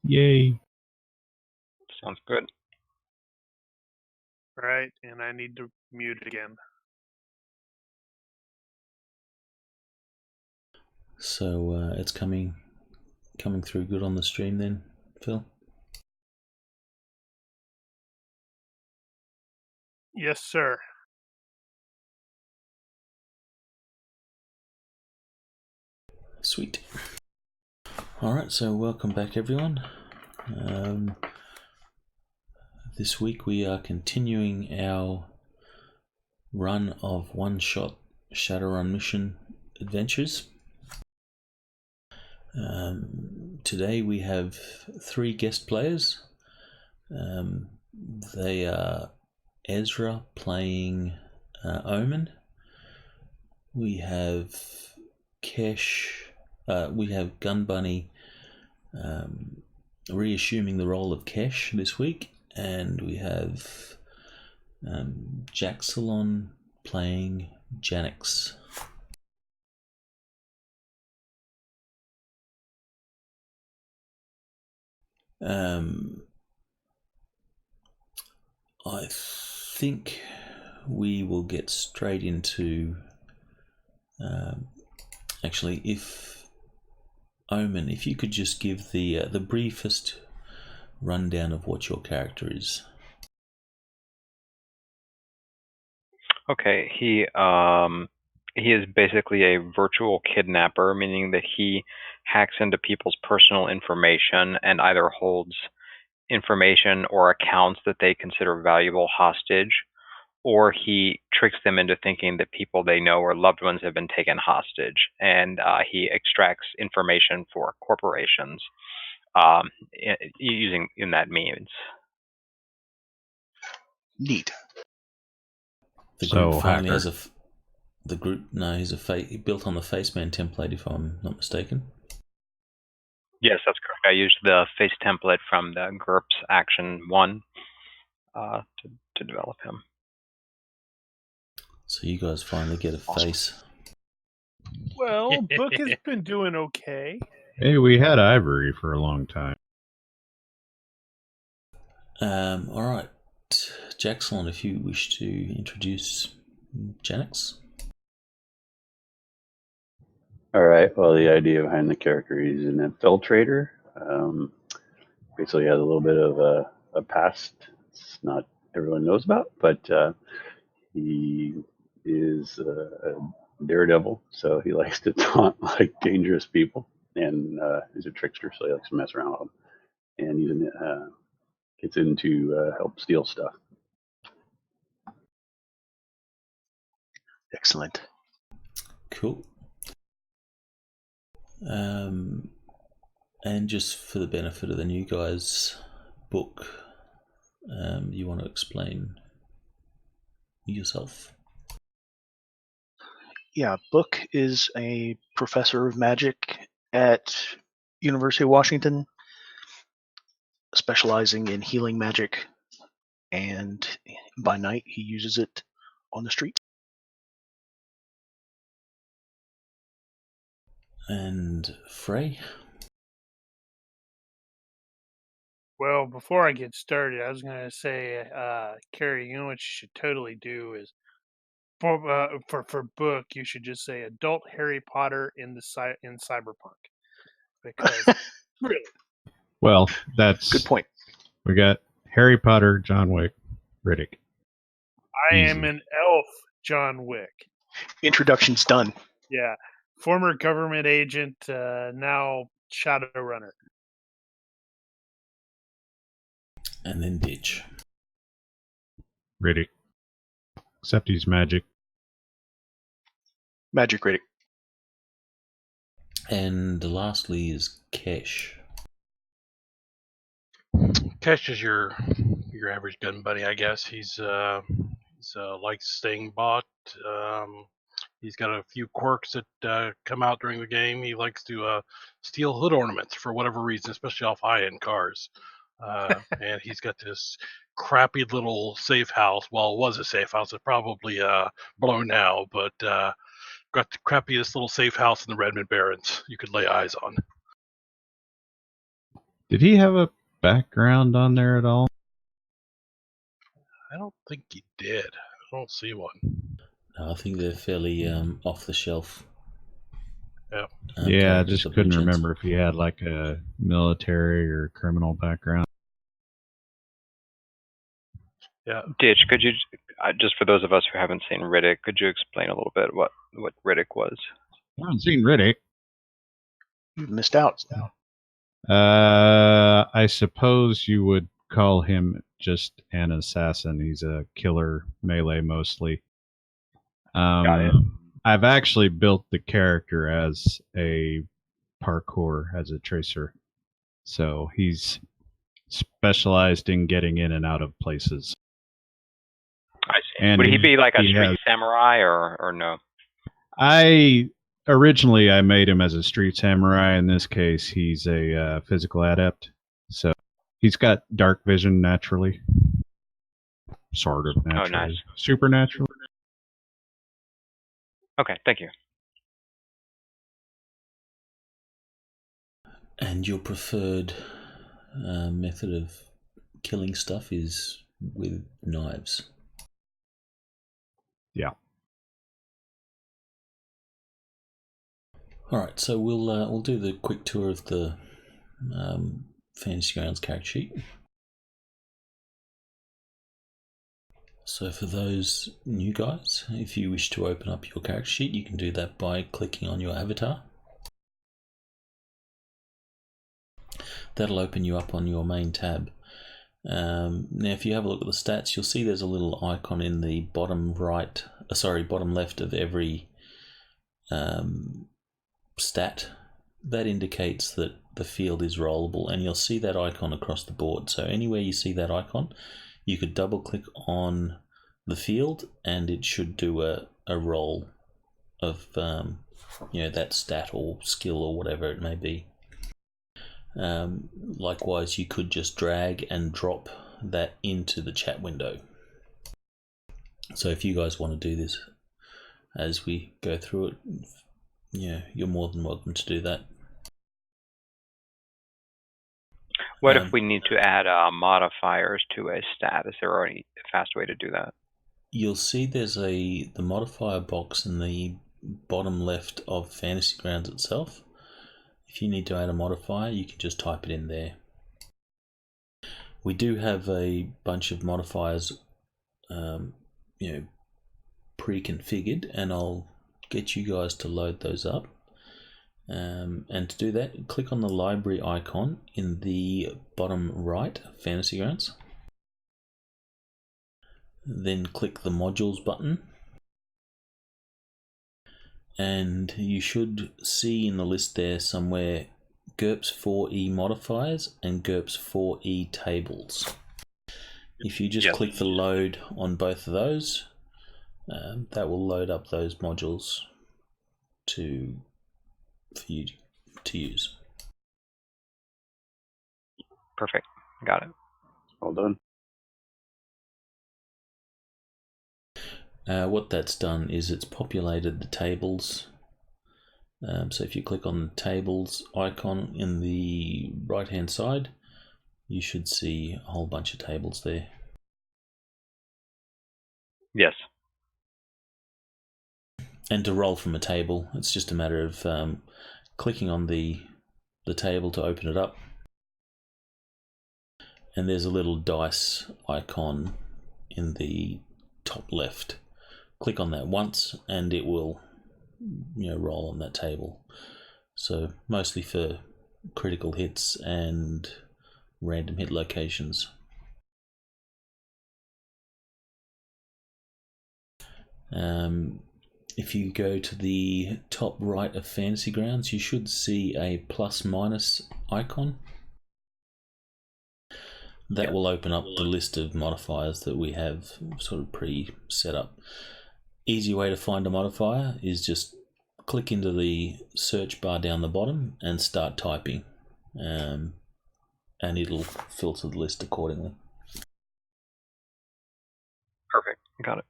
Yay. Sounds good. Right, and I need to mute again. So it's coming through good on the stream then, Phil? Yes, sir. Sweet. Alright, so welcome back everyone. This week we are continuing our run of one-shot Shadowrun mission adventures. Today we have 3 guest players. They are Ezra playing Omen. We have Kesh. We have Gun Bunny reassuming the role of Kesh this week, and we have Jaxalon playing Janix. I think we will get straight into actually, if Omen, if you could just give the briefest rundown of what your character is. Okay, he is basically a virtual kidnapper, meaning that he hacks into people's personal information and either holds information or accounts that they consider valuable hostage, or he tricks them into thinking that people they know or loved ones have been taken hostage, and he extracts information for corporations using that means. Neat. The group finally has he's built on the Faceman template, if I'm not mistaken. Yes, that's correct. I used the face template from the GURPS Action 1 to develop him. So you guys finally get a face. Well, Book has been doing okay. Hey, we had Ivory for a long time. Alright. Jaxalon, if you wish to introduce Janix. Alright, well, the idea behind the character is an infiltrator. Basically has a little bit of a past it's not everyone knows about, but he is a daredevil, so he likes to taunt like dangerous people, and he's a trickster, so he likes to mess around with them, and he gets into help steal stuff. Excellent. Cool. And just for the benefit of the new guys, Book, you want to explain yourself? Yeah, Book is a professor of magic at University of Washington, specializing in healing magic, and by night he uses it on the street. And Frey? Well, before I get started, I was going to say, Carrie, you know what you should totally do is, for Book, you should just say adult Harry Potter in Cyberpunk, because really, Well, that's Good point. We got Harry Potter, John Wick, Riddick. I Easy. am an elf, John Wick. Introduction's done. Yeah, former government agent, now Shadowrunner. And then Ditch. Riddick. Except he's magic. Magic Riddick. And lastly is Kesh. Kesh is your average gun buddy, I guess. He's likes staying bought. He's got a few quirks that come out during the game. He likes to steal hood ornaments for whatever reason, especially off high-end cars. And he's got this crappy little safe house. Well, it was a safe house. It's probably blown now, but got the crappiest little safe house in the Redmond Barrens you could lay eyes on. Did he have a background on there at all? I don't think he did. I don't see one. No, I think they're fairly off the shelf. Yeah. Yeah, I characters just for couldn't Bridgens. remember if he had like a military or criminal background. Yeah. Ditch, could you, just for those of us who haven't seen Riddick, could you explain a little bit what Riddick was? I haven't seen Riddick. You've missed out. I suppose you would call him just an assassin. He's a killer, melee mostly. Got it. I've actually built the character as a parkour, as a tracer. So he's specialized in getting in and out of places. I see. And Would he be like a he street has- samurai or no? Originally I made him as a street samurai. In this case, he's a physical adept. So he's got dark vision naturally. Sort of naturally. Oh, nice. Supernatural. Okay, thank you. And your preferred method of killing stuff is with knives. Yeah. All right, so we'll do the quick tour of the Fantasy Grounds character sheet. So for those new guys, if you wish to open up your character sheet, you can do that by clicking on your avatar. That'll open you up on your main tab. Now, if you have a look at the stats, you'll see there's a little icon in the bottom left of every stat. That indicates that the field is rollable, and you'll see that icon across the board. So anywhere you see that icon, you could double click on the field and it should do a roll of that stat or skill or whatever it may be. Likewise, you could just drag and drop that into the chat window. So if you guys want to do this as we go through it, you're more than welcome to do that. What if we need to add modifiers to a stat? Is there any fast way to do that? You'll see there's the modifier box in the bottom left of Fantasy Grounds itself. If you need to add a modifier, you can just type it in there. We do have a bunch of modifiers pre-configured, and I'll get you guys to load those up. And to do that, click on the library icon in the bottom right of Fantasy Grounds. Then click the modules button. And you should see in the list there somewhere GURPS 4E modifiers and GURPS 4E tables. If you just click the load on both of those, that will load up those modules for you to use. Perfect. Got it. Well done. What that's done is it's populated the tables. So if you click on the tables icon in the right hand side, you should see a whole bunch of tables there. Yes. And to roll from a table, it's just a matter of clicking on the table to open it up. And there's a little dice icon in the top left. Click on that once and it will roll on that table. So mostly for critical hits and random hit locations. If you go to the top right of Fantasy Grounds, you should see a plus-minus icon. That will open up the list of modifiers that we have sort of pre-set up. Easy way to find a modifier is just click into the search bar down the bottom and start typing, and it'll filter the list accordingly. Perfect. Got it.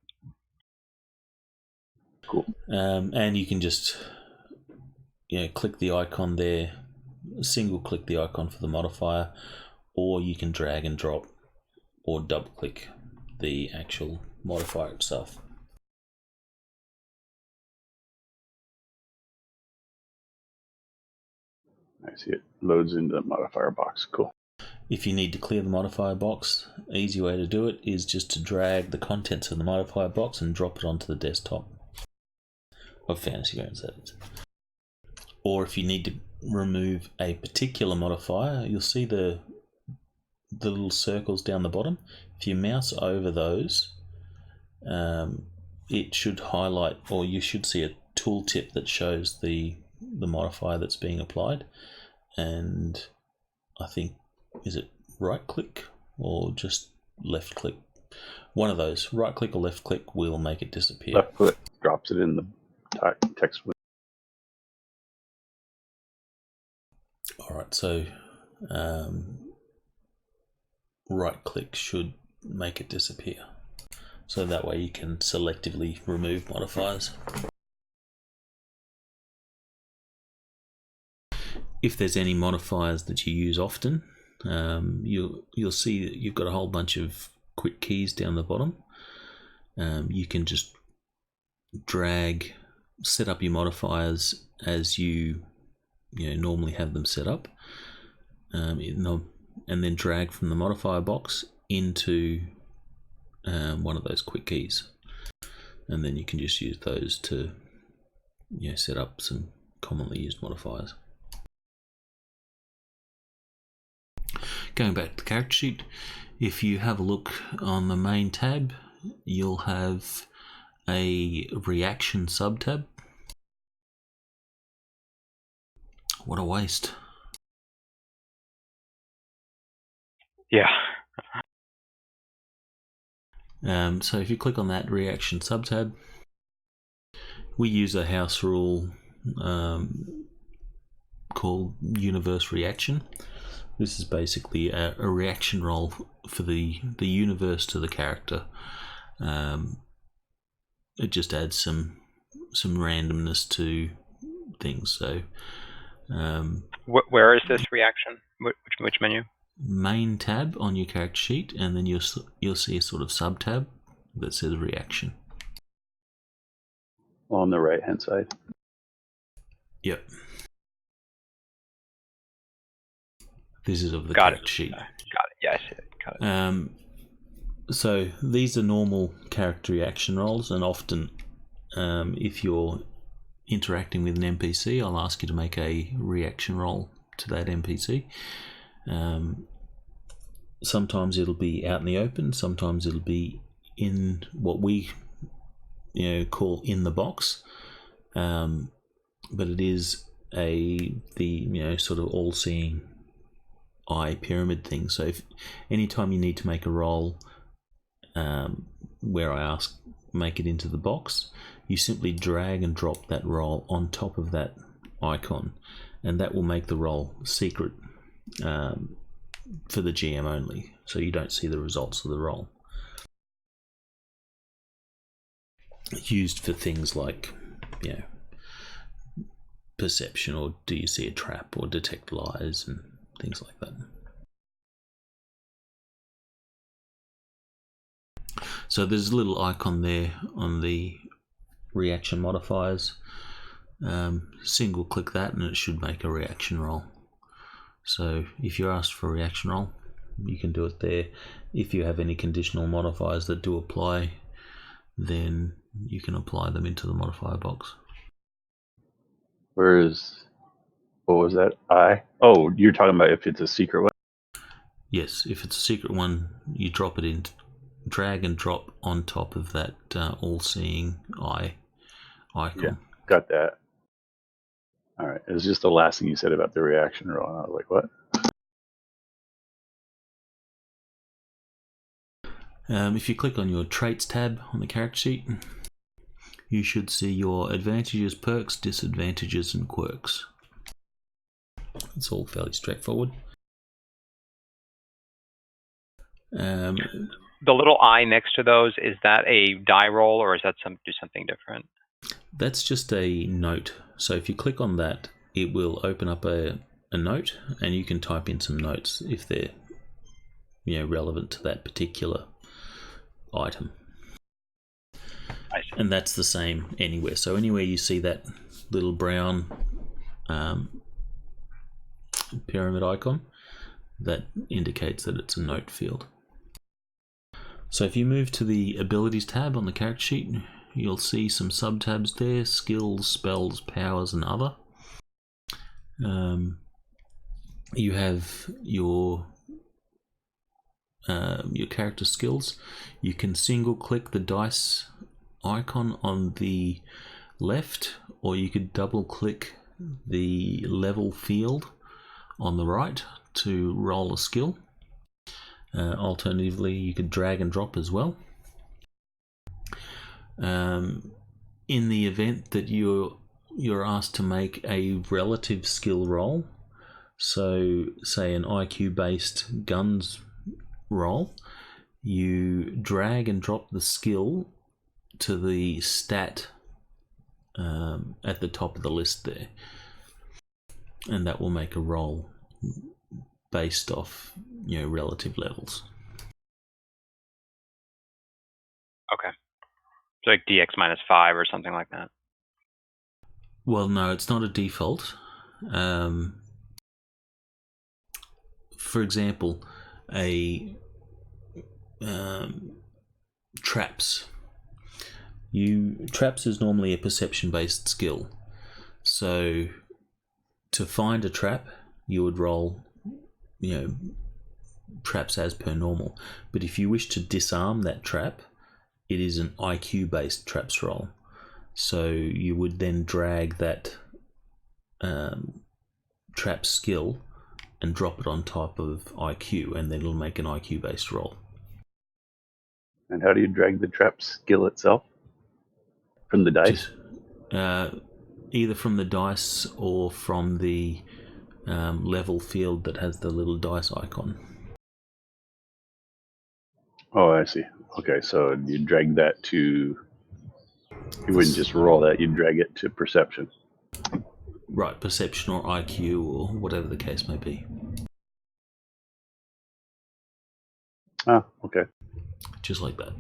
Cool. And you can just click the icon there single click the icon for the modifier, or you can drag and drop or double click the actual modifier itself. I see it loads into the modifier box. Cool. If you need to clear the modifier box, an easy way to do it is just to drag the contents of the modifier box and drop it onto the desktop of Fantasy Grounds, that is. Or if you need to remove a particular modifier, you'll see the little circles down the bottom. If you mouse over those, it should highlight, or you should see a tooltip that shows the modifier that's being applied. And I think, is it right click or just left click? One of those, right click or left click, will make it disappear. Left click drops it in the text window. Alright, so right click should make it disappear. So that way you can selectively remove modifiers. If there's any modifiers that you use often, you'll see that you've got a whole bunch of quick keys down the bottom. You can just drag, set up your modifiers as you normally have them set up, and then drag from the modifier box into one of those quick keys, and then you can just use those to set up some commonly used modifiers. Going back to the character sheet, if you have a look on the main tab, you'll have a reaction sub-tab. What a waste. Yeah. So if you click on that reaction sub-tab, we use a house rule called universe reaction. This is basically a reaction roll for the universe to the character. It just adds some randomness to things. So, where is this reaction? Which menu? Main tab on your character sheet, and then you'll see a sort of sub tab that says reaction. On the right hand side. Yep. This is of the Got character it. sheet. Got it. Yeah, I see it. Got it. So these are normal character reaction rolls, and often if you're interacting with an NPC, I'll ask you to make a reaction roll to that NPC. Sometimes it'll be out in the open, sometimes it'll be in what we call in the box, but it is the sort of all-seeing eye pyramid thing. So if anytime you need to make a roll where I ask make it into the box, you simply drag and drop that roll on top of that icon, and that will make the roll secret for the GM only, so you don't see the results of the roll. It's used for things like perception, or do you see a trap, or detect lies and things like that. So there's a little icon there on the reaction modifiers. Single click that and it should make a reaction roll. So if you're asked for a reaction roll, you can do it there. If you have any conditional modifiers that do apply, then you can apply them into the modifier box. What was that? Oh, you're talking about if it's a secret one? Yes, if it's a secret one, you drop it in, drag and drop on top of that all-seeing eye icon. Yeah, got that. All right, it was just the last thing you said about the reaction roll, and I was like, what? If you click on your traits tab on the character sheet, you should see your advantages, perks, disadvantages, and quirks. It's all fairly straightforward. The little eye next to those, is that a die roll, or is that do something different? That's just a note. So if you click on that, it will open up a a note, and you can type in some notes if they're relevant to that particular item. I see. And that's the same anywhere. So anywhere you see that little brown pyramid icon, that indicates that it's a note field. So if you move to the abilities tab on the character sheet, you'll see some sub-tabs there: skills, spells, powers, and other. You have your character skills. You can single click the dice icon on the left, or you could double click the level field on the right to roll a skill. Alternatively, you could drag and drop as well. In the event that you're asked to make a relative skill roll, so say an IQ based guns roll, you drag and drop the skill to the stat at the top of the list there, and that will make a roll based off relative levels. Okay. So like DX -5 or something like that. Well, no, it's not a default. For example, traps. Traps is normally a perception-based skill. So to find a trap, you would roll, traps as per normal. But if you wish to disarm that trap, it is an IQ-based traps roll. So you would then drag that trap skill and drop it on top of IQ, and then it'll make an IQ-based roll. And how do you drag the trap skill itself? From the dice? Either from the dice or from the level field that has the little dice icon. Oh, I see. Okay, so you drag that to... You wouldn't just roll that, you'd drag it to perception. Right, perception or IQ or whatever the case may be. Ah, okay. Just like that.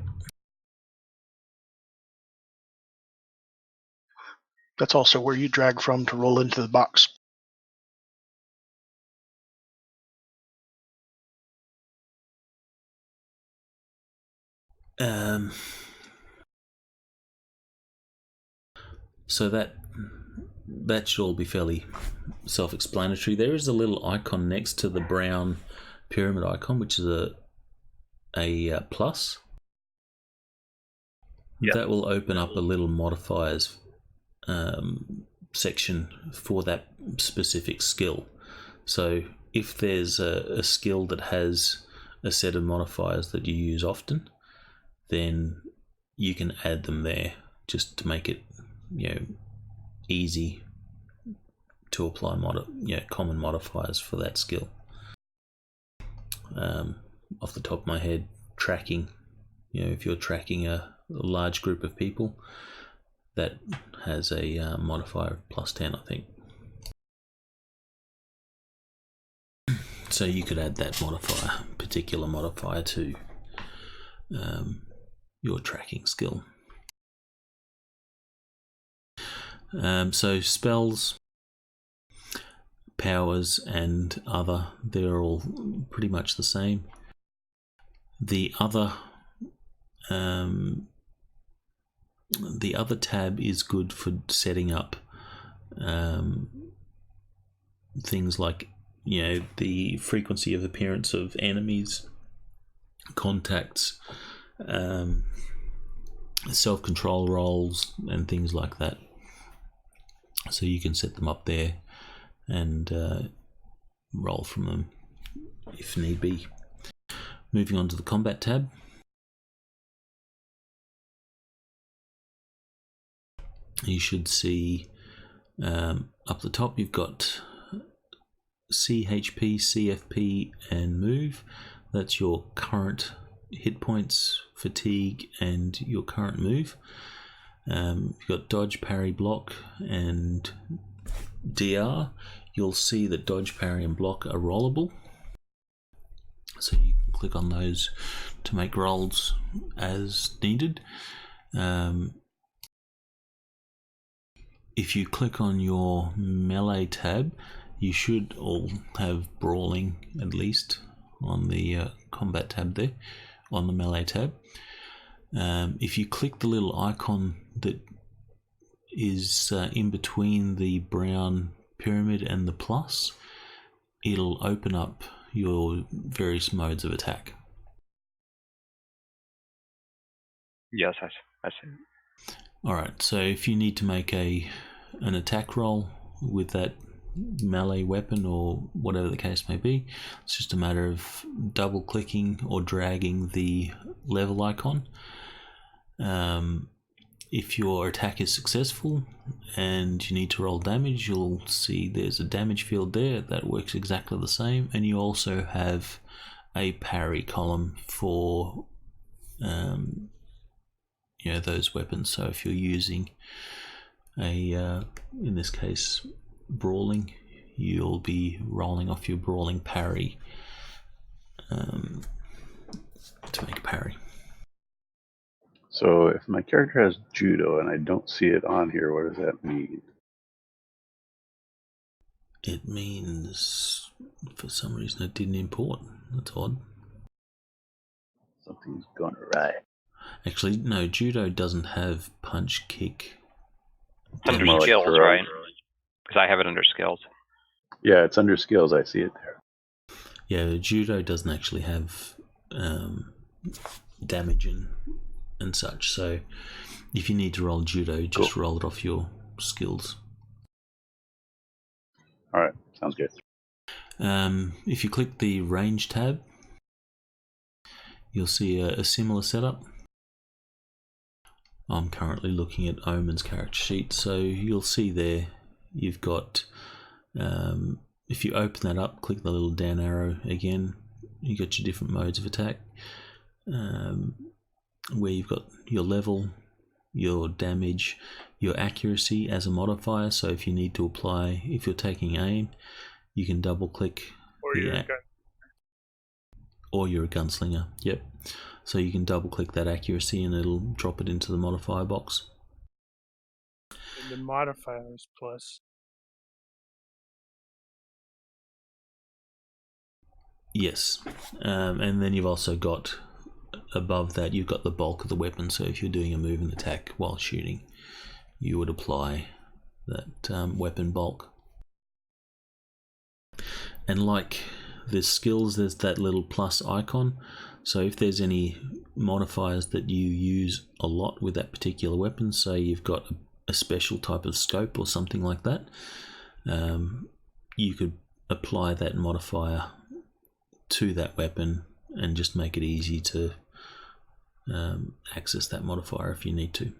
That's also where you drag from to roll into the box. So that should all be fairly self-explanatory. There is a little icon next to the brown pyramid icon, which is a plus. Yep. That will open up a little modifiers section for that specific skill. So if there's a skill that has a set of modifiers that you use often, then you can add them there just to make it easy to apply common modifiers for that skill. Off the top of my head, tracking, if you're tracking a large group of people, that has a modifier of +10, I think. So you could add that particular modifier to your tracking skill. So spells, powers, and other, they're all pretty much the same. The other tab is good for setting up things like the frequency of appearance of enemies, contacts, self-control rolls, and things like that. So you can set them up there and roll from them if need be. Moving on to the combat tab. You should see up the top you've got CHP, CFP, and move. That's your current hit points, fatigue, and your current move. You've got dodge, parry, block, and DR, you'll see that dodge, parry, and block are rollable. So you can click on those to make rolls as needed. If you click on your melee tab, you should all have brawling at least on the combat tab there, on the melee tab. If you click the little icon that is in between the brown pyramid and the plus, it'll open up your various modes of attack. Yes, I see. Alright, so if you need to make an attack roll with that melee weapon or whatever the case may be, it's just a matter of double clicking or dragging the level icon. If your attack is successful and you need to roll damage, you'll see there's a damage field there that works exactly the same, and you also have a parry column for those weapons. So if you're using in this case brawling, you'll be rolling off your brawling parry to make a parry. So if my character has judo and I don't see it on here, what does that mean? It means for some reason it didn't import. That's odd. Something's gone awry. Actually, no, judo doesn't have punch, kick. It's under More like skills, throw. right? Because I have it under skills. Yeah, it's under skills. I see it there. Yeah, judo doesn't actually have damage and such. So if you need to roll judo, just roll it off your skills. All right, sounds good. If you click the range tab, you'll see a similar setup. I'm currently looking at Omen's character sheet, so you'll see there you've got, if you open that up, click the little down arrow again, you've got your different modes of attack, where you've got your level, your damage, your accuracy as a modifier. So if you need to apply, if you're taking aim, you can double click. Or you're a gunslinger, yep. So you can double click that accuracy and it'll drop it into the modifier box. And the modifiers plus. Yes, and then you've also got above that you've got the bulk of the weapon. So if you're doing a move and attack while shooting, you would apply that weapon bulk. And like the skills, there's that little plus icon. So if there's any modifiers that you use a lot with that particular weapon, say you've got a special type of scope or something like that, you could apply that modifier to that weapon and just make it easy to access that modifier if you need to.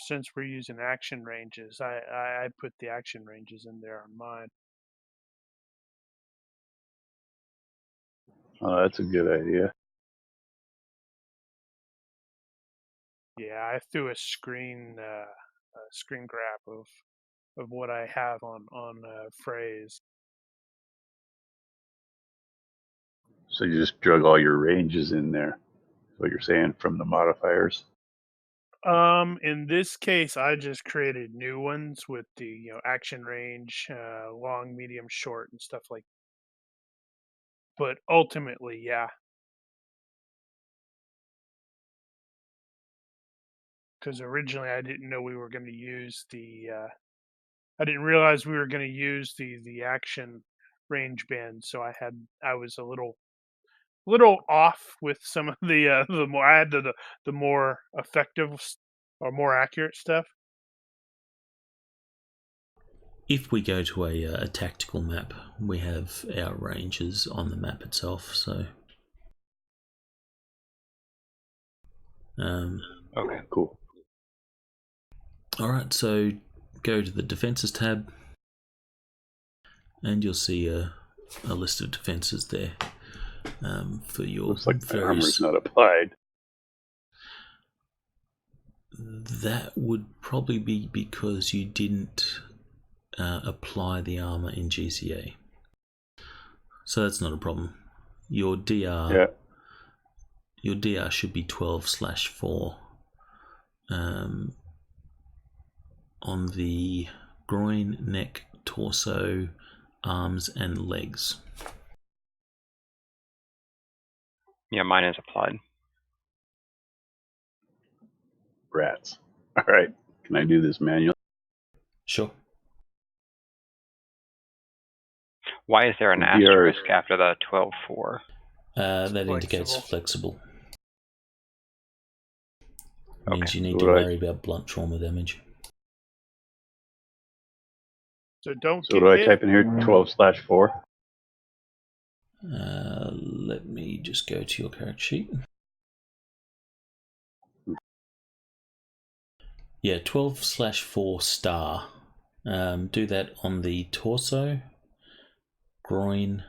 Since we're using action ranges, I put the action ranges in there on mine. Oh, that's a good idea. Yeah, I threw a screen grab of what I have on phrase. So you just drug all your ranges in there. That's what you're saying from the modifiers. In this case, I just created new ones with the action range, long, medium, short, and stuff like. But ultimately, yeah. Because originally I didn't know we were going to use I didn't realize we were going to use the action range band, so I was a little off with some of the more I had the more effective or more accurate stuff. If we go to a tactical map, we have our ranges on the map itself. So Okay, cool. Alright, so go to the defenses tab and you'll see a list of defenses there for your Looks like the various... armor's not applied. That would probably be because you didn't apply the armor in GCA. So that's not a problem. Your DR should be 12/4 on the groin, neck, torso, arms, and legs. Yeah, mine is applied. Rats. All right. Can I do this manually? Sure. Why is there an asterisk after the 12/4? That indicates flexible. Means you need So to worry about blunt trauma damage. So don't So get do I hit. type in here 12/4? Let me just go to your character sheet. Yeah, 12/4 star. Do that on the torso, groin,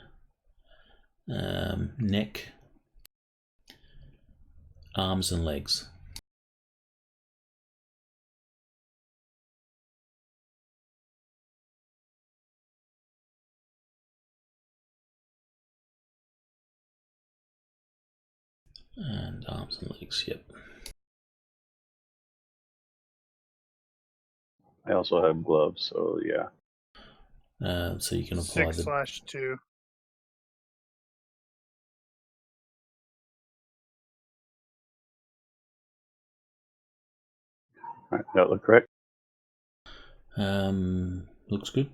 neck, arms, and legs. And arms and legs, yep. I also have gloves, so yeah. So you can apply 6/2. All right, that look correct? Looks good.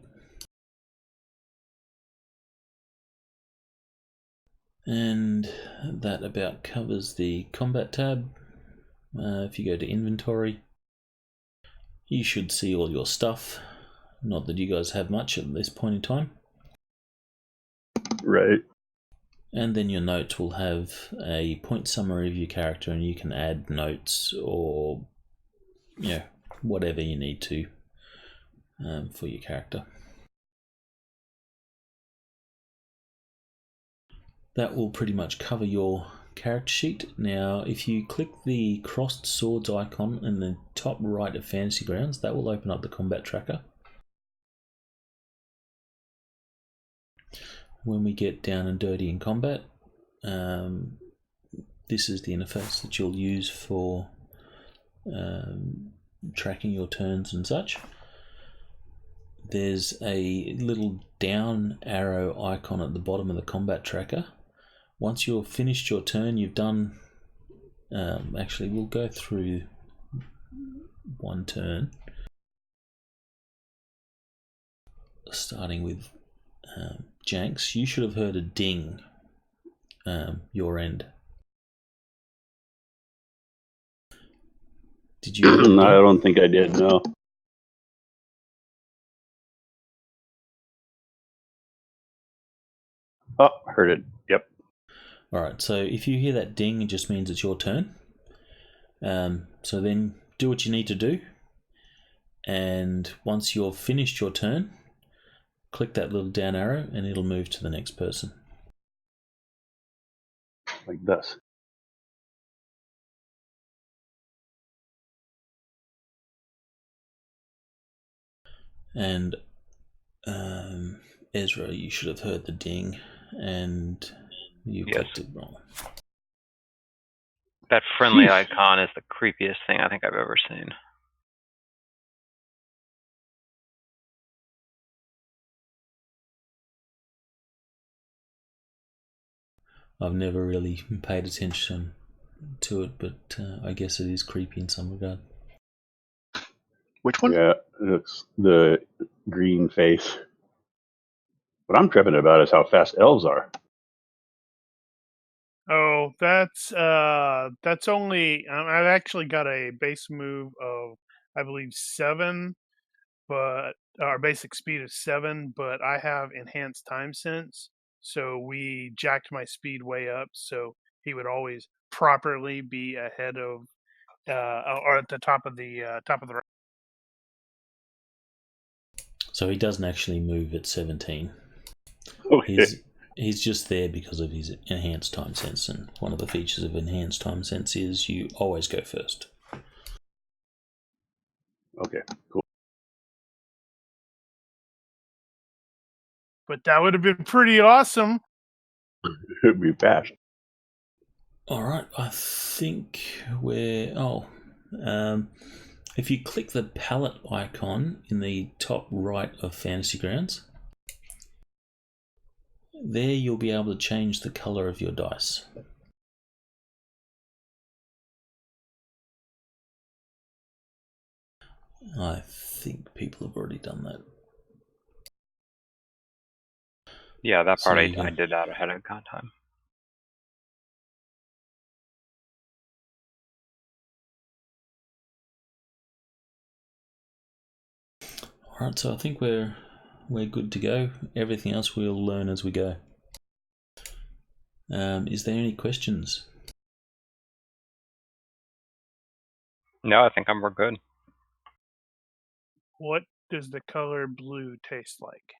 And that about covers the combat tab. If you go to inventory, you should see all your stuff. Not that you guys have much at this point in time. Right. And then your notes will have a point summary of your character, and you can add notes or whatever you need to for your character. That will pretty much cover your character sheet. Now, if you click the crossed swords icon in the top right of Fantasy Grounds, that will open up the combat tracker. When we get down and dirty in combat, this is the interface that you'll use for tracking your turns and such. There's a little down arrow icon at the bottom of the combat tracker. Once you've finished your turn, you've done... actually, we'll go through one turn. Starting with Janks, you should have heard a ding your end. Did you hear a ding? No, I don't think I did, no. Oh, heard it. Yep. Alright, so if you hear that ding, it just means it's your turn. So then do what you need to do. And once you've finished your turn, click that little down arrow and it'll move to the next person. Like this. And Ezra, you should have heard the ding, and you clicked it wrong. That friendly icon is the creepiest thing I think I've ever seen. I've never really paid attention to it, but I guess it is creepy in some regard. Which one? Yeah, it's the green face. What I'm tripping about is how fast elves are. Oh, that's only. I've actually got a base move of, I believe, 7, but our basic speed is 7. But I have enhanced time sense, so we jacked my speed way up, so he would always properly be ahead of, or at the top of the So he doesn't actually move at 17. Okay. He's just there because of his enhanced time sense, and one of the features of enhanced time sense is you always go first. Okay, cool. But that would have been pretty awesome. It'd be fast. All right, I think we're. If you click the palette icon in the top right of Fantasy Grounds, there you'll be able to change the color of your dice. I think people have already done that. Yeah, that So part you I can- did that ahead of time. All right, so I think we're good to go. Everything else we'll learn as we go. Is there any questions? No, I think we're good. What does the color blue taste like?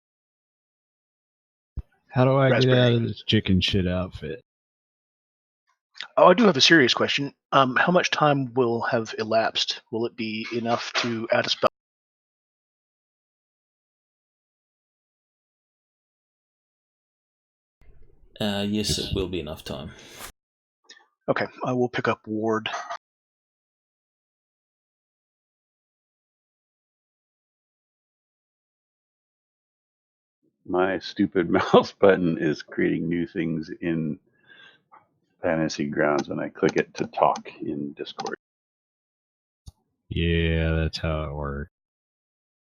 How do I get Raspberry. out of this chicken shit outfit? Oh, I do have a serious question. How much time will have elapsed? Will it be enough to add a spell? Yes, it will be enough time. Okay, I will pick up Ward. My stupid mouse button is creating new things in Fantasy Grounds when I click it to talk in Discord. Yeah, that's how it works.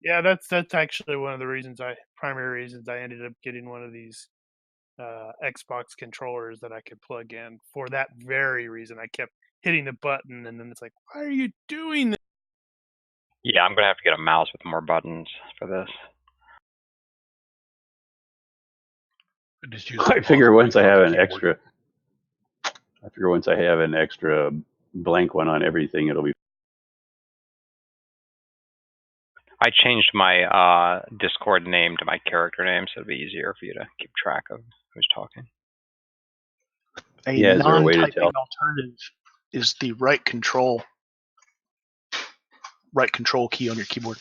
Yeah, that's actually one of the primary reasons I ended up getting one of these Xbox controllers that I could plug in. For that very reason, I kept hitting the button, and then it's like, why are you doing this? Yeah, I'm gonna have to get a mouse with more buttons for this. Just use I the figure pause once I button have on an the keyboard. extra blank one on everything, it'll be. I changed my Discord name to my character name, so it'll be easier for you to keep track of who's talking. A Yeah, is there a way to non-typing tell? alternative is the right control key on your keyboard.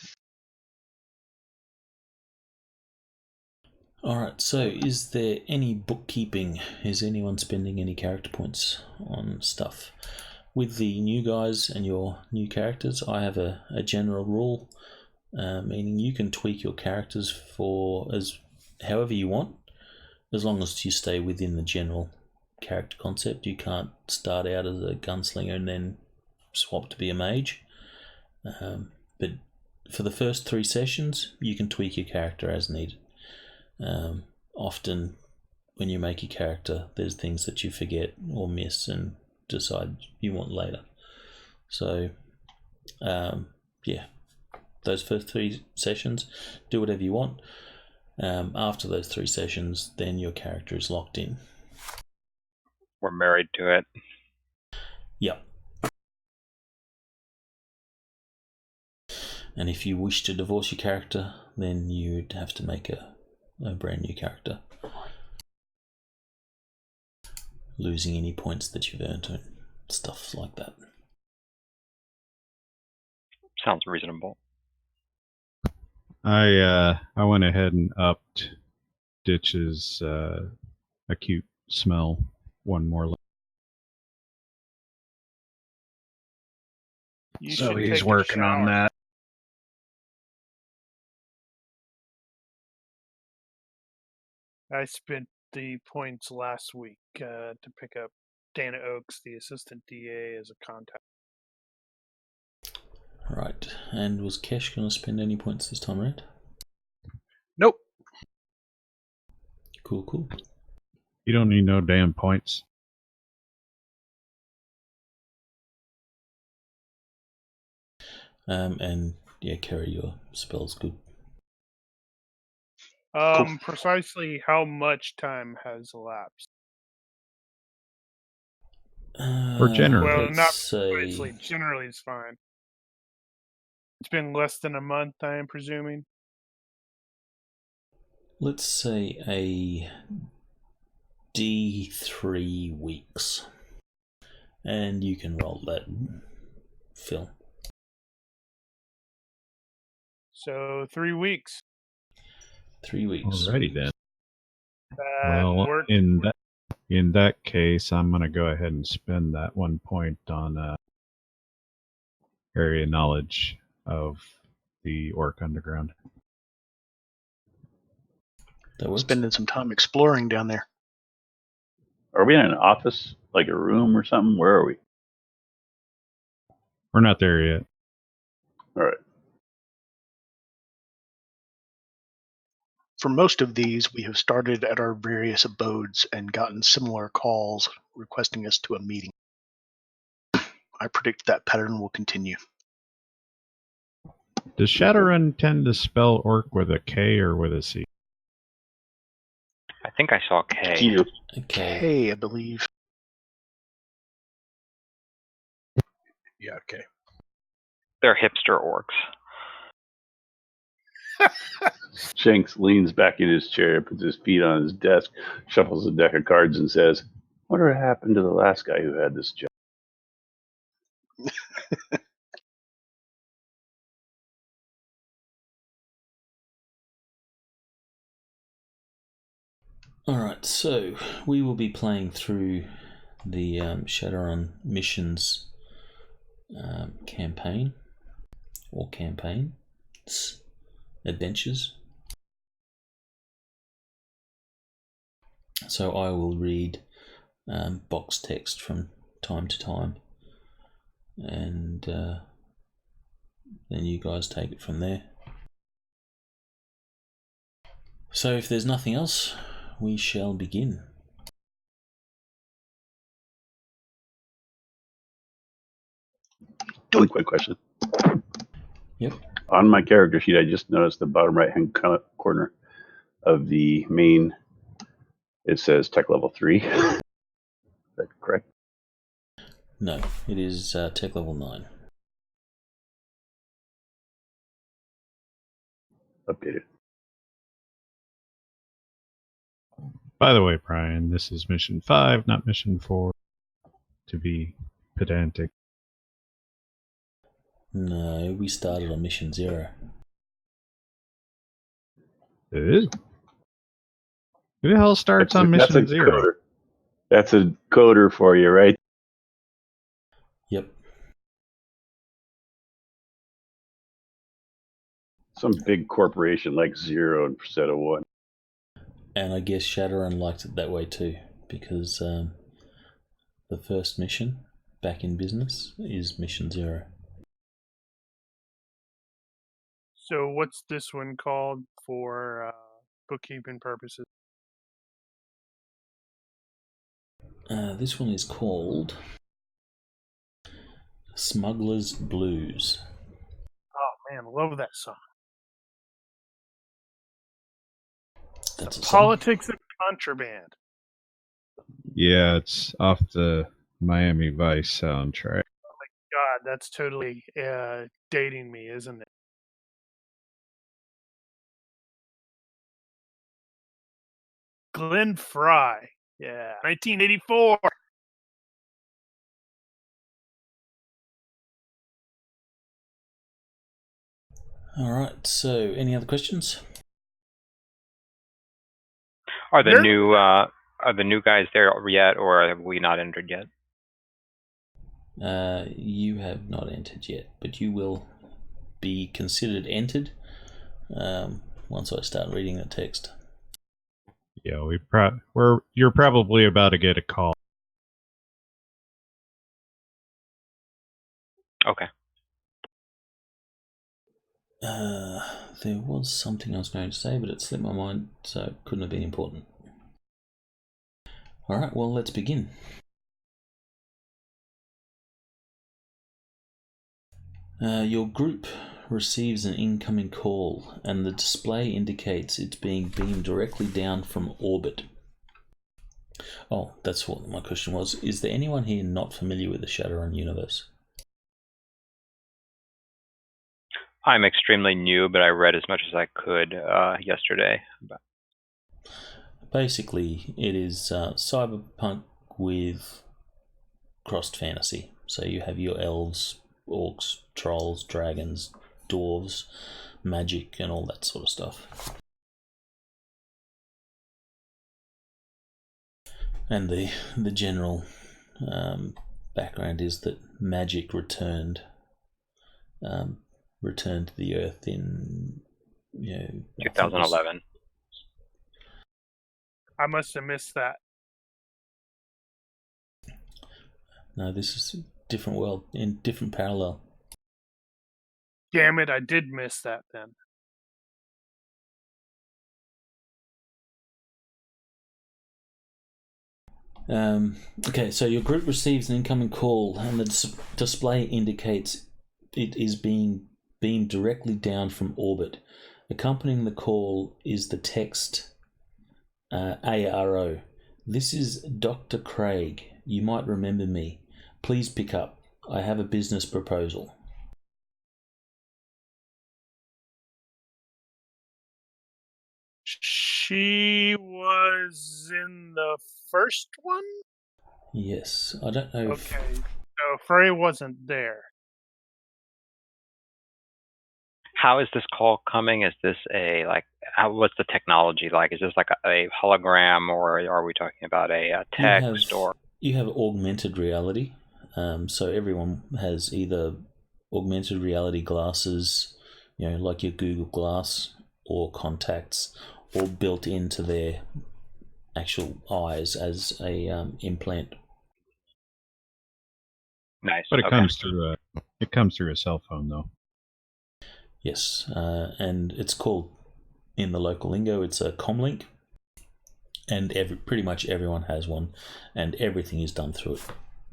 Alright, so is there any bookkeeping? Is anyone spending any character points on stuff? With the new guys and your new characters, I have a general rule, meaning you can tweak your characters for as however you want, as long as you stay within the general character concept. You can't start out as a gunslinger and then swap to be a mage. But for the first 3 sessions, you can tweak your character as needed. Often when you make your character, there's things that you forget or miss and decide you want later. So those first 3 sessions, do whatever you want. After those 3 sessions, then your character is locked in. We're married to it. Yep. And if you wish to divorce your character, then you'd have to make a brand new character, losing any points that you've earned and stuff like that. Sounds reasonable. I went ahead and upped Ditch's acute smell one more level. You So should he's take a working on shower. that. I spent the points last week to pick up Dana Oakes, the assistant DA, as a contact. Right, and was Kesh going to spend any points this time around? Nope. Cool. You don't need no damn points. And yeah, Kerry, your spell's good. Cool. Precisely how much time has elapsed? Or generally. Well, let's not say, precisely. Generally, it's fine. It's been less than a month, I am presuming. let's say a D3 weeks. And you can roll that, Phil. So 3 weeks. 3 weeks. Alrighty then. That Well, worked. in that case, I'm gonna go ahead and spend that 1 point on area knowledge of the Orc Underground. That works. Spending some time exploring down there. Are we in an office, like a room or something? Where are we? We're not there yet. All right. For most of these, we have started at our various abodes and gotten similar calls requesting us to a meeting. I predict that pattern will continue. Does Shadowrun tend to spell orc with a K or with a C? I think I saw K. Q. Okay. K, I believe. Yeah, okay. They're hipster orcs. Shanks leans back in his chair, puts his feet on his desk, shuffles a deck of cards, and says, "Whatever happened to the last guy who had this job?" Alright, so we will be playing through the Shadowrun missions campaign, or campaigns, adventures. So I will read box text from time to time, and then you guys take it from there. So if there's nothing else, we shall begin. One quick question. Yep. On my character sheet, I just noticed the bottom right-hand corner of the main, it says tech level 3. Is that correct? No, it is tech level 9. Updated. By the way, Brian, this is mission 5, not mission 4, to be pedantic. No, we started on mission 0. Who the hell starts on That's mission a 0? coder. That's a coder for you, right? Yep. Some big corporation like 0 instead of 1. And I guess Shadowrun liked it that way too, because the first mission, back in business, is mission 0. So what's this one called for bookkeeping purposes? This one is called Smuggler's Blues. Oh man, love that song. That's The a song. Politics of Contraband. Yeah, it's off the Miami Vice soundtrack. God, that's totally dating me, isn't it? Glenn Fry. Yeah, 1984. Alright, so any other questions? Are the There- new guys there yet, or have we not entered yet? You have not entered yet, but you will be considered entered once I start reading the text. Yeah, you're probably about to get a call. Okay. There was something I was going to say, but it slipped my mind, so it couldn't have been important. Alright, well, let's begin. Your group receives an incoming call, and the display indicates it's being beamed directly down from orbit. Oh, that's what my question was. Is there anyone here not familiar with the Shadowrun universe? I'm extremely new, but I read as much as I could yesterday. Basically, it is cyberpunk with crossed fantasy. So you have your elves, orcs, trolls, dragons, dwarves, magic and all that sort of stuff. And the general background is that magic returned to the Earth in 2011. I must have missed that. No, this is a different world in different parallel. Damn it, I did miss that then. Okay, so your group receives an incoming call, and the display indicates it is being beamed directly down from orbit. Accompanying the call is the text ARO. This is Dr. Craig. You might remember me. Please pick up. I have a business proposal. She was in the first one? Yes, I don't know if... Okay, so Frey wasn't there. How is this call coming? Is this what's the technology like? Is this like a hologram, or are we talking about a text? You have augmented reality. So everyone has either augmented reality glasses, like your Google Glass, or contacts, or built into their actual eyes as a implant. Nice. But it comes through a cell phone, though. Yes, and it's called, in the local lingo, it's a comlink, and pretty much everyone has one, and everything is done through it,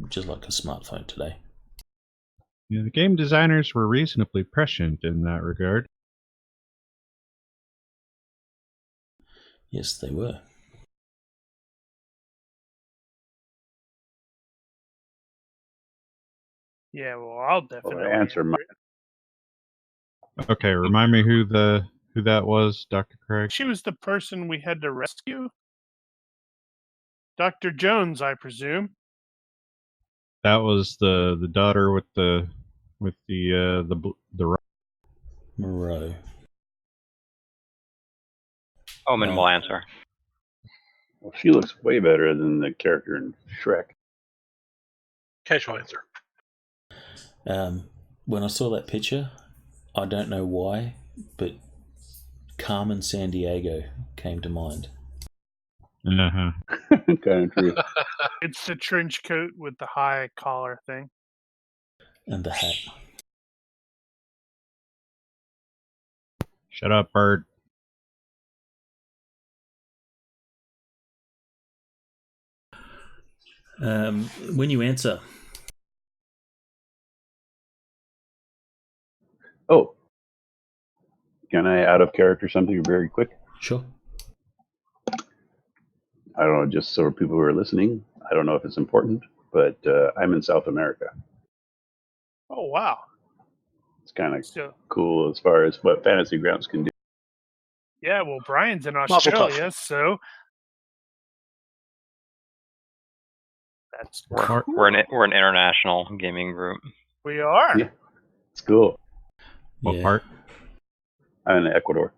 just like a smartphone today. Yeah, the game designers were reasonably prescient in that regard. Yes, they were. Yeah, well, I'll definitely answer my. Okay, remind me who that was, Dr. Craig? She was the person we had to rescue? Dr. Jones, I presume. That was the daughter with the Moreau. Oh, minimal answer. Well, she looks way better than the character in Shrek. Casual answer. When I saw that picture, I don't know why, but Carmen Sandiego came to mind. Uh-huh. Kind of true. It's the trench coat with the high collar thing. And the hat. Shut up, Bert. When you answer... Oh. Can I out of character something very quick? Sure. I don't know, just so people who are listening, I don't know if it's important, but I'm in South America. Oh, wow. It's kind of cool as far as what Fantasy Grounds can do. Yeah, well, Brian's in Mazel Australia, tov. so that's We're an international gaming group. We are. Yeah, it's cool. What part? I'm in Ecuador.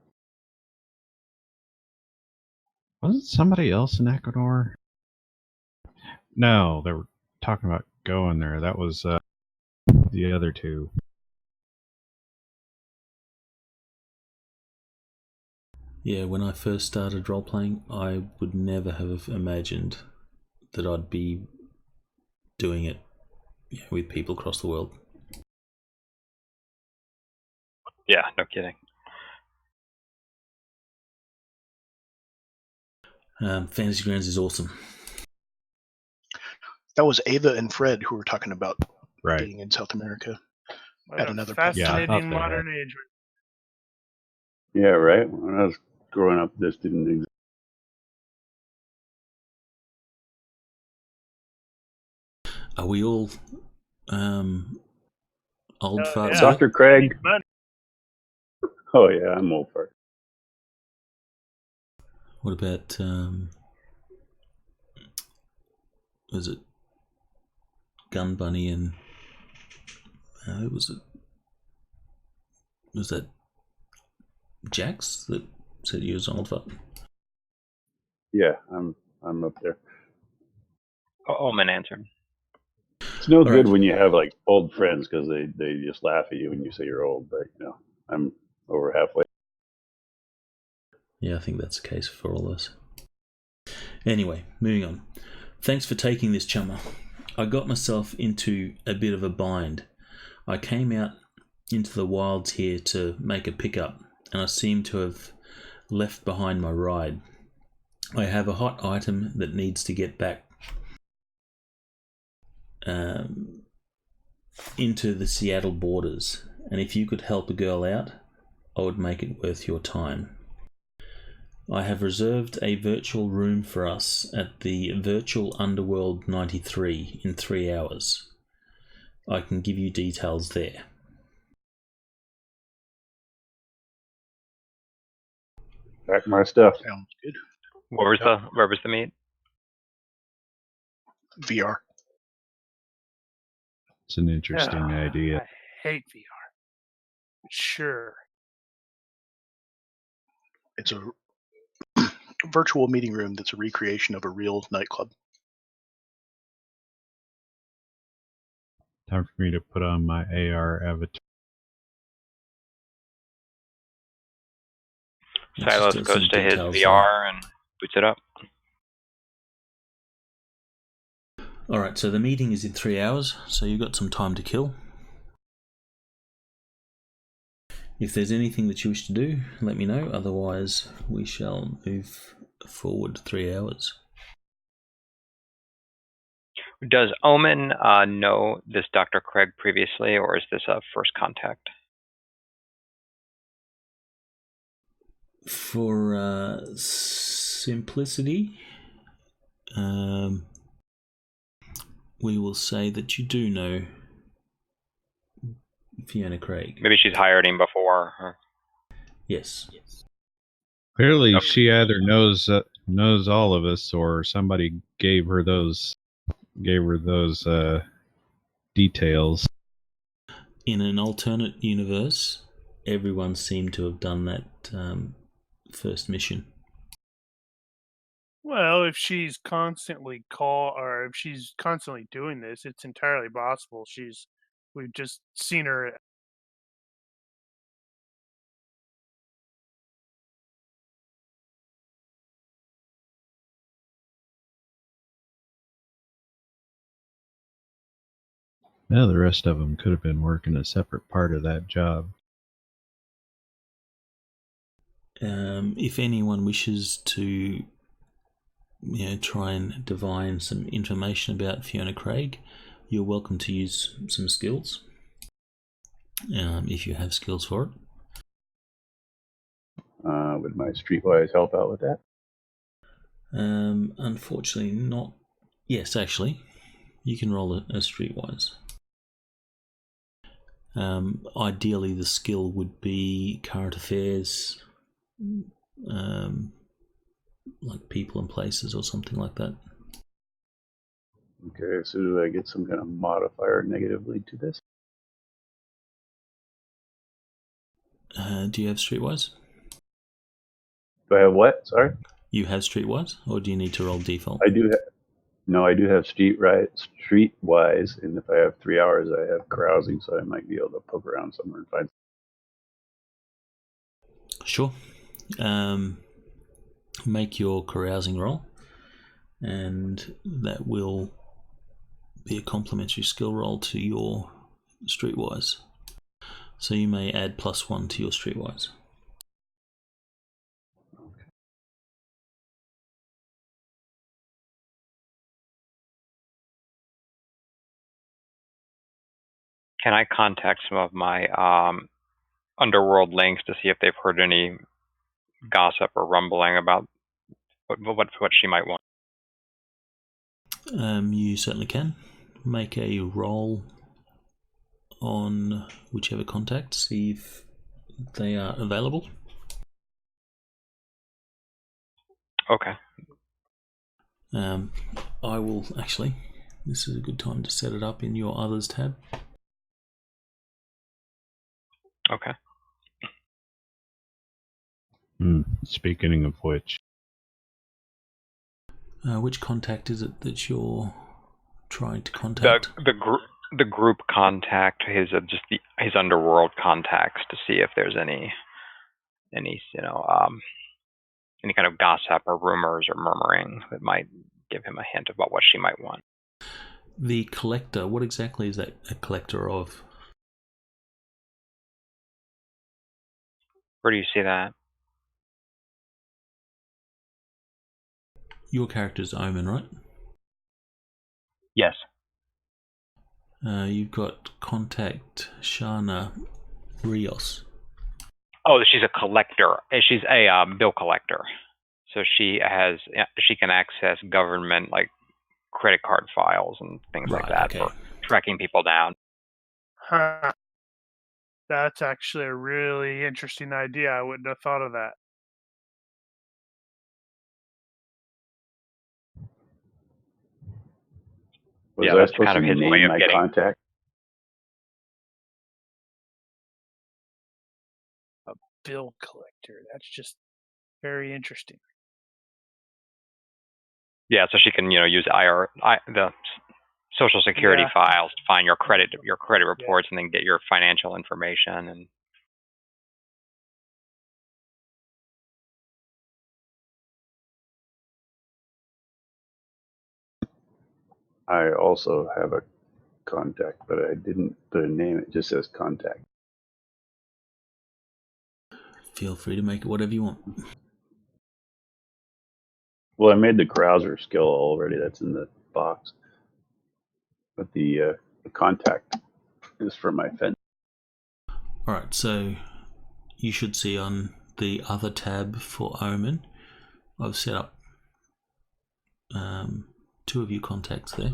Wasn't somebody else in Ecuador? No, they were talking about going there. That was the other two. Yeah, when I first started role-playing, I would never have imagined that I'd be doing it with people across the world. Yeah, no kidding. Fantasy Grounds is awesome. That was Ava and Fred who were talking about Right. being in South America What at a another point. fascinating modern age. Yeah, right. When I was growing up, this didn't exist. Are we all old farts? Yeah. Dr. Craig. Oh yeah, I'm old fart. What about was it Gun Bunny and who was it? Was that Jax that said you was on foot? Yeah, I'm up there. Omen answered. It's no All good right. when you have like old friends because they just laugh at you when you say you're old. But I'm over halfway. Yeah, I think that's the case for all of us. Anyway, moving on. Thanks for taking this, chummer. I got myself into a bit of a bind. I came out into the wilds here to make a pickup, and I seem to have left behind my ride. I have a hot item that needs to get back into the Seattle borders, and if you could help a girl out, I would make it worth your time. I have reserved a virtual room for us at the Virtual Underworld 93 in 3 hours. I can give you details there. Pack my stuff. Sounds good. Where was the meet? VR. It's an interesting idea. I hate VR. Sure. It's a virtual meeting room that's a recreation of a real nightclub. Time for me to put on my AR avatar. Silas goes to his VR and boots it up. Alright, so the meeting is in 3 hours, so you've got some time to kill. If there's anything that you wish to do, let me know, otherwise we shall move forward 3 hours. Does Omen know this Dr. Craig previously, or is this a first contact? For simplicity, we will say that you do know Fiona Craig. Maybe she's hired him before. Or... Yes. Clearly, Okay. she either knows all of us, or somebody gave her those details. In an alternate universe, everyone seemed to have done that first mission. Well, if she's constantly if she's constantly doing this, it's entirely possible we've just seen her. Now the rest of them could have been working a separate part of that job. If anyone wishes to try and divine some information about Fiona Craig, you're welcome to use some skills, if you have skills for it. Would my streetwise help out with that? Unfortunately not. Yes, actually, you can roll a streetwise. Ideally the skill would be current affairs, like people and places or something like that. Okay, so do I get some kind of modifier negatively to this? Do you have streetwise? Do I have what? Sorry? You have streetwise, or do you need to roll default? I do have streetwise, and if I have 3 hours, I have carousing, so I might be able to poke around somewhere and find. Sure. Make your carousing roll, and that will be a complementary skill roll to your streetwise. So you may add +1 to your streetwise. Can I contact some of my underworld links to see if they've heard any gossip or rumbling about what she might want? You certainly can. Make a roll on whichever contact, see if they are available. Okay. I will actually, this is a good time to set it up in your others tab. Okay. Speaking of which, which contact is it that you're trying to contact? The group contact, his underworld contacts, to see if there's any any kind of gossip or rumors or murmuring that might give him a hint about what she might want. The collector, what exactly is that a collector of? Where do you see that? Your character's Omen, right? Yes. You've got contact Shana Rios. Oh, she's a collector. She's a bill collector. So she can access government like credit card files and things like that for tracking people down. Huh. That's actually a really interesting idea. I wouldn't have thought of that. Was I supposed to name my contact? A bill collector. That's just very interesting. Yeah, so she can use the Social Security files to find your credit reports and then get your financial information. And I also have a contact, but I didn't put a name. It just says contact. Feel free to make it whatever you want. Well, I made the Grouser skill already. That's in the box. But the contact is for my fence. Alright, so you should see on the other tab for Omen, I've set up 2 of your contacts there.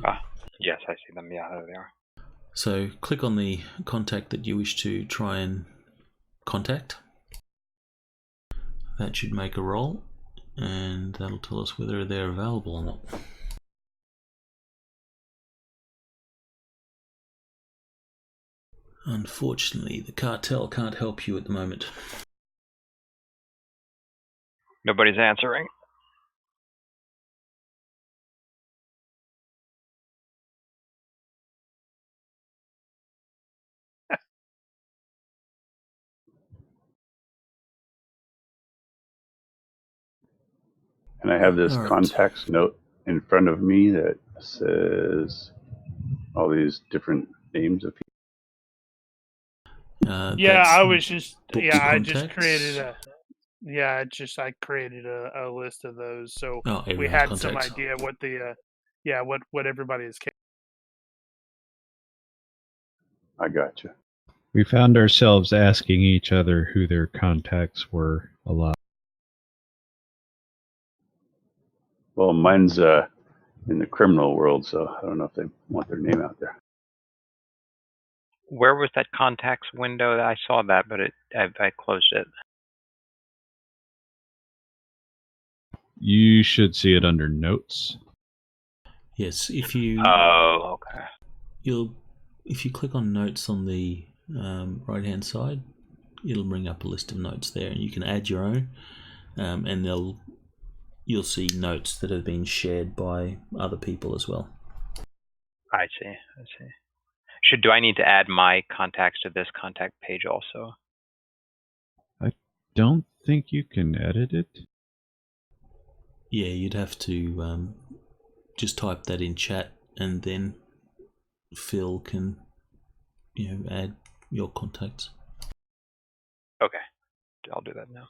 Yes, I see them. Yeah, there they are. So click on the contact that you wish to try and contact. That should make a roll, and that'll tell us whether they're available or not. Unfortunately, the cartel can't help you at the moment. Nobody's answering. And I have this contacts note in front of me that says all these different names of people. I was just I created a list of those, so we had some idea what the what everybody is. I got you. We found ourselves asking each other who their contacts were a lot. Well, mine's in the criminal world, so I don't know if they want their name out there. Where was that contacts window? I saw that, but I closed it. You should see it under notes. Yes, if you. Oh, okay. If you click on notes on the right-hand side, it'll bring up a list of notes there, and you can add your own, and you'll see notes that have been shared by other people as well. I see. Do I need to add my contacts to this contact page also? I don't think you can edit it. Yeah, you'd have to just type that in chat, and then Phil can add your contacts. Okay, I'll do that now.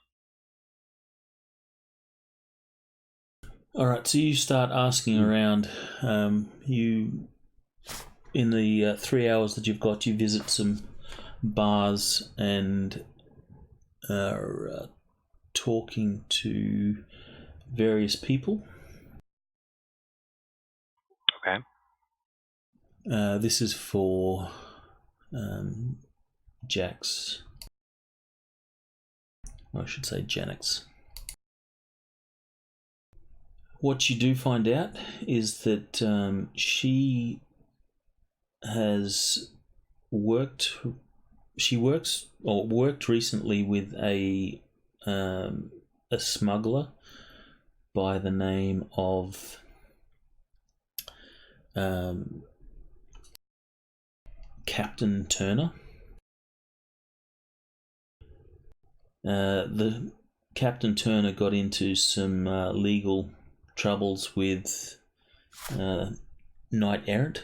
Alright, so you start asking around. In the 3 hours that you've got, you visit some bars and are talking to various people. Okay. This is for Jax. Or I should say Janix. What you do find out is that she worked recently with a a smuggler by the name of Captain Turner. The Captain Turner got into some legal troubles with Knight Errant,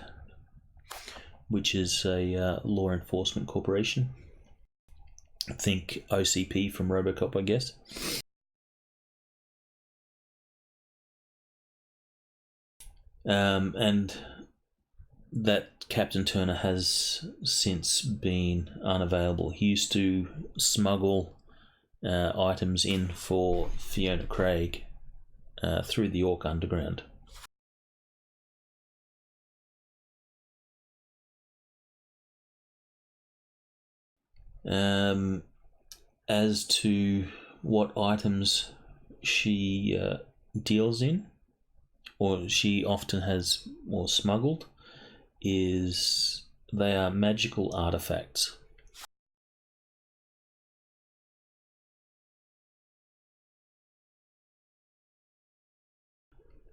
which is a law enforcement corporation. I think OCP from RoboCop, I guess. And that Captain Turner has since been unavailable. He used to smuggle items in for Fiona Craig through the Orc Underground. As to what items she deals in, or she often has or smuggled, is they are magical artifacts.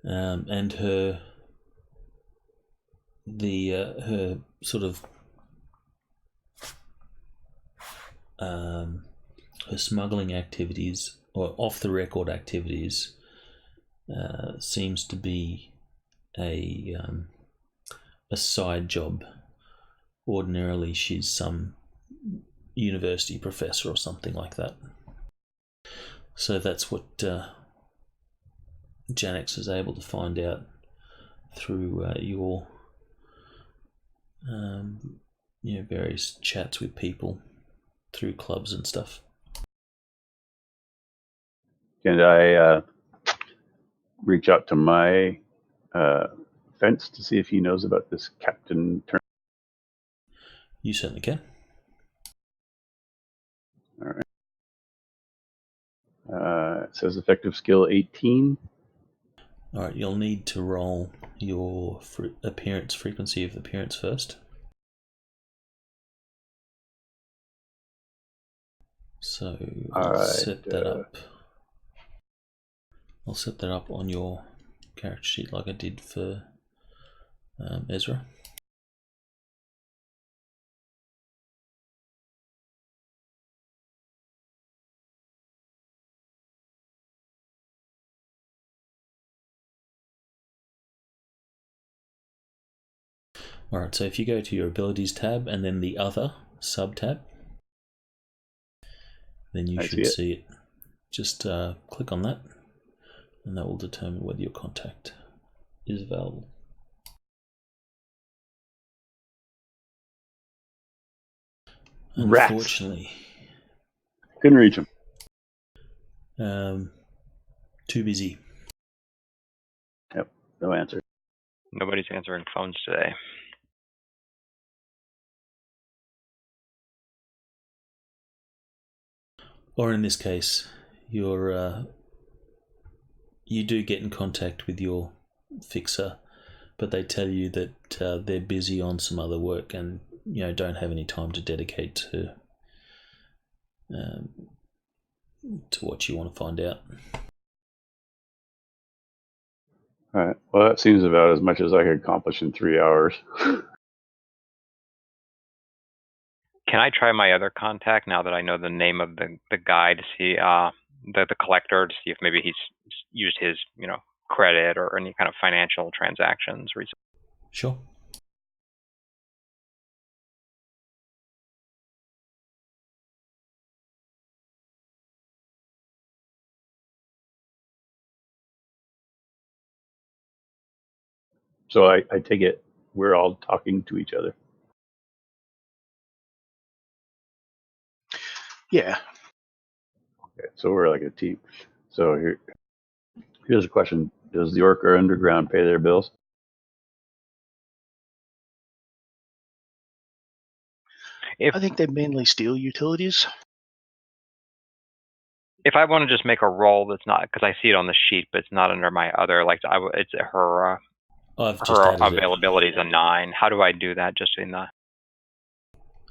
And her sort of her smuggling activities or off the record activities seems to be a side job. Ordinarily, she's some university professor or something like that. So that's what Janix is able to find out through your various chats with people through clubs and stuff. Can I reach out to my fence to see if he knows about this Captain Turner? You certainly can. All right. It says effective skill 18. All right, you'll need to roll your frequency of appearance first. So I'll set that up. I'll set that up on your character sheet like I did for Ezra. Alright, so if you go to your abilities tab and then the other sub tab, then you should see it. Just click on that and that will determine whether your contact is available. Unfortunately, couldn't reach him. Too busy. Yep, no answer. Nobody's answering phones today. Or in this case, you do get in contact with your fixer, but they tell you that they're busy on some other work and don't have any time to dedicate to what you want to find out. All right. Well, that seems about as much as I could accomplish in 3 hours. Can I try my other contact now that I know the name of the guy to see the collector, to see if maybe he's used his credit or any kind of financial transactions recently? Sure. So I take it we're all talking to each other. Yeah. Okay, so we're like a team. So here's a question. Does the Orca Underground pay their bills? I think they mainly steal utilities. If I want to just make a roll that's not, because I see it on the sheet, but it's not under my other, it's her availability is a 9. How do I do that just in the...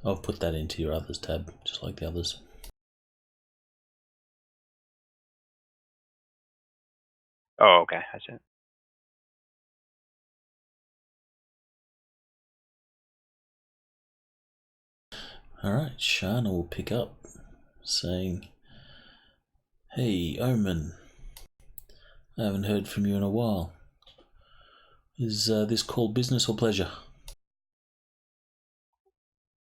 I've put that into your others tab, just like the others. Oh, okay, I see. Alright, Shana will pick up, saying, "Hey, Omen. I haven't heard from you in a while. Is this called business or pleasure?"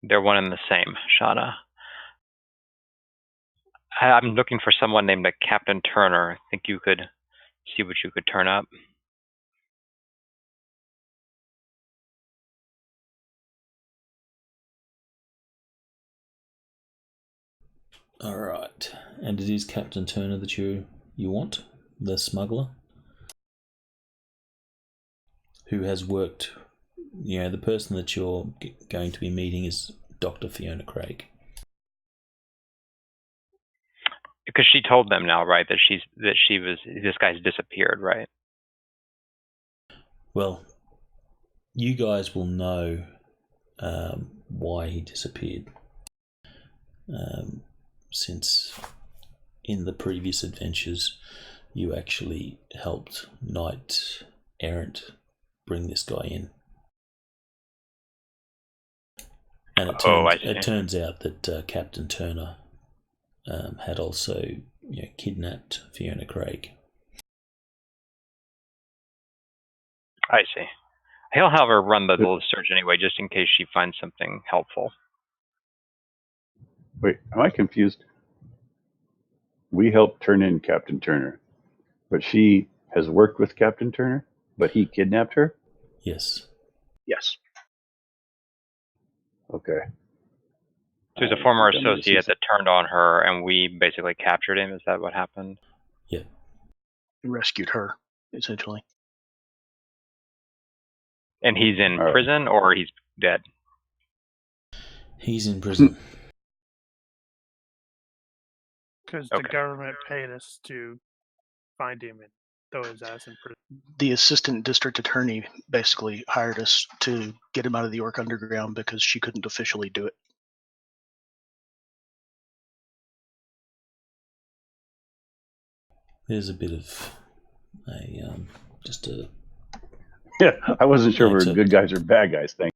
They're one and the same, Shauna. I'm looking for someone named Captain Turner. I think you could see what you could turn up. Alright, and it is Captain Turner that you want, the smuggler, who has worked, the person that you're going to be meeting is Dr. Fiona Craig. Because she told them now, right, that this guy's disappeared, right? Well, you guys will know why he disappeared, since in the previous adventures you actually helped Knight Errant bring this guy in. And it turns out that Captain Turner had also kidnapped Fiona Craig. I see. He'll have her run the little search anyway, just in case she finds something helpful. Wait, am I confused? We helped turn in Captain Turner, but she has worked with Captain Turner, but he kidnapped her? Yes. Yes. Okay. So he's a former associate that turned on her, and we basically captured him. Is that what happened? Yeah. We rescued her, essentially. And he's in prison, or he's dead? He's in prison. Because the government paid us to find him and throw his ass in prison. The assistant district attorney basically hired us to get him out of the York Underground because she couldn't officially do it. There's a bit of Yeah, I wasn't sure if we were good guys or bad guys thing.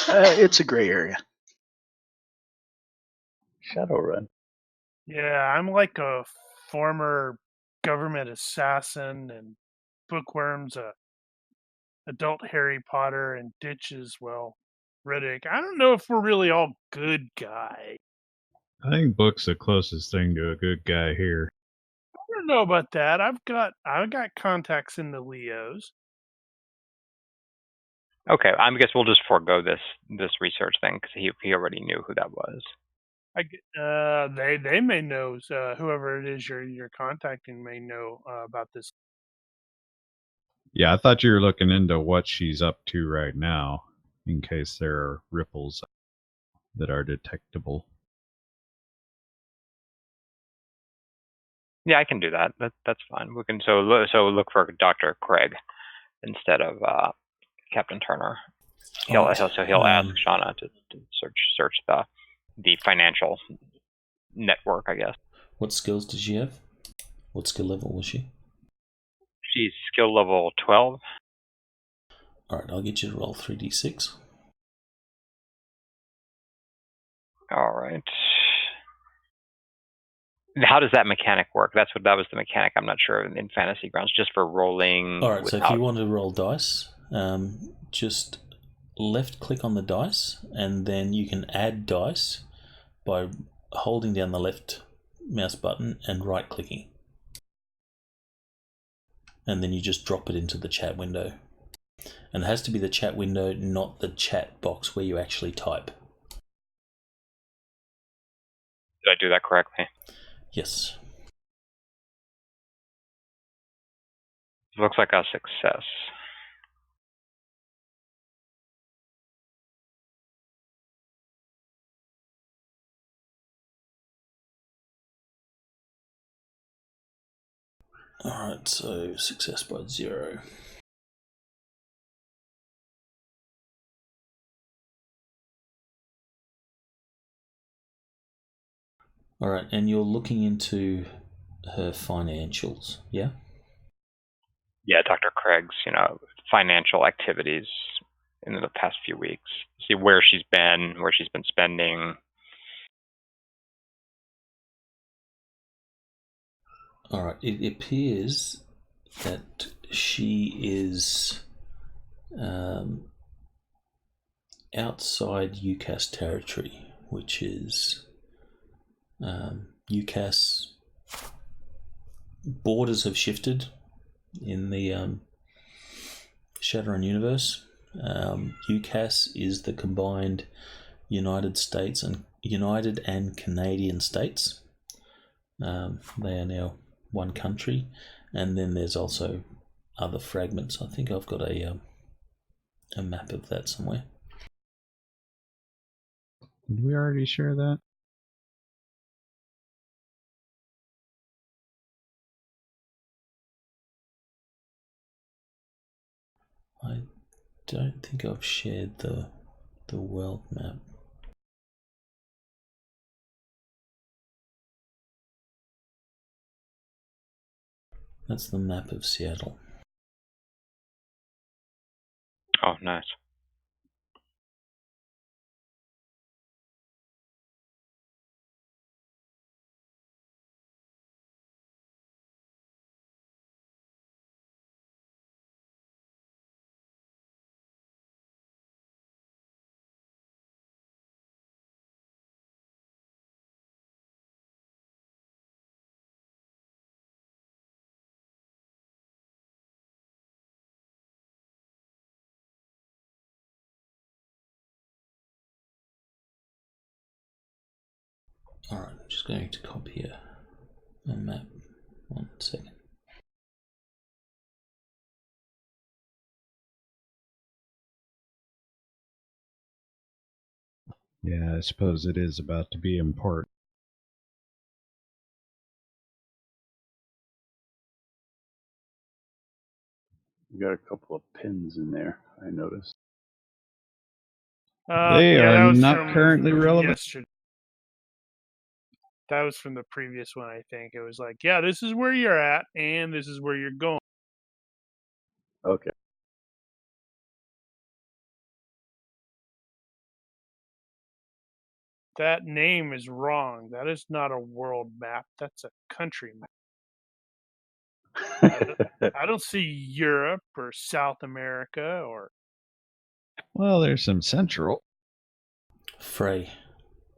It's a gray area. Shadowrun. Yeah, I'm like a former government assassin, and Bookworm's a adult Harry Potter, and Ditch is, well, Riddick. I don't know if we're really all good guys. I think Book's the closest thing to a good guy here. I don't know about that. I've got contacts in the Leos. Okay, I guess we'll just forego this research thing because he already knew who that was. They may know. Whoever it is you're contacting may know about this. Yeah, I thought you were looking into what she's up to right now, in case there are ripples that are detectable. Yeah, I can do that. That's fine. We can look for Dr. Craig instead of Captain Turner. He'll ask Shauna to search the financial network, I guess. What skills did she have? What skill level was she? She's skill level 12. Alright, I'll get you to roll 3d6. Alright. How does that mechanic work? That was the mechanic. I'm not sure in Fantasy Grounds, just for rolling. Alright, so if you want to roll dice, just left click on the dice, and then you can add dice by holding down the left mouse button and right clicking. And then you just drop it into the chat window. And it has to be the chat window, not the chat box where you actually type. Did I do that correctly? Yes. Looks like a success. Alright, so success by 0. Alright, and you're looking into her financials, yeah? yeah, Dr. Craig's, financial activities in the past few weeks. See where she's been spending. All right. It appears that she is outside UCAS territory, which is UCAS borders have shifted in the Shadowrun universe. UCAS is the combined United and Canadian states. They are now one country, and then there's also other fragments. I think I've got a map of that somewhere. Did we already share that? I don't think I've shared the world map. That's the map of Seattle. Oh, nice. Alright, I'm just going to copy a map. 1 second. Yeah, I suppose it is about to be important. You got a couple of pins in there, I noticed. They Yeah, are that was not from currently relevant. yesterday. That was from the previous one, I think. It was like, yeah, this is where you're at, and this is where you're going. Okay. That name is wrong. That is not a world map. That's a country map. I don't see Europe or South America or... Well, there's some central. Frey,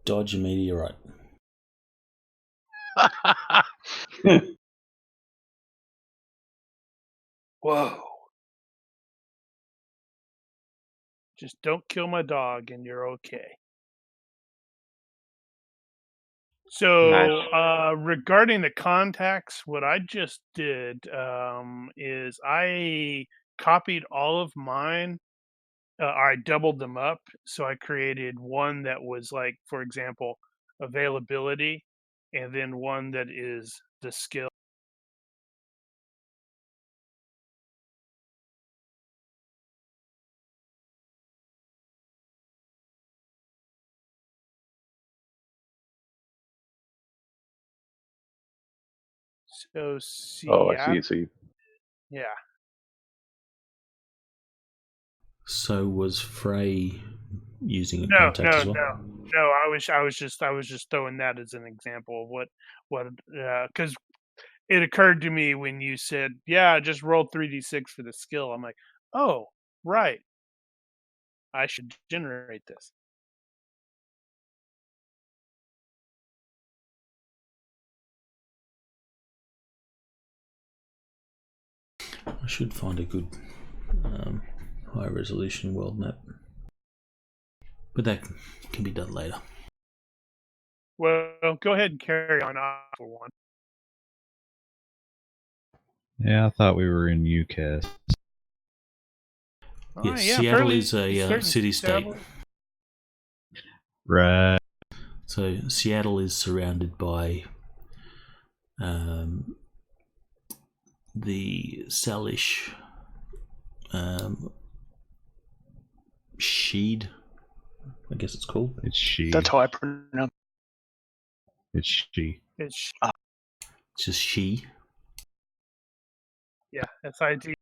dodge a meteorite. Whoa. Just don't kill my dog and you're okay. So, Nice. Regarding the contacts, what I just did is I copied all of mine. I doubled them up. So I created one that was like, for example, availability, and then one that is the skill. So, Oh, I see. So you, yeah. So was Frey using a No, contact as no, well? no. I was just throwing that as an example of what because it occurred to me when you said, yeah, just roll 3d6 for the skill. I'm like, oh, right. I should generate this. I should find a good high resolution world map. But that can be done later. Well, go ahead and carry on for one. Yeah, I thought we were in UCAS. Yes, Seattle is a city-state. Right. So Seattle is surrounded by the Salish Sheed, I guess it's called. It's she. That's how I pronounce It's she. It's just she. Yeah, SID.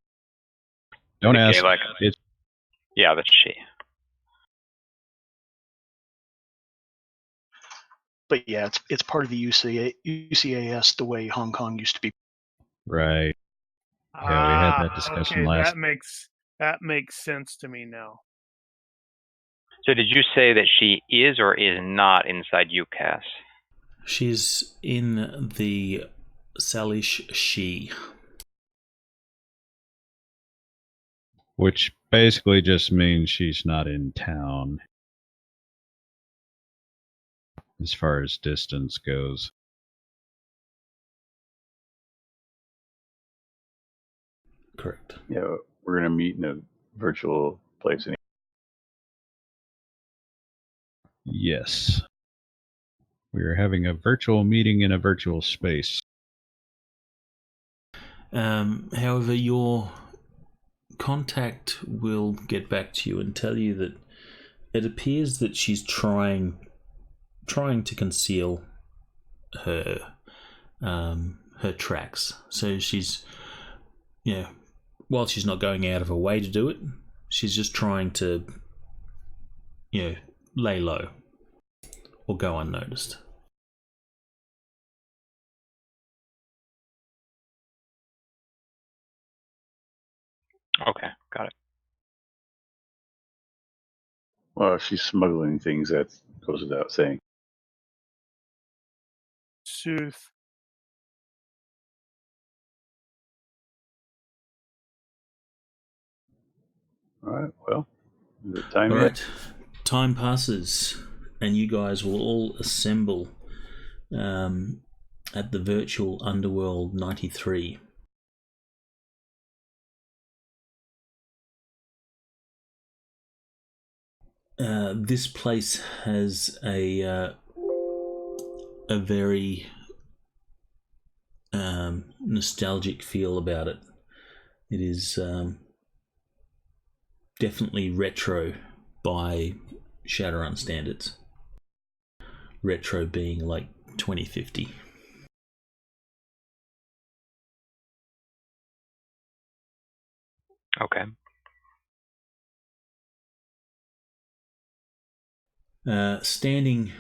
Don't Okay, ask. like- It's Yeah, that's she. But yeah, it's part of the UCAS the way Hong Kong used to be. right. Yeah, we had that discussion okay, last. that makes sense to me now. So did you say that she is or is not inside UCAS? She's in the Salish she. Which basically just means she's not in town as far as distance goes. Correct. Yeah, we're gonna meet in a virtual place. Yes. We are having a virtual meeting in a virtual space. However, your contact will get back to you and tell you that it appears that she's trying to conceal her her tracks. So she's, while she's not going out of her way to do it, she's just trying to, lay low or go unnoticed. Okay, got it. Well, if she's smuggling things, that goes without saying. Sooth. All right. Well, is it time All yet? right, time passes, and you guys will all assemble at the virtual Underworld 93. This place has a very nostalgic feel about it. It is definitely retro by Shadowrun standards. Retro being like 2050. Okay. Standing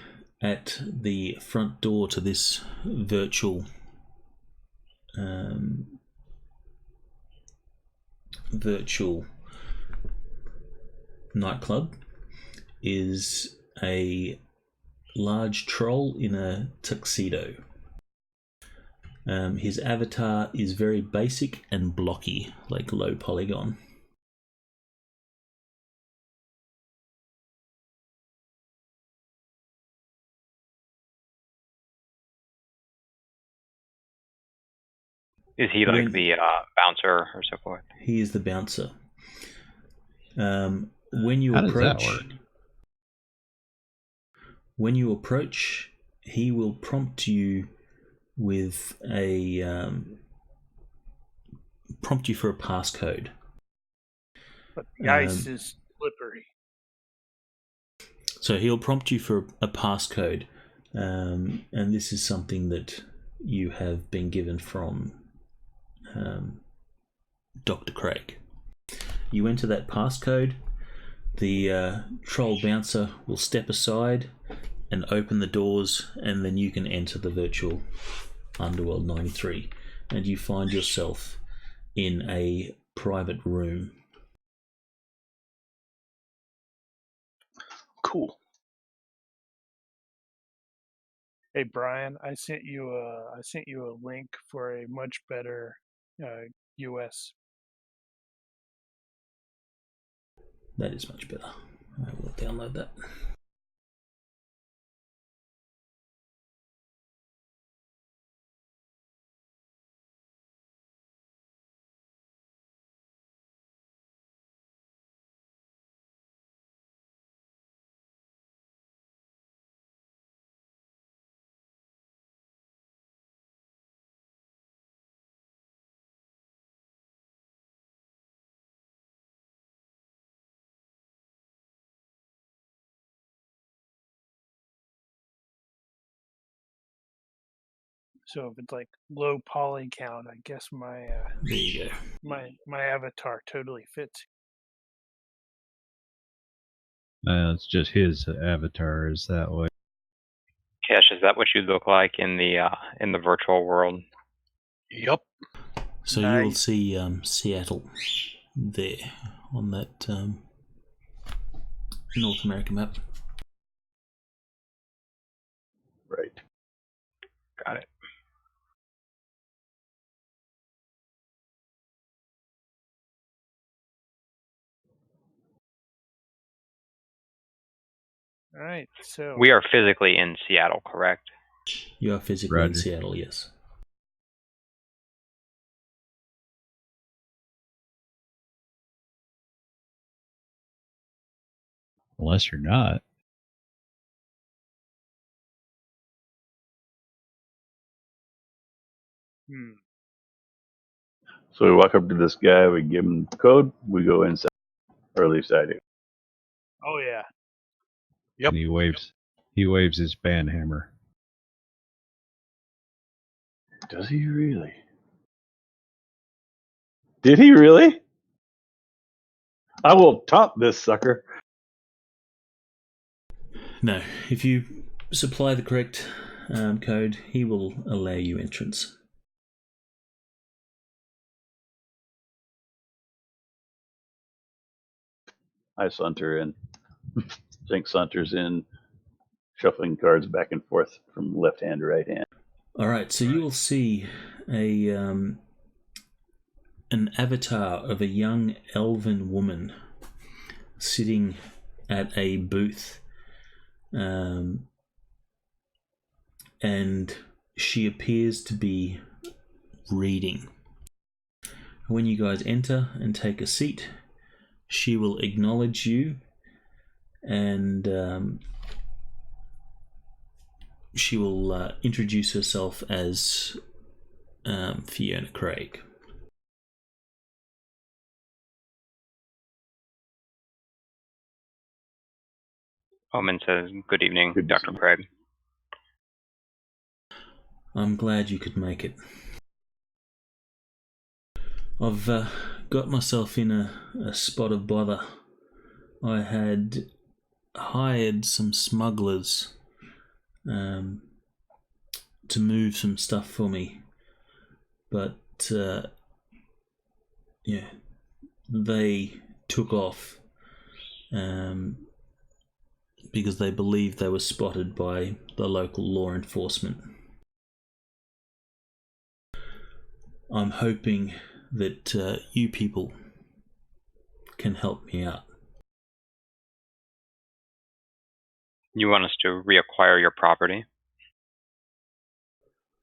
at the front door to this virtual nightclub is a large troll in a tuxedo. His avatar is very basic and blocky, like low polygon. Is he like the bouncer or so forth? He is the bouncer. When you How does that approach, work? he will prompt you with a prompt you for a passcode. But the ice is slippery. So he'll prompt you for a passcode, and this is something that you have been given from Dr. Craig. You enter that passcode, the troll bouncer will step aside and open the doors, and then you can enter the virtual Underworld 93, and you find yourself in a private room. Cool. Hey Brian, I sent you a link for a much better US. That is much better. I will download that. So if it's like low poly count, I guess my There you go. my avatar totally fits. It's just his avatar is that way. Cash, is that what you look like in the virtual world? Yep. So Nice. you'll see Seattle there on that North American map. Right. Got it. All right, so We are physically in Seattle, correct? You are physically in Roger. Seattle, yes. Unless you're not. So we walk up to this guy, we give him the code, we go inside, or at least I do. oh yeah, Yep. And he waves his band hammer. Does he really? Did he really? I will top this sucker. No, if you supply the correct code, he will allow you entrance. I saunter in. Jink saunters in, shuffling cards back and forth from left hand to right hand. All right, so you will see a an avatar of a young elven woman sitting at a booth, and she appears to be reading. When you guys enter and take a seat, she will acknowledge you, and she will introduce herself as Fiona Craig. Omen says, "Good evening, Good to Dr. see you." Craig." I'm glad you could make it. I've got myself in a spot of bother. I had hired some smugglers to move some stuff for me, but yeah, they took off because they believed they were spotted by the local law enforcement. I'm hoping that you people can help me out. You want us to reacquire your property?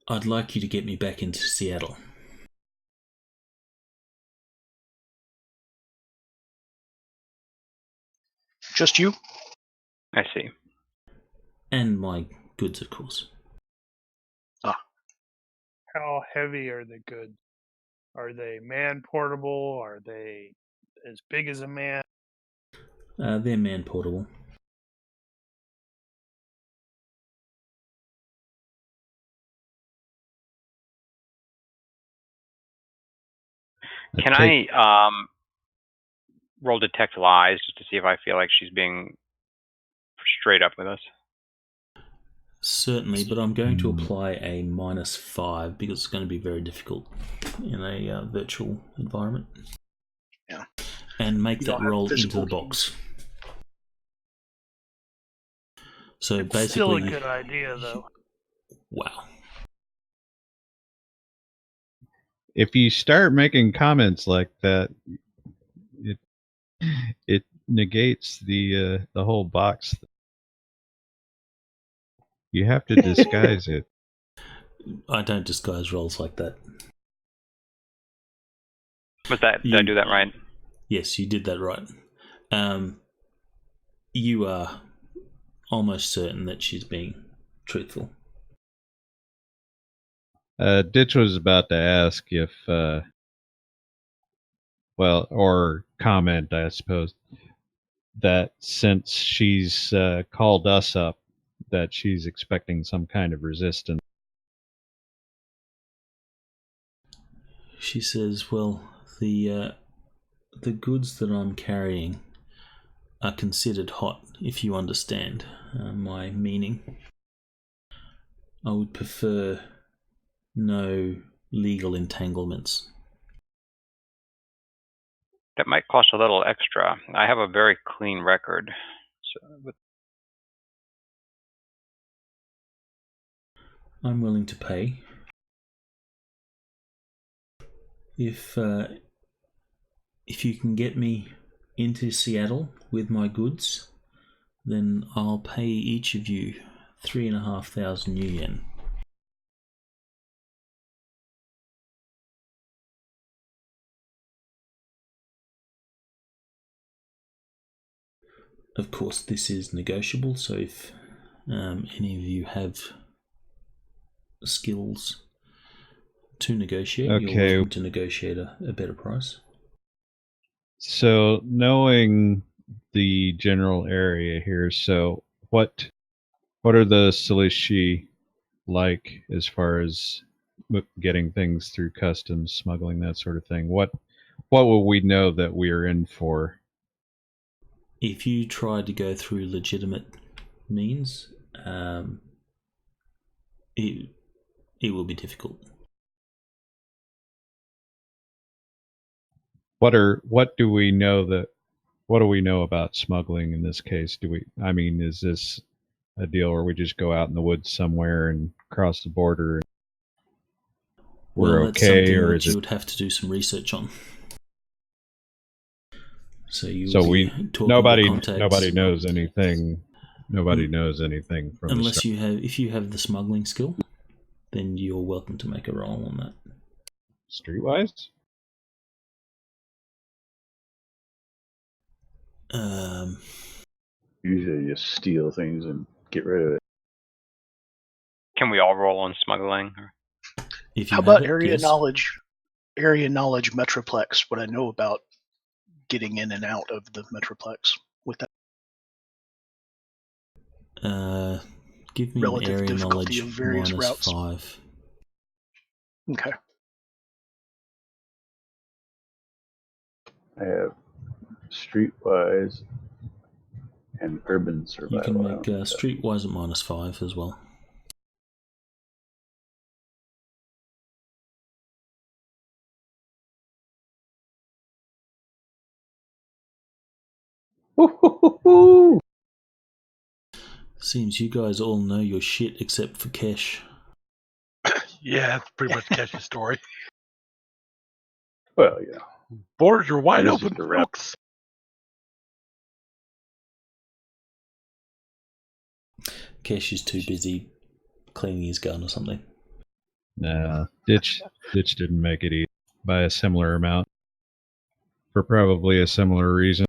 I'd like you to get me back into Seattle. Just you? I see. And my goods, of course. how heavy are the goods? Are they man portable? Are they as big as a man? They're man portable. Can I roll detect lies just to see if I feel like she's being straight up with us? Certainly, but I'm going to apply a -5 because it's going to be very difficult in a virtual environment. Yeah. And make You that don't have roll into physical the box. So It's basically, still a good idea, though. wow. If you start making comments like that, it negates the whole box. You have to disguise it. I don't disguise rolls like that. Was that? Did I do that right? Yes, you did that right. You are almost certain that she's being truthful. Ditch was about to ask if, or comment, I suppose, that since she's called us up, that she's expecting some kind of resistance. She says, well, the goods that I'm carrying are considered hot, if you understand my meaning. I would prefer no legal entanglements. That might cost a little extra. I have a very clean record. So, I'm willing to pay. If you can get me into Seattle with my goods, then I'll pay each of you 3,500 new yen. Of course, this is negotiable, so if any of you have skills to negotiate, you're Okay. welcome to negotiate a better price. So, knowing the general area here, so what are the Salish like as far as getting things through customs, smuggling, that sort of thing? What will we know that we are in for? If you try to go through legitimate means, it will be difficult. What do we know about smuggling in this case? Is this a deal where we just go out in the woods somewhere and cross the border and we're Well, that's okay, something or that is you it? would have to do some research on. So Nobody contacts. knows anything. Nobody knows anything from Unless if you have the smuggling skill, then you're welcome to make a roll on that. Streetwise. Usually just steal things and get rid of it. can we all roll on smuggling? If you How about have it, area yes. knowledge? Area knowledge Metroplex. What I know about getting in and out of the Metroplex with that Give me an relative area difficulty knowledge of various routes. -5. Okay. I have streetwise and urban survival. You can make streetwise at -5 as well. Seems you guys all know your shit except for Kesh. Yeah, that's pretty much Kesh's story. Well, yeah. Borders are wide This is open, just a wrap. folks. Kesh is too busy cleaning his gun or something. Nah, Ditch didn't make it either by a similar amount for probably a similar reason.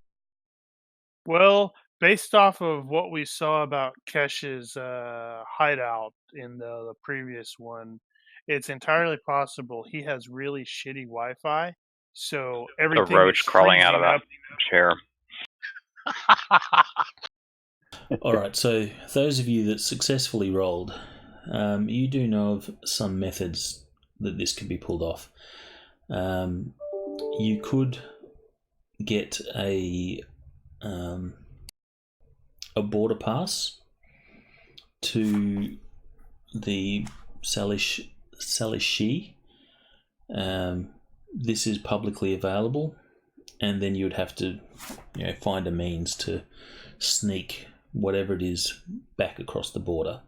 Well, based off of what we saw about Kesh's hideout in the previous one, it's entirely possible he has really shitty Wi-Fi, so The everything roach is crawling out of freezing that up. chair. Alright, so those of you that successfully rolled, you do know of some methods that this could be pulled off. You could get a border pass to the Salish. This is publicly available, and then you would have to find a means to sneak whatever it is back across the border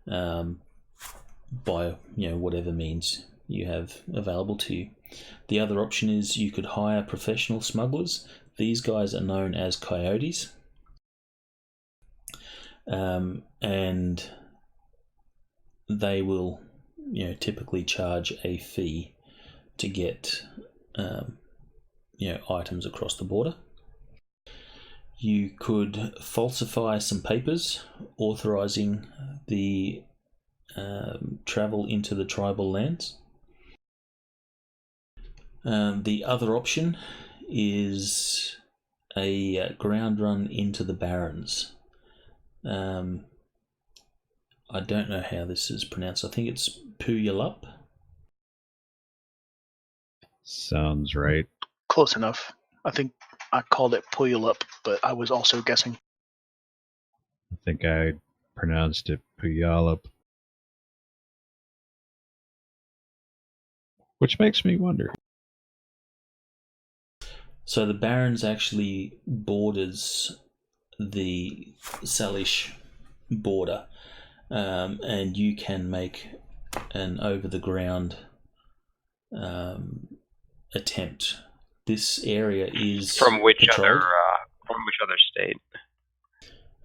by whatever means you have available to you. The other option is you could hire professional smugglers. These guys are known as coyotes, and they will typically charge a fee to get items across the border. You could falsify some papers authorizing the travel into the tribal lands. The other option is a ground run into the Barrens. I don't know how this is pronounced. I think it's Puyallup. Sounds right. Close enough. I think I called it Puyallup, but I was also guessing. I think I pronounced it Puyallup. Which makes me wonder. So the Barrens actually borders the Salish border, and you can make an over-the-ground attempt. This area is From which patrolled other state?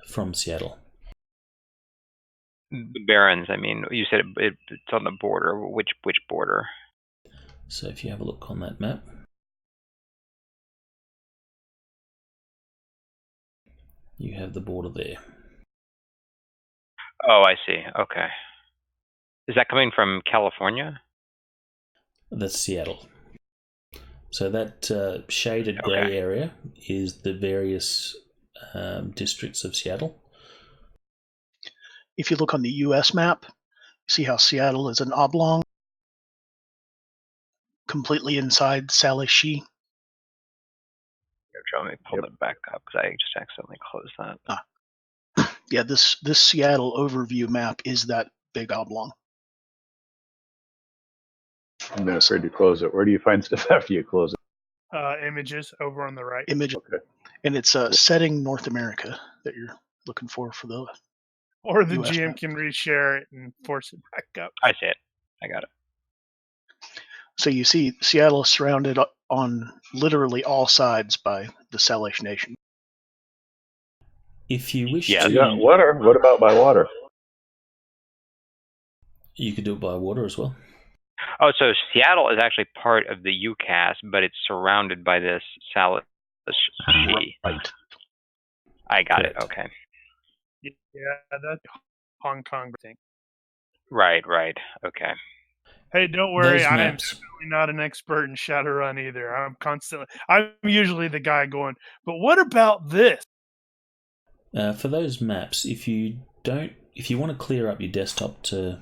From Seattle. The Barrens. I mean, you said it's on the border. Which border? So if you have a look on that map, you have the border there. Oh, I see. Okay. Is that coming from California? That's Seattle. So that shaded grey area is the various districts of Seattle. If you look on the U.S. map, see how Seattle is an oblong, completely inside Salish. Here, Joe, let me pull it back up because I just accidentally closed that. Yeah, this Seattle overview map is that big oblong. I'm afraid to close it. Where do you find stuff after you close it? Images over on the right. Image. Okay. And it's setting North America that you're looking for the. Or the US GM map. can reshare it and force it back up. I see it. I got it. So you see Seattle is surrounded on literally all sides by the Salish nation. If you wish You to... got water. What about by water? You could do it by water as well. Oh, so Seattle is actually part of the UCAS, but it's surrounded by this Salish sea. Right. I got Correct. it. Okay. Yeah, that's Hong Kong thing. Right. Okay. Hey, don't worry. Those I am maps- certainly not an expert in Shadowrun either. I'm usually the guy going, but what about this? For those maps, if you want to clear up your desktop to,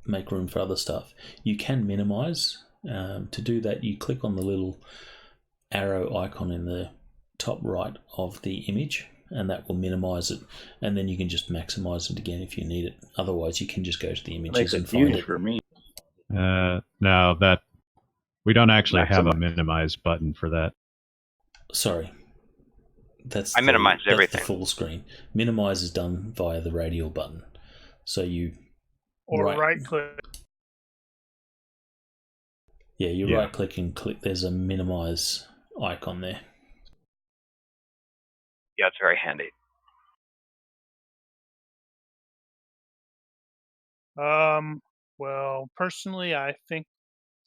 make room for other stuff, you can minimize. To do that, you click on the little arrow icon in the top right of the image, and that will minimize it, and then you can just maximize it again if you need it. Otherwise, you can just go to the images Makes and it find easy it. for me. No, that we don't actually have a Maximize. minimize button for that. Sorry. I minimized everything. The full screen. Minimize is done via the radial button. So you... Or right click. Yeah, you Yeah. right click and click. There's a minimize icon there. Yeah, it's very handy. Well, personally, I think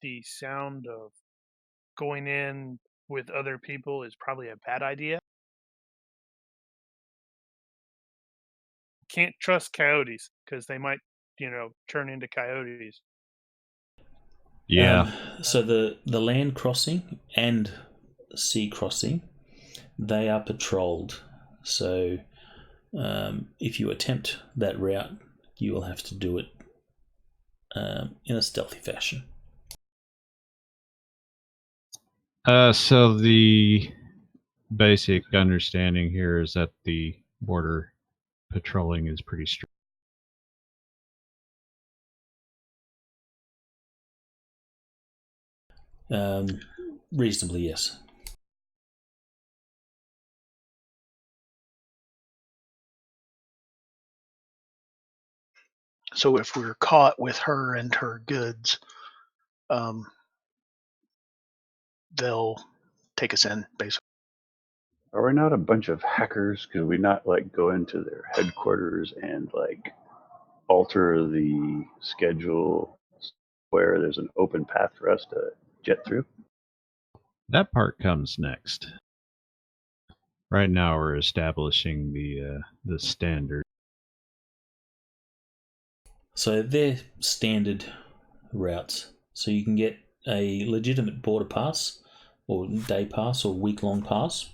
the sound of going in with other people is probably a bad idea. Can't trust coyotes because they might, turn into coyotes. Yeah. So the land crossing and sea crossing, they are patrolled. So if you attempt that route, you will have to do it in a stealthy fashion. So the basic understanding here is that the border patrolling is pretty strict. Reasonably, yes. So if we're caught with her and her goods, they'll take us in, basically. Are we not a bunch of hackers? Could we not go into their headquarters and alter the schedule where there's an open path for us to jet through? That part comes next. Right now, we're establishing the standard. So they're standard routes. So you can get a legitimate border pass, or day pass, or week-long pass.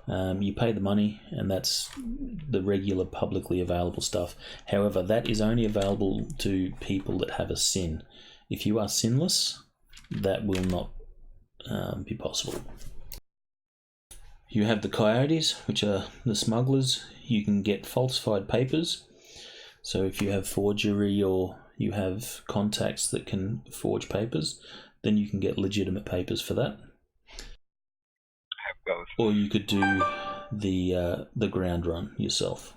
You pay the money, and that's the regular publicly available stuff. However, that is only available to people that have a sin. If you are sinless, that will not be possible. You have the coyotes, which are the smugglers. You can get falsified papers. So if you have forgery or you have contacts that can forge papers, then you can get legitimate papers for that. I have both. Or you could do the ground run yourself.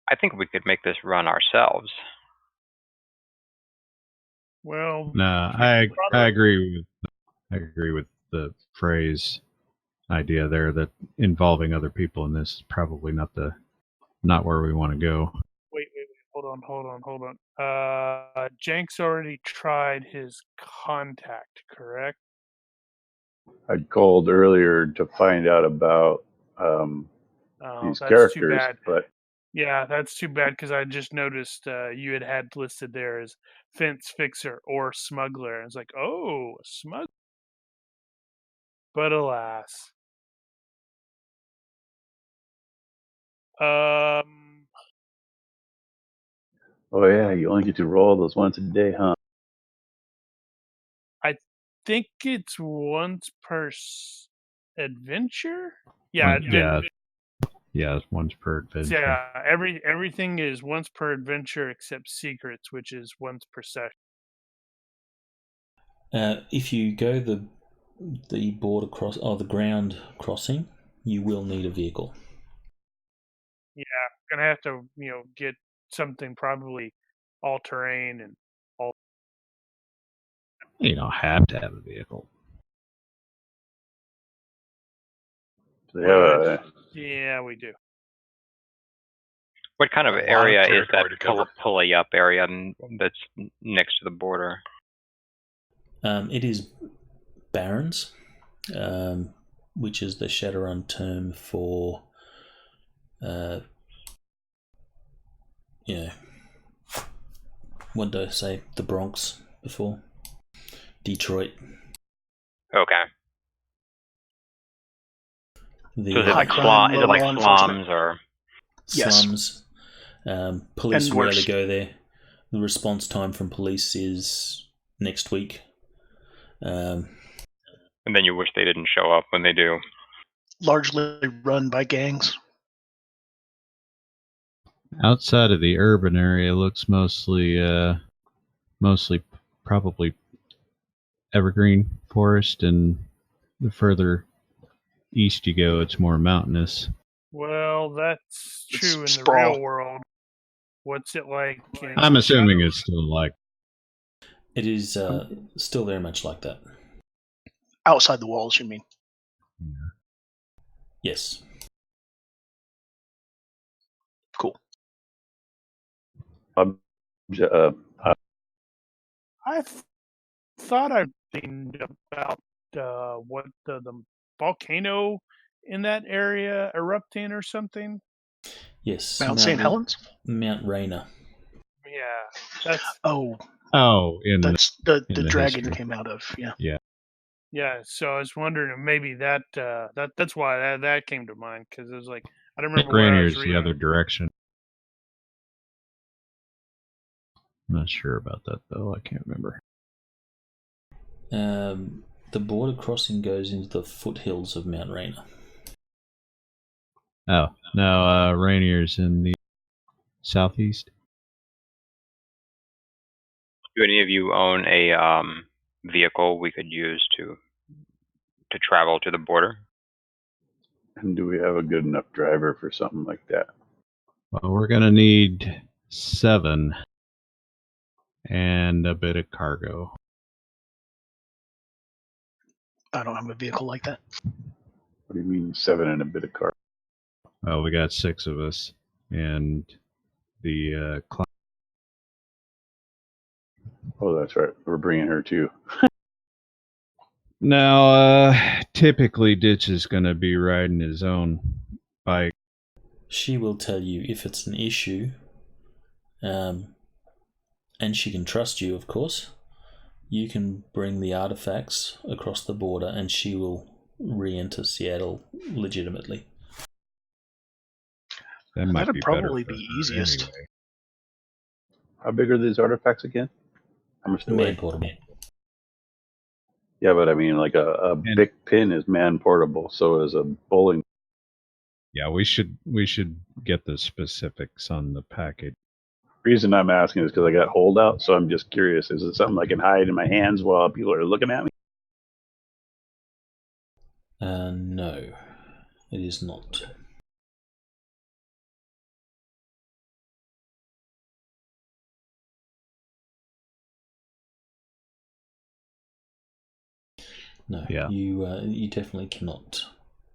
I think we could make this run ourselves. Well, No, I agree with the phrase idea there that involving other people in this is probably not where we want to go. Wait. Hold on. Jenks already tried his contact, correct? I called earlier to find out about these That's characters, too bad. but Yeah, that's too bad because I just noticed you had listed there as fence fixer or smuggler. I was like, oh, smuggler. But alas. oh yeah, you only get to roll those once a day, huh? I think it's once per adventure. Yeah, Yeah, once per adventure. yeah. Everything is once per adventure except secrets, which is once per session. If you go the border cross or the ground crossing, you will need a vehicle. Yeah, gonna have to get something probably all terrain and all. You don't have to have a vehicle. Yeah, we do. What kind of A lot of area is territory that to cover. pulley up area that's next to the border? It is barrens, which is the Shadowrun term for, what did I say? The Bronx before? Detroit. Okay. The So is it like crime, is it like low law enforcement. slums or? Yes. slums. Police And worse. rarely go there. The response time from police is next week. And then you wish they didn't show up when they do. Largely run by gangs. Outside of the urban area, looks mostly probably evergreen forest, and the further east you go, it's more mountainous. Well, that's It's true in the sprawl. real world. What's it like? I'm assuming it's still like. It is still very much like that. Outside the walls, you mean? Yes. Cool. Uh, I thought I think about what the volcano in that area erupting or something. Yes. Mount St. Helens? Mount Rainier. Yeah, that's that's the in the dragon history. came out of. Yeah. yeah. So I was wondering if maybe that's why that came to mind, because it was like I don't remember where I was Rainier's reading. the other direction. I'm not sure about that though. I can't remember. The border crossing goes into the foothills of Mount Rainier. Oh no, Rainier's in the southeast. Do any of you own a vehicle we could use to travel to the border? and do we have a good enough driver for something like that? Well, we're gonna need 7 and a bit of cargo. I don't have a vehicle like that. What do you mean 7 and a bit of car? Well, we got 6 of us, and the Oh, that's right. We're bringing her too. now typically Ditch is gonna be riding his own bike. She will tell you if it's an issue, and she can trust you, of course. You can bring the artifacts across the border, and she will re-enter Seattle legitimately. That might That'd be better probably for be her easiest. anyway. How big are these artifacts again? How much do they Man weigh? portable. Yeah, but I mean, like a big pin is man portable. So is a bowling. Yeah, we should get the specifics on the package. Reason I'm asking is because I got holdout, so I'm just curious. Is it something I can hide in my hands while people are looking at me? No, it is not. No, Yeah. you definitely cannot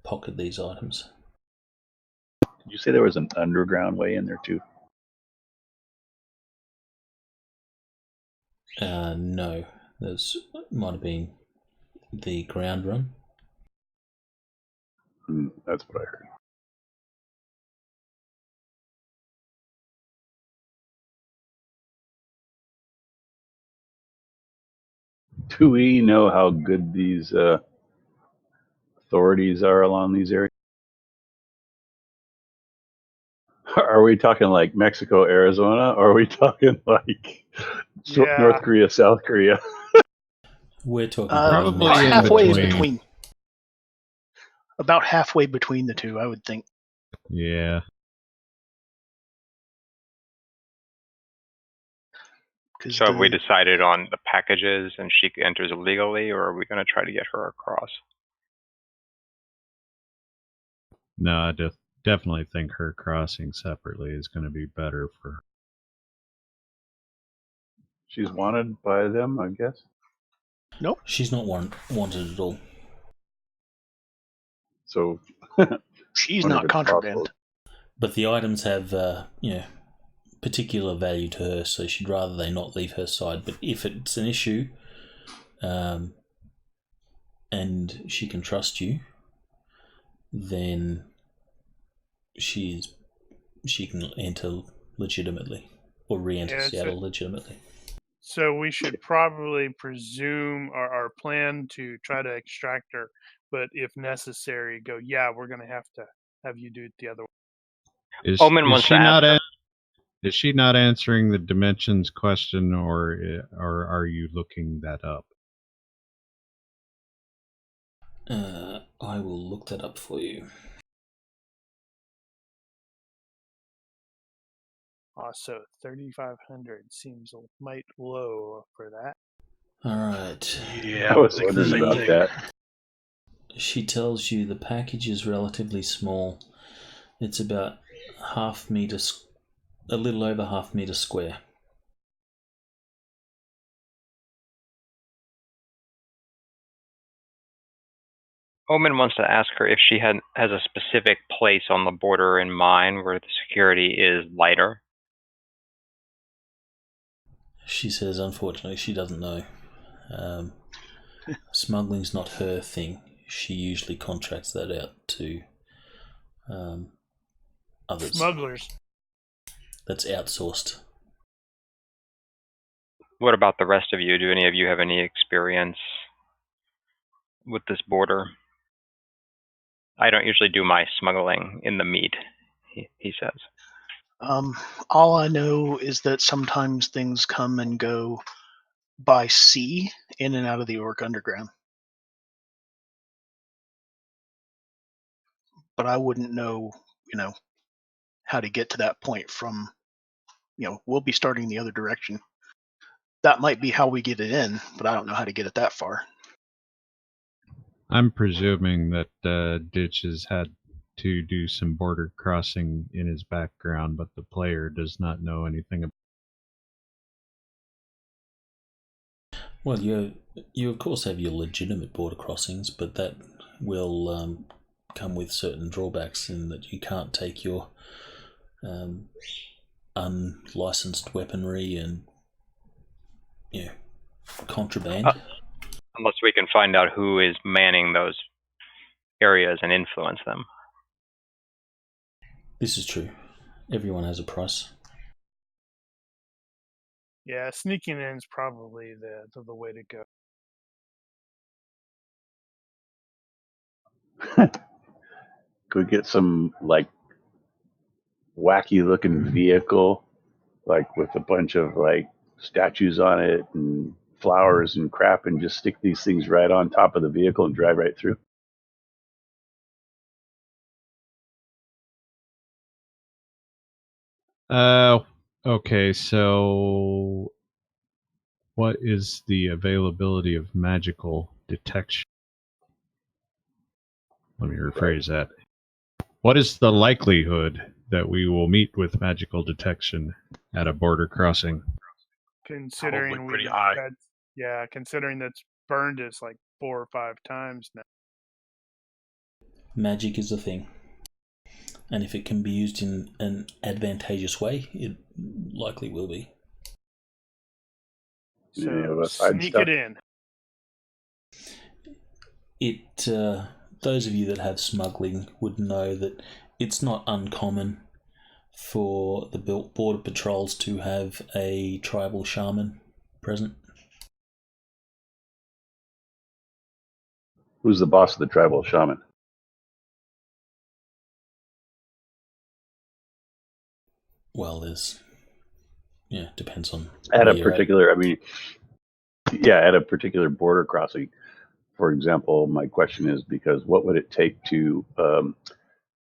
pocket these items. Did you say there was an underground way in there too? No, might have been the ground run. That's what I heard. Do we know how good these authorities are along these areas? Are we talking like Mexico, Arizona, or are we talking like Yeah. North Korea, South Korea? We're talking Probably Mexico. in halfway between. in between. About halfway between the two, I would think. Yeah. So have we decided on the packages and she enters illegally, or are we going to try to get her across? No, I definitely think her crossing separately is going to be better for her. She's wanted by them, I guess. Nope. She's not wanted at all. So she's wonder if not it's contraband. possible. But the items have, particular value to her, so she'd rather they not leave her side. But if it's an issue, and she can trust you, then she can enter legitimately or re-enter Yeah, Seattle legitimately. So we should probably presume our plan to try to extract her, but if necessary, go, yeah, we're going to have you do it the other way. Is Omen wants she to not ask. is she not answering the dimensions question, or are you looking that up? I will look that up for you. So 3,500 seems might low for that. All right. Yeah, I was wondering same about thing. that. She tells you the package is relatively small. It's about a little over half meter square. Omen wants to ask her if she has a specific place on the border in mind where the security is lighter. She says, unfortunately, she doesn't know. Smuggling's not her thing. She usually contracts that out to others. Smugglers. That's outsourced. What about the rest of you? Do any of you have any experience with this border? I don't usually do my smuggling in the meat, he says. All I know is that sometimes things come and go by sea in and out of the Orc Underground. But I wouldn't know, how to get to that point from, we'll be starting the other direction. That might be how we get it in, but I don't know how to get it that far. I'm presuming that Ditch has had to do some border crossing in his background, but the player does not know anything about. Well, you of course have your legitimate border crossings, but that will come with certain drawbacks in that you can't take your unlicensed weaponry and contraband. Unless we can find out who is manning those areas and influence them. This is true. Everyone has a price. Yeah, sneaking in is probably the way to go. Could we get some wacky looking vehicle, like with a bunch of like statues on it and flowers and crap, and just stick these things right on top of the vehicle and drive right through? Okay, so what is the availability of magical detection? Let me rephrase that. What is the likelihood that we will meet with magical detection at a border crossing? Considering Probably pretty high. Considering that's burned us like 4 or 5 times now. Magic is a thing. And if it can be used in an advantageous way, it likely will be. So sneak it in. Those of you that have smuggling would know that it's not uncommon for the border patrols to have a tribal shaman present. Who's the boss of the tribal shaman? Well, depends on At a particular, at a particular border crossing. For example, my question is because what would it take to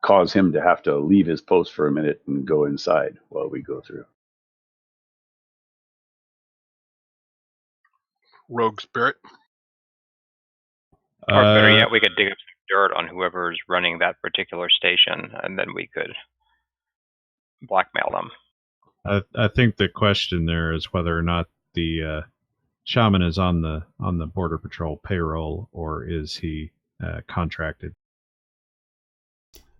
cause him to have to leave his post for a minute and go inside while we go through? Rogue spirit. Or better yet, we could dig up some dirt on whoever's running that particular station, and then we could blackmail them. I think the question there is whether or not the shaman is on the border patrol payroll, or is he contracted?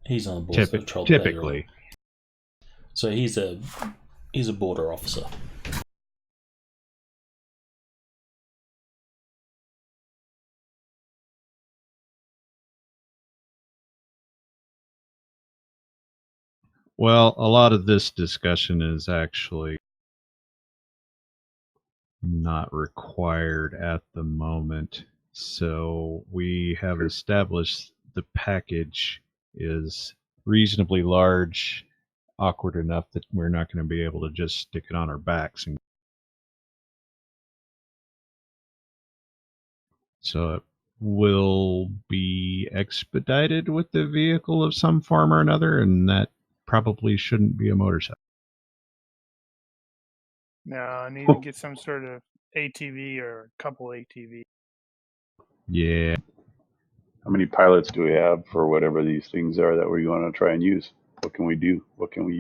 He's on the border patrol typically. Payroll. So he's a border officer. Well, a lot of this discussion is actually not required at the moment. So we have established the package is reasonably large, awkward enough that we're not going to be able to just stick it on our backs. So it will be expedited with the vehicle of some form or another, and that probably shouldn't be a motorcycle. No, I need to get some sort of ATV or a couple ATV. Yeah. How many pilots do we have for whatever these things are that we're going to try and use? What can we do? What can we?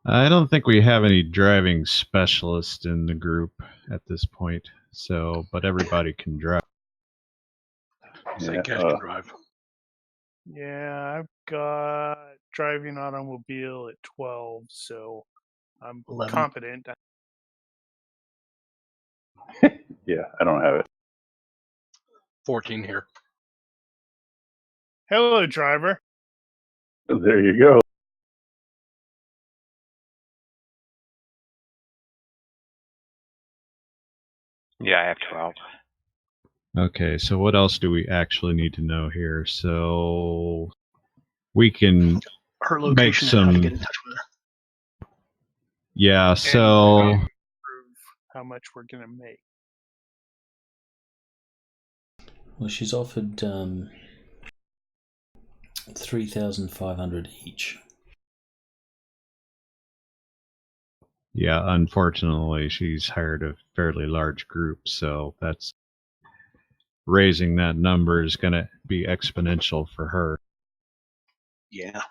I don't think we have any driving specialists in the group at this point. So, but everybody can drive. Say Cash can drive. Yeah, I've got driving automobile at 12, so I'm 11. competent. Yeah, I don't have it. 14 here. Hello, driver. There you go. Yeah, I have 12. Okay, so what else do we actually need to know here? So we can her location and how to get in touch with her. Yeah, so prove how much we're gonna make. Well, she's offered 3,500 each. Yeah, unfortunately, she's hired a fairly large group, so that's raising that number is going to be exponential for her. Yeah.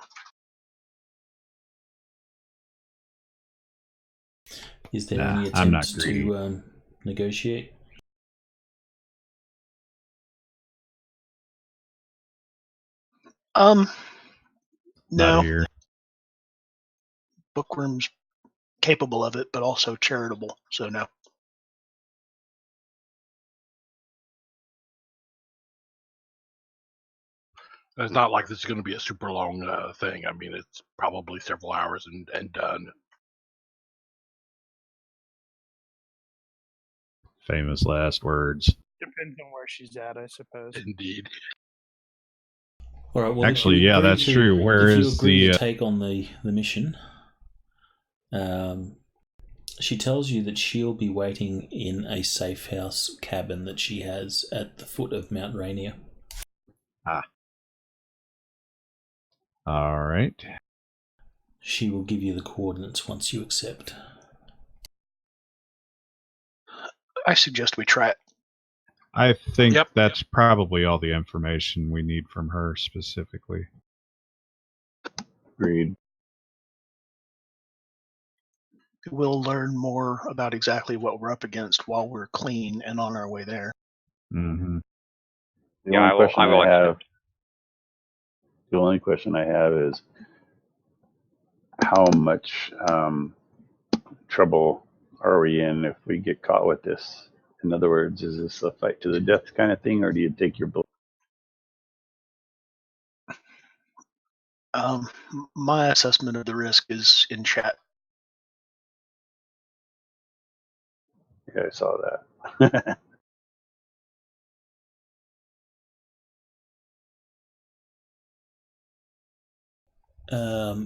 Is there any attempt to negotiate? No. Not here. Bookworm's capable of it, but also charitable, so no. It's not like this is going to be a super long thing. I mean, it's probably several hours and done. Famous last words. Depends on where she's at, I suppose. Indeed. All right. Well, Actually, yeah, that's true. Where if you is agree the? to take on the mission, she tells you that she'll be waiting in a safe house cabin that she has at the foot of Mount Rainier. All right. She will give you the coordinates once you accept. I suggest we try it. I think Yep. that's probably all the information we need from her specifically. Agreed. We'll learn more about exactly what we're up against while we're clean and on our way there. Mm-hmm. The only question I will I have. accept. The only question I have is how much trouble are we in if we get caught with this? In other words, is this a fight to the death kind of thing, or do you take your bullet? My assessment of the risk is in chat. Yeah, I saw that.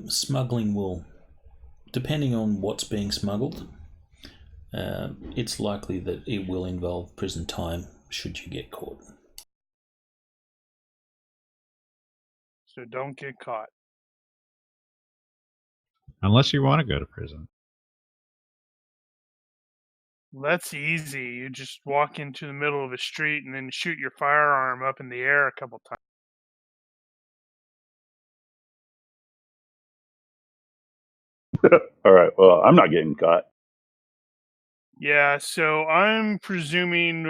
Smuggling will, depending on what's being smuggled, it's likely that it will involve prison time should you get caught. So don't get caught. Unless you want to go to prison. That's easy. You just walk into the middle of a street and then shoot your firearm up in the air a couple times. All right. Well, I'm not getting caught. Yeah, so I'm presuming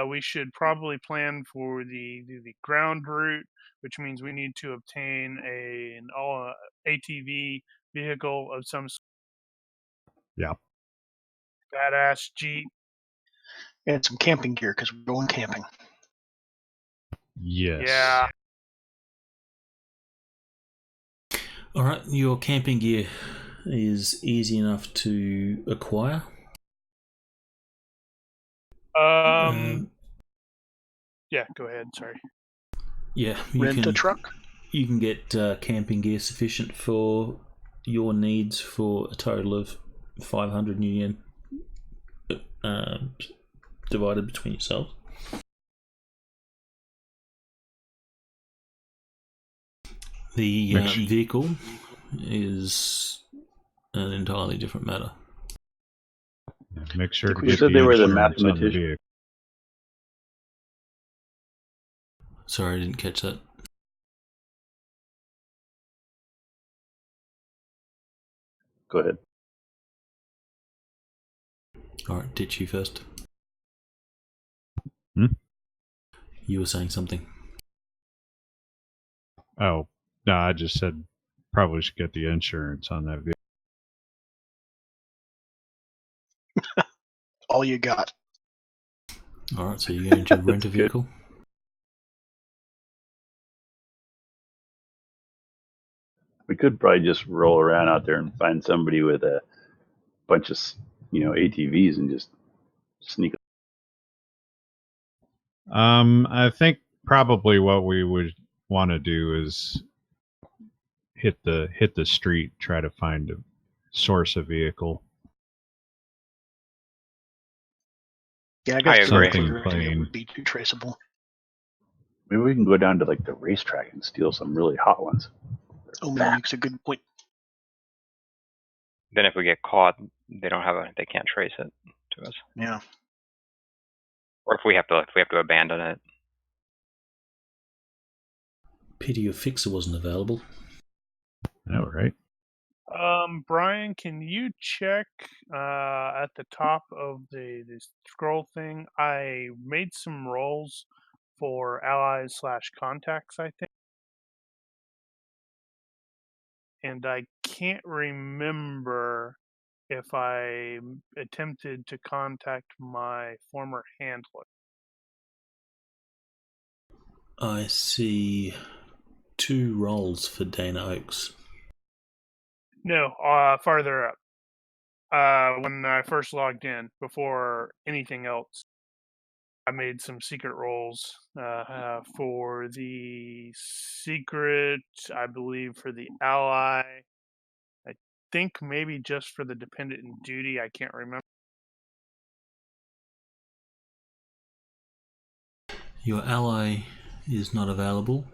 we should probably plan for the ground route, which means we need to obtain an ATV vehicle of some sort. Yeah. Badass Jeep. And some camping gear because we're going camping. Yes. Yeah. All right, your camping gear is easy enough to acquire. Yeah, go ahead. Sorry. Yeah, Rent a truck. You can get camping gear sufficient for your needs for a total of 500 new yen, divided between yourselves. The vehicle is an entirely different matter. Yeah, make sure to You get said they were the insurance on mathematician. vehicle. Sorry, I didn't catch that. Go ahead. All right, ditch you first. Hmm? You were saying something. Oh, no, I just said probably should get the insurance on that vehicle. All you got. All right, so you're going to rent a vehicle? We could probably just roll around out there and find somebody with a bunch of, ATVs and just sneak. I think probably what we would want to do is hit the street, try to find a source of vehicle. Yeah, I guess I agree. Plain. would be too traceable. Maybe we can go down to like the racetrack and steal some really hot ones. Omen makes a good point. Then if we get caught, they can't trace it to us. Yeah. Or if we have to abandon it. Pity your fixer wasn't available. I know, right? Brian, can you check at the top of the scroll thing? I made some rolls for allies / contacts, I think. And I can't remember if I attempted to contact my former handler. I see 2 roles for Dana Oakes. No, farther up. When I first logged in, before anything else. I made some secret rolls for the secret, I believe for the ally. I think maybe just for the dependent and duty. I can't remember. Your ally is not available.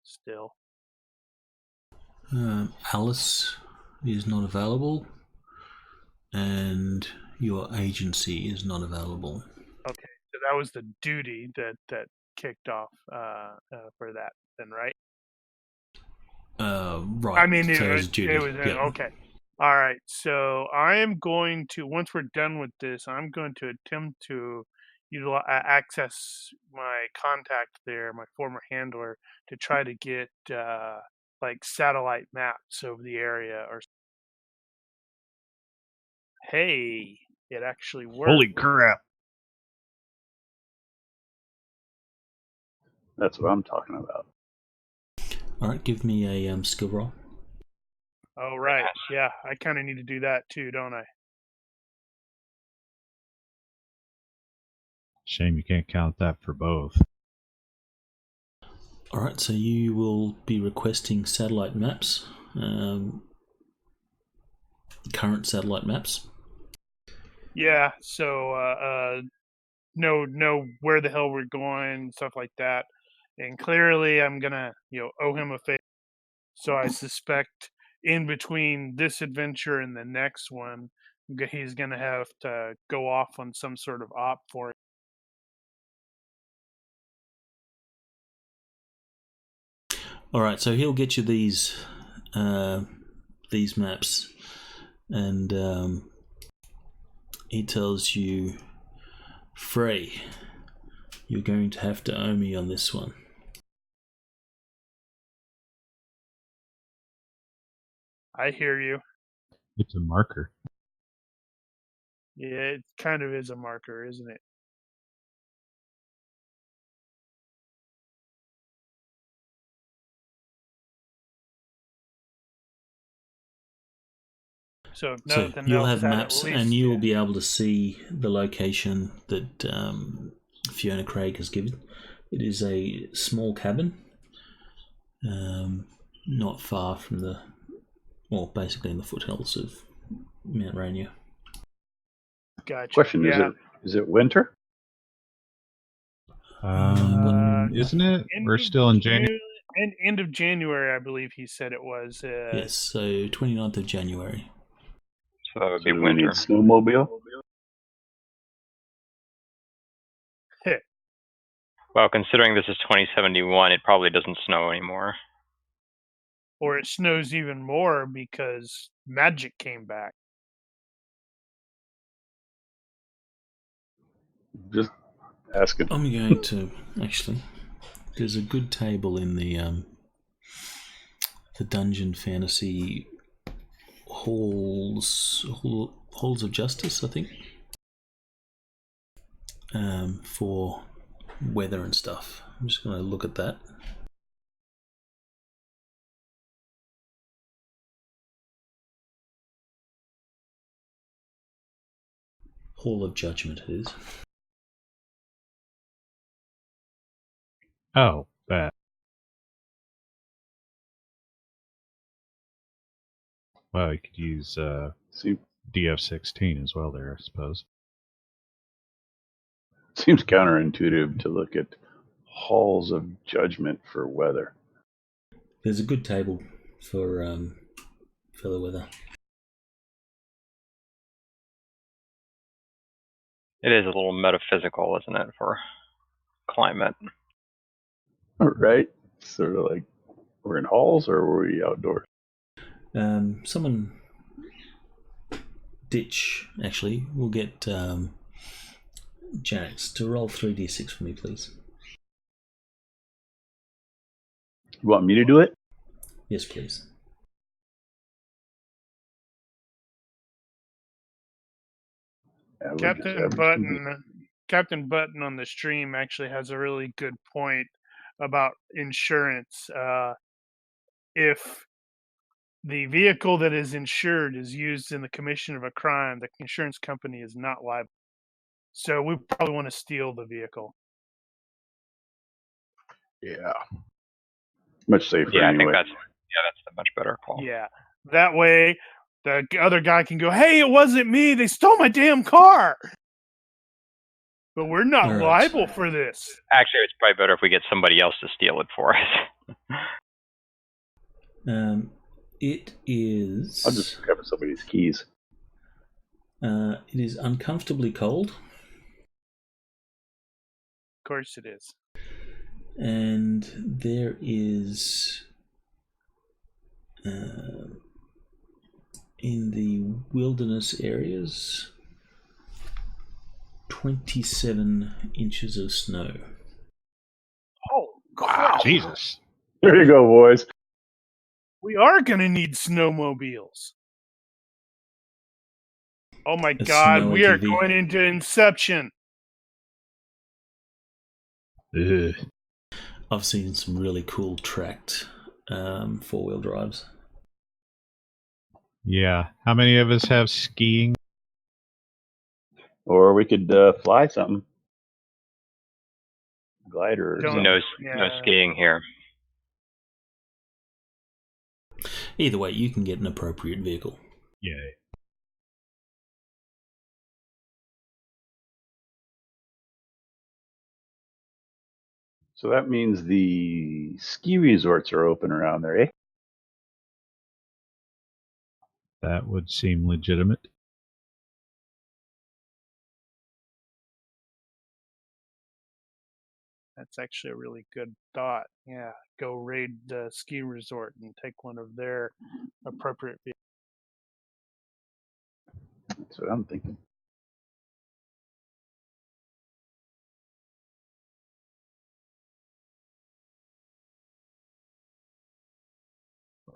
Still. Alice is not available. And your agency is not available. Okay, so that was the duty that kicked off for that then, right? Right. I mean, so it's duty. it was Yep. okay. All right, so I am going to, once we're done with this, I'm going to attempt to access my contact there, my former handler, to try to get like satellite maps of the area. Or hey, it actually worked. Holy crap! That's what I'm talking about. All right, give me a skill roll. Oh right, yeah, I kind of need to do that too, don't I? Shame you can't count that for both. All right, so you will be requesting satellite maps, current satellite maps. Yeah, so know where the hell we're going, stuff like that. And clearly I'm gonna, owe him a favor. So I suspect in between this adventure and the next one, he's gonna have to go off on some sort of op for it. All right, so he'll get you these maps, and he tells you, Frey, you're going to have to owe me on this one. I hear you. It's a marker. Yeah, it kind of is a marker, isn't it? So if nothing you'll else, have that maps, at least, and you will be able to see the location that Fiona Craig has given. It is a small cabin, not far from basically in the foothills of Mount Rainier. Gotcha. Question: Yeah. Is it winter? Isn't it? We're still in January. End of January, I believe he said it was. Yes, so 29th of January. So it would be Do we winter. need snowmobile? Well, considering this is 2071, it probably doesn't snow anymore. Or it snows even more because magic came back. Just asking. I'm going to actually. There's a good table in the Dungeon Fantasy halls of justice, I think, for weather and stuff. I'm just going to look at that. Hall of Judgment it is. Oh, bad. Well, you could use DF16 as well there, I suppose. Seems counterintuitive to look at halls of judgment for weather. There's a good table for the weather. It is a little metaphysical, isn't it, for climate? Right? Sort of like we're in halls, or were we outdoors? Someone Ditch actually will get Jax to roll 3d6 for me, please. You want me to do it? Yes, please. Captain Button on the stream actually has a really good point about insurance. If the vehicle that is insured is used in the commission of a crime, the insurance company is not liable. So we probably want to steal the vehicle. Yeah. Much safer Yeah, I anyway. think that's a much better call. Yeah. That way, the other guy can go, "Hey, it wasn't me. They stole my damn car." But we're not All right. liable for this. Actually, it's probably better if we get somebody else to steal it for us. It is. I'll just grab somebody's keys. It is uncomfortably cold, Of course it is. and there is in the wilderness areas 27 inches of snow. Oh, God. Jesus. There you go, boys. We are going to need snowmobiles. Oh, my A God. snow We are ATV. going into Inception. Ugh. I've seen some really cool tracked four-wheel drives. Yeah. How many of us have skiing? Or we could fly something. Glider or Don't- something. No skiing here. Either way, you can get an appropriate vehicle. Yeah. So that means the ski resorts are open around there, eh? That would seem legitimate. That's actually a really good thought. Yeah, go raid the ski resort and take one of their appropriate vehicles. That's what I'm thinking.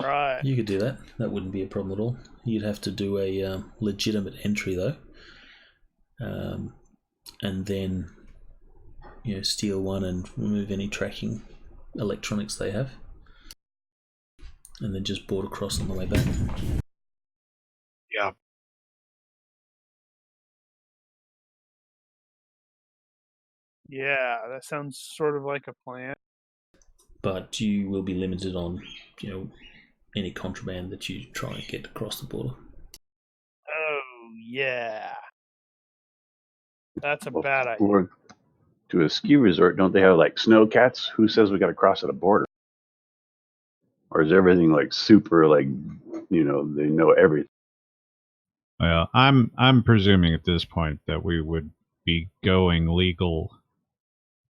Right. You could do that. That wouldn't be a problem at all. You'd have to do a legitimate entry though, and then steal one and remove any tracking electronics they have, and then just board across on the way back. Yeah. Yeah, that sounds sort of like a plan. But you will be limited on any contraband that you try and get across the border. Oh, yeah. That's a Well, bad idea. Or to a ski resort, don't they have like snow cats? Who says we got to cross at a border? Or is everything like super like they know everything? Well, I'm presuming at this point that we would be going legal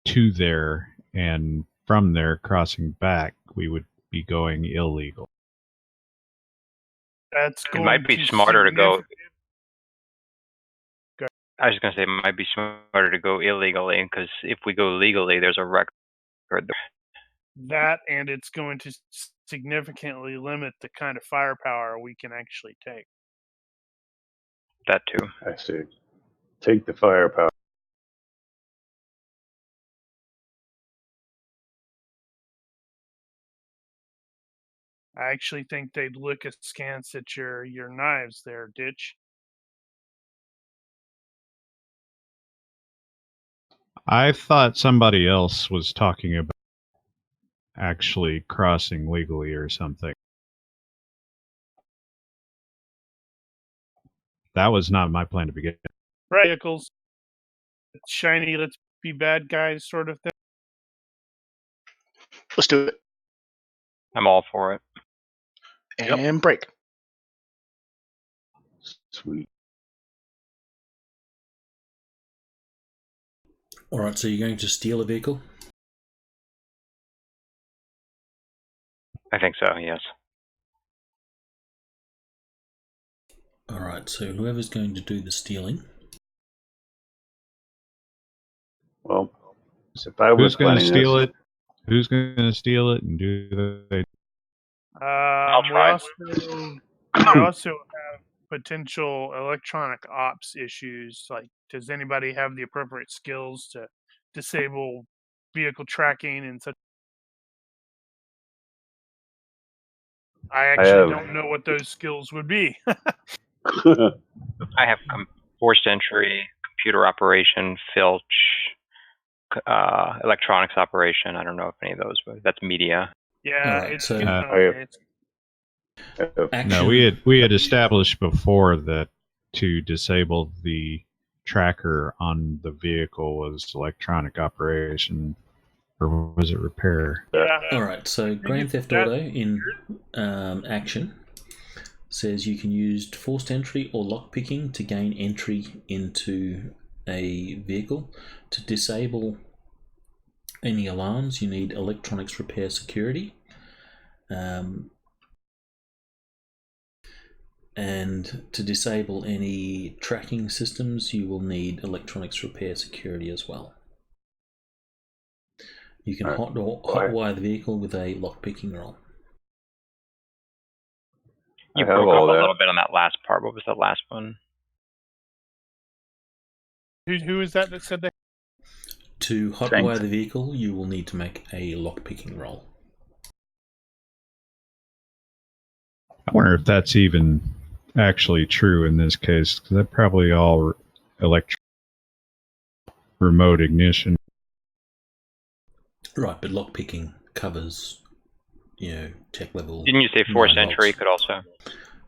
to there, and from there crossing back, we would be going illegal. That's It going might be to smarter to go. Go- I was going to say it might be smarter to go illegally, because if we go legally, there's a record. that, and it's going to significantly limit the kind of firepower we can actually take. That too. I see. Take the firepower. I actually think they'd look askance at your knives there, Ditch. I thought somebody else was talking about actually crossing legally or something. That was not my plan to begin. Right, vehicles. Shiny, let's be bad guys sort of thing. Let's do it. I'm all for it. And break. Sweet. Alright, so you're going to steal a vehicle? I think so, yes. Alright, so whoever's going to do the stealing. Well, if I was Who's going to planning steal this, it? Who's going to steal it and do the? I'll try. We also have potential electronic ops issues. Like, does anybody have the appropriate skills to disable vehicle tracking and such? I actually don't know what those skills would be. I have forced entry, computer operation, filch, electronics operation. I don't know if any of those, but that's media. Yeah, Alright, it's so- getting I- Action. No, we had established before that to disable the tracker on the vehicle was electronic operation, or was it repair? yeah. Alright, so Grand Theft Auto in action says you can use forced entry or lockpicking to gain entry into a vehicle. To disable any alarms, you need electronics repair security. And to disable any tracking systems, you will need electronics repair security as well. You can hotwire the vehicle with a lockpicking roll. You I have broke all up a that. little bit on that last part. What was the last one? Who is that said that? To hotwire Thanks. the vehicle, you will need to make a lockpicking roll. I wonder if that's even actually true in this case, because they're probably all remote ignition. Right, but lockpicking covers, tech level. Didn't you say forced 9 entry volts. could also?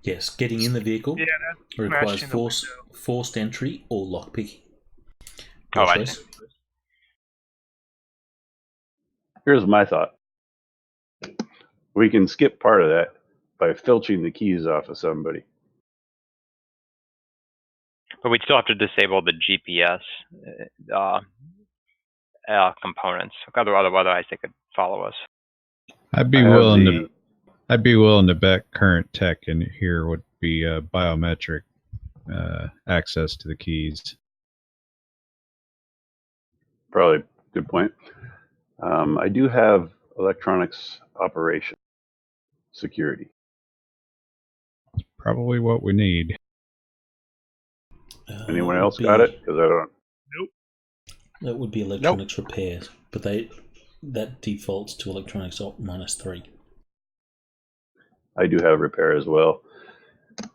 Yes, getting in the vehicle Yeah, that's requires smashing the forced entry or lockpicking. Oh, I Yes, see. Here's my thought. We can skip part of that by filching the keys off of somebody. But we'd still have to disable the GPS components. Otherwise, they could follow us. I'd be willing to bet current tech in here would be biometric access to the keys. Probably good point. I do have electronics operation security. Probably what we need. Anyone else got it? Because I don't. That would be electronics repairs, but that defaults to electronics op -3. I do have repair as well.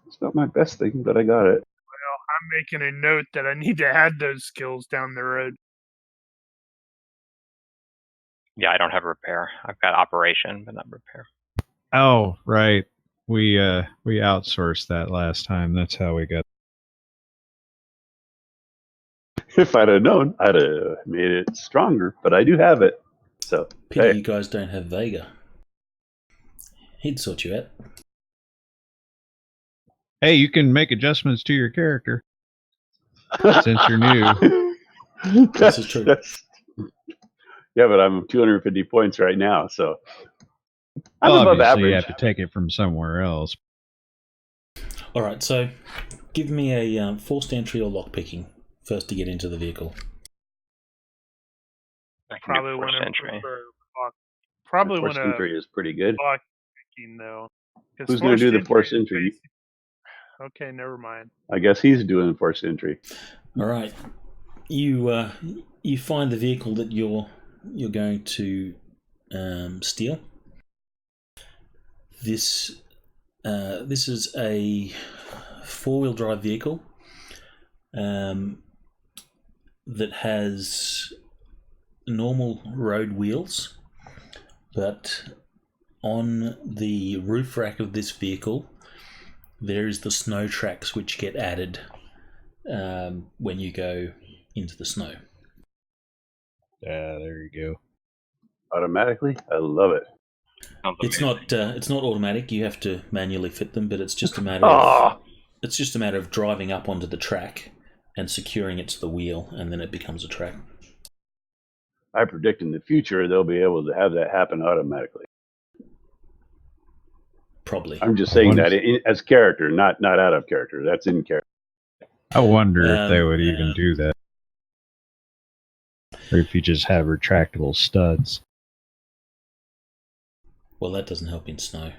It's not my best thing, but I got it. Well, I'm making a note that I need to add those skills down the road. Yeah, I don't have repair. I've got operation, but not repair. Oh, right. We outsourced that last time. That's how we got. If I'd have known, I'd have made it stronger, but I do have it. So, Pity hey, you guys don't have Vega. He'd sort you out. Hey, you can make adjustments to your character since you're new. This is true. Yeah, but I'm 250 points right now, so I'm Well, above obviously, average. you have to take it from somewhere else. All right, so give me a forced entry or lockpicking first to get into the vehicle. I can Probably do want forced to entry. probably Force want to entry is pretty good. lock picking though. 'Cause Who's going to do the force is entry? Okay, never mind. I guess he's doing force entry. All right, you find the vehicle that you're going to steal. This is a 4-wheel drive vehicle that has normal road wheels, but on the roof rack of this vehicle there is the snow tracks which get added when you go into the snow. Yeah, there you go. Automatically? I love it. It's not automatic. You have to manually fit them, but it's just a matter of driving up onto the track and securing it to the wheel, and then it becomes a track. I predict in the future they'll be able to have that happen automatically. Probably. I'm just saying that as character, not out of character. That's in character. I wonder if they would even do that. Or if you just have retractable studs. Well, that doesn't help in snow.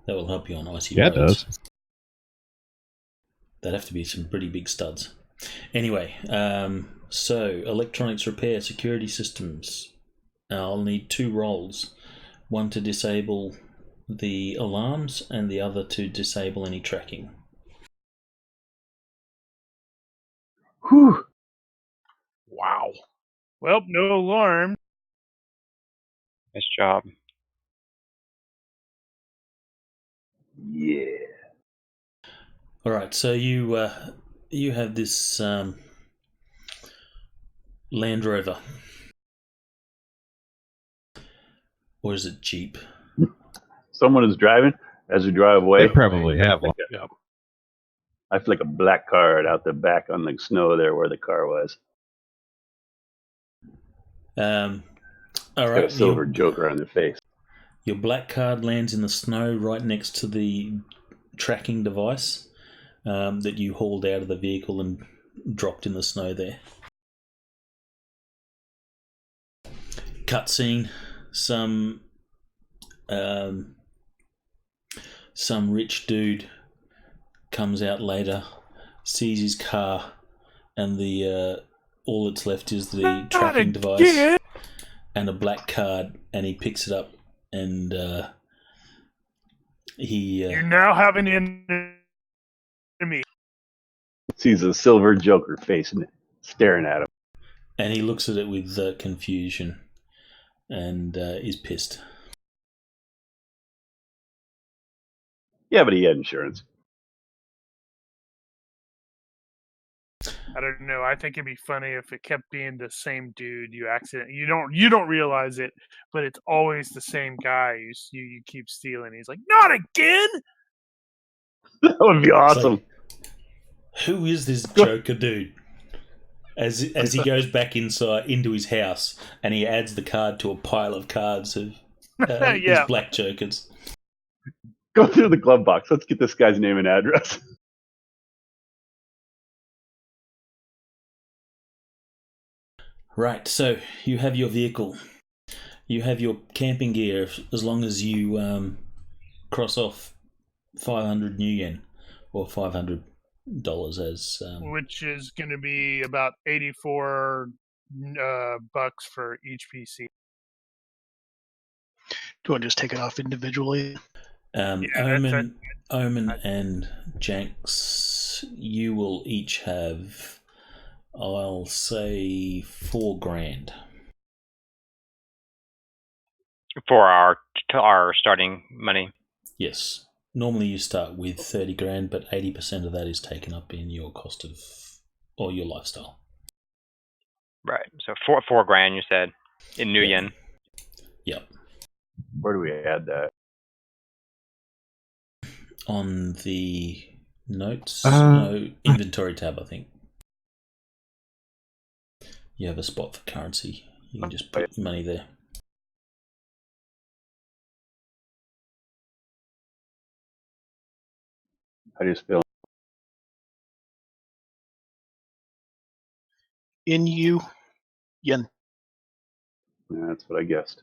That will help you on icy Yeah, it roads. does. That'd have to be some pretty big studs. Anyway, so electronics repair security systems. I'll need 2 rolls. One to disable the alarms and the other to disable any tracking. Whew. Wow. Well, no alarm. Nice job. Yeah. All right, so you have this Land Rover, or is it Jeep? Someone is driving as we drive away. They probably have one. Yep. I flick a black card out the back on the snow there where the car was. All Got right, a silver joker on their face. your black card lands in the snow right next to the tracking device that you hauled out of the vehicle and dropped in the snow there. Cutscene. Some rich dude comes out later, sees his car, and the all that's left is the tracking device and a black card, and he picks it up and he You now have an enemy. Sees a silver joker face staring at him. and he looks at it with confusion and is pissed. Yeah, but he had insurance. I don't know. I think it'd be funny if it kept being the same dude. You don't realize it, but it's always the same guy. You keep stealing. He's like, not again. That would be awesome. Like, who is this Joker dude? As he goes back inside into his house, and he adds the card to a pile of cards of his black Jokers. Go through the glove box. Let's get this guy's name and address. Right, so you have your vehicle. You have your camping gear as long as you cross off 500 new yen, or $500 as... which is going to be about 84 bucks for each PC. Do you want to just take it off individually? Omen and Janks, you will each have, I'll say, $4,000. For our starting money. Yes. Normally you start with $30,000, but 80% of that is taken up in your cost of, or your lifestyle. Right. So $4,000 you said in new yen. Yep. Where do we add that? On the notes, Uh, inventory tab, I think. You have a spot for currency. You can just put money there. How do you spell? In-U, yen. Yeah, that's what I guessed.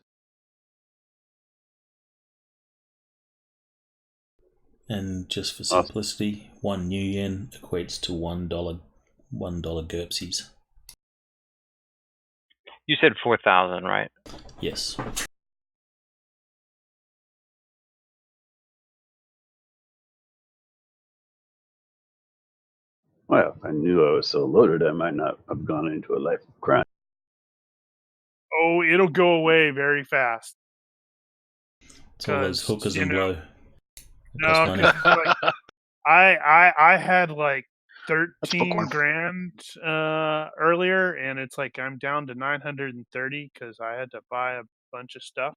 And just for simplicity, 1 new yen equates to $1 GURPSies. You said 4,000, right? Yes. Well, if I knew I was so loaded, I might not have gone into a life of crime. Oh, it'll go away very fast. It's all those hookers and blow. No, like, I had like 13 grand earlier, and it's like I'm down to 930 because I had to buy a bunch of stuff.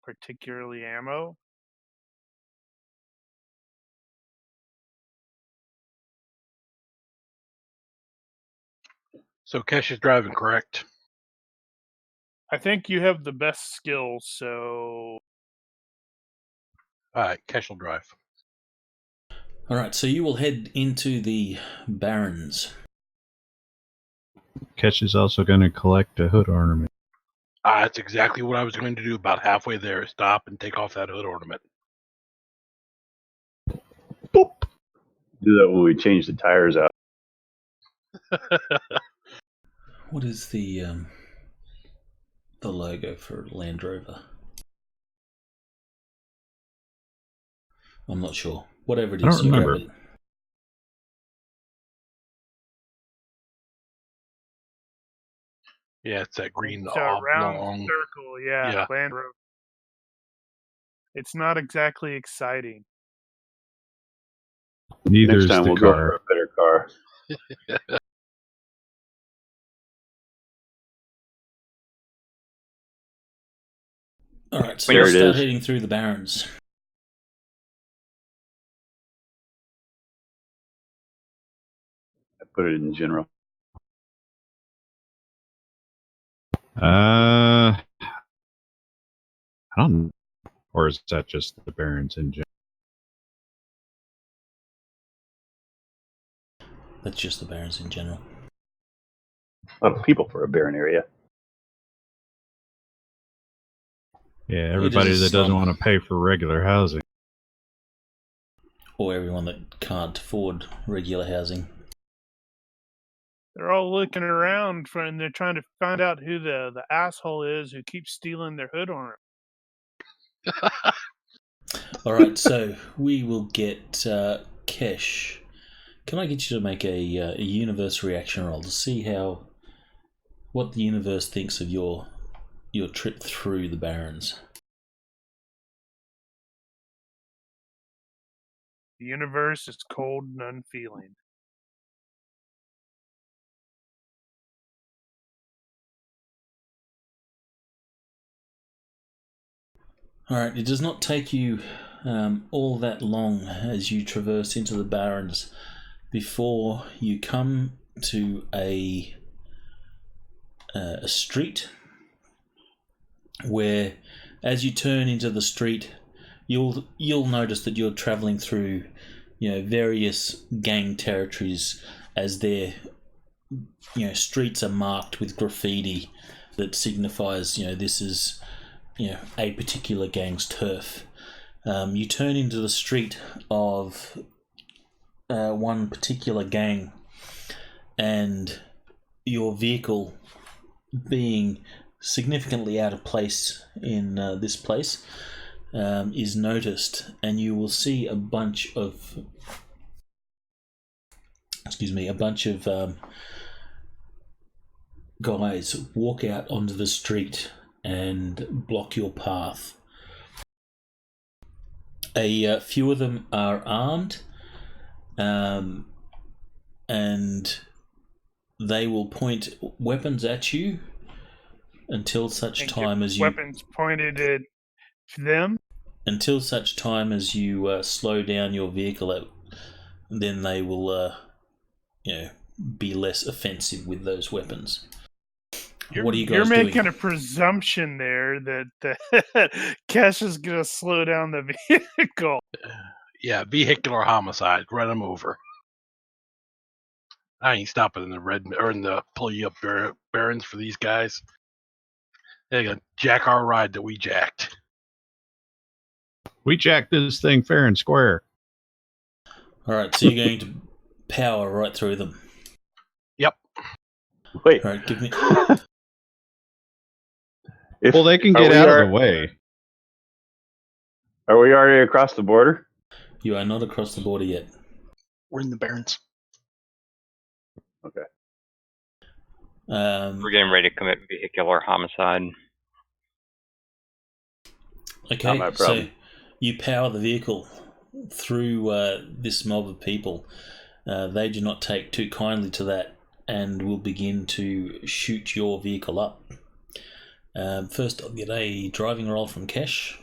Particularly ammo. So Kesh is driving, correct? I think you have the best skills, so... All right, Kesh will drive. All right, so you will head into the Barrens. Ketch is also going to collect a hood ornament. That's exactly what I was going to do. About halfway there, stop and take off that hood ornament. Boop. Do that when we change the tires out. What is the logo for Land Rover? I'm not sure. Whatever it I is, don't you remember. grab it. Yeah, it's that green It's a round oblong. circle, yeah, Yeah. land road. It's not exactly exciting. Neither Next is time the we'll go car. for a better car. All right, so There let's it start is. heading through the barrens. I put it in general. I don't know. Or is that just the Barons in general? That's just the barrens in general. A lot of people for a barren area. Yeah, It everybody is a that doesn't slum. want to pay for regular housing. Or everyone that can't afford regular housing. They're all looking around and they're trying to find out who the asshole is who keeps stealing their hood armor. All right, so we will get Kesh. Can I get you to make a universe reaction roll to see what the universe thinks of your trip through the barrens? The universe is cold and unfeeling. All right, it does not take you all that long as you traverse into the barrens before you come to a street where, as you turn into the street, you'll notice that you're traveling through, various gang territories as their, streets are marked with graffiti that signifies, this is, a particular gang's turf. You turn into the street of one particular gang, and your vehicle being significantly out of place in this place is noticed, and you will see a bunch of guys walk out onto the street and block your path. A few of them are armed, and they will point weapons at you until such time as you weapons pointed at them. Until such time as you slow down your vehicle, then they will, be less offensive with those weapons. What are you guys doing? You're doing? making a presumption there that Kesh is going to slow down the vehicle. Yeah, vehicular homicide. Run them over. I ain't stopping in the pull you up barrens for these guys. They're gonna jack our ride that we jacked. We jacked this thing fair and square. All right, so you're going to power right through them. Yep. Wait. All right, give me. Well, they can get out of the way. Are we already across the border? You are not across the border yet. We're in the barrens. Okay. We're getting ready to commit vehicular homicide. Okay, Not my so problem. you power the vehicle through this mob of people. They do not take too kindly to that and will begin to shoot your vehicle up. First, I'll get a driving roll from Kesh.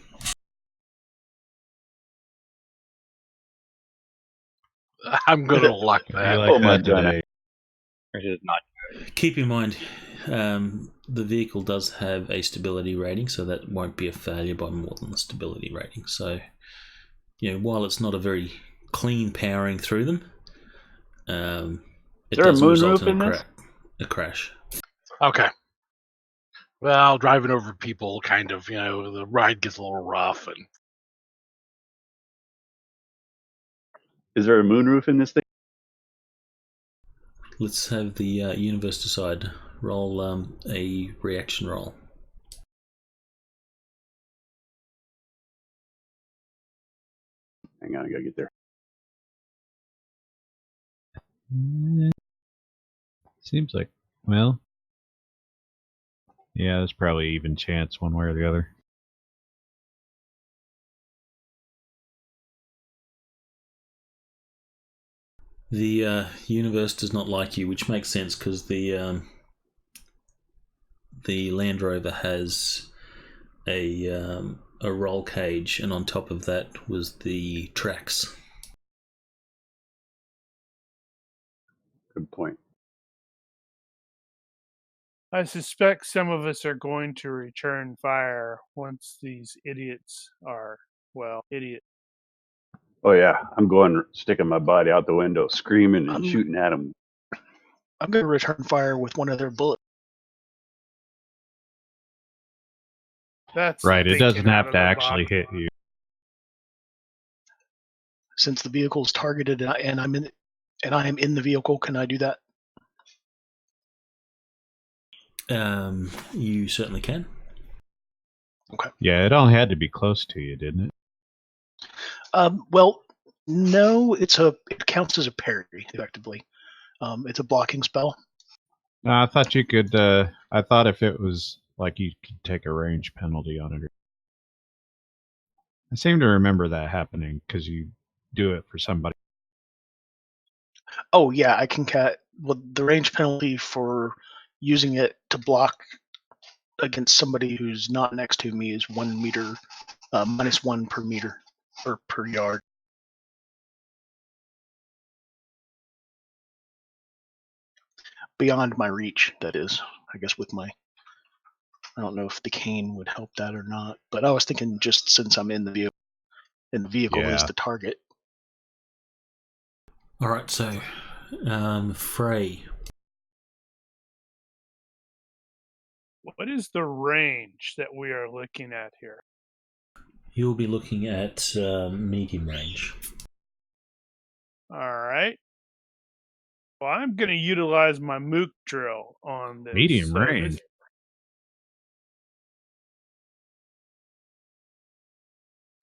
I'm gonna luck that. You like Oh, my that God. today. Which is not. Keep in mind, the vehicle does have a stability rating, so that won't be a failure by more than the stability rating. So, while it's not a very clean powering through them, it Is there a does moonroof result in in this? a crash. Okay. Well, driving over people, kind of, the ride gets a little rough, and Is there a moonroof in this thing? Let's have the universe decide. Roll a reaction roll. Hang on, I gotta get there. Seems like, well, Yeah, there's probably even chance one way or the other. The universe does not like you, which makes sense because the Land Rover has a roll cage, and on top of that was the tracks. Good point. I suspect some of us are going to return fire once these idiots are, well, idiots. Oh yeah, I'm going sticking my body out the window, screaming and I'm- shooting at them. I'm going to return fire with one of their bullets. That's Right, it thinking doesn't out have of to the actually box. hit you. Since the vehicle is targeted and I am in the vehicle, can I do that? You certainly can. Okay. Yeah, it only had to be close to you, didn't it? Well, no, it counts as a parry effectively. It's a blocking spell. No, I thought you could. I thought if it was like you could take a range penalty on it. I seem to remember that happening because you do it for somebody. Oh yeah, I can well, the range penalty for using it to block against somebody who's not next to me is 1 meter, -1 per meter or per yard. Beyond my reach, that is. I guess with my, I don't know if the cane would help that or not, but I was thinking just since I'm in the vehicle, and the vehicle is Yeah. the target. All right, so Frey. What is the range that we are looking at here? You'll be looking at medium range. All right. Well, I'm going to utilize my mook drill on this. Medium range.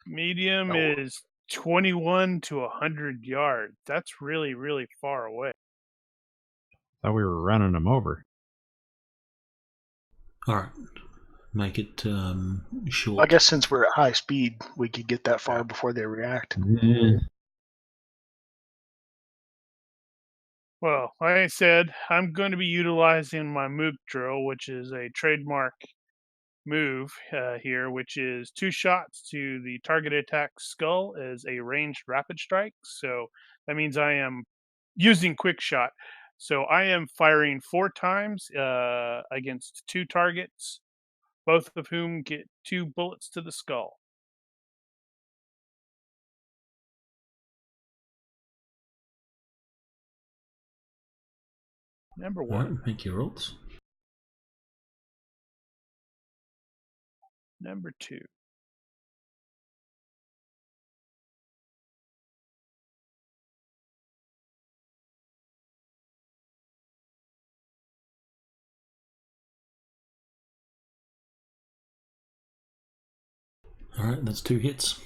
Medium is 21 to 100 yards. That's really, really far away. Thought we were running them over. All right, make it short. I guess since we're at high speed, we could get that far before they react. Well, like I said, I'm going to be utilizing my mook drill, which is a trademark move here, which is 2 shots to the target attack skull as a ranged rapid strike. So that means I am using quick shot. So I am firing 4 times against 2 targets, both of whom get 2 bullets to the skull. Number 1. All right, make your rolls. Number 2. All right, that's 2 hits.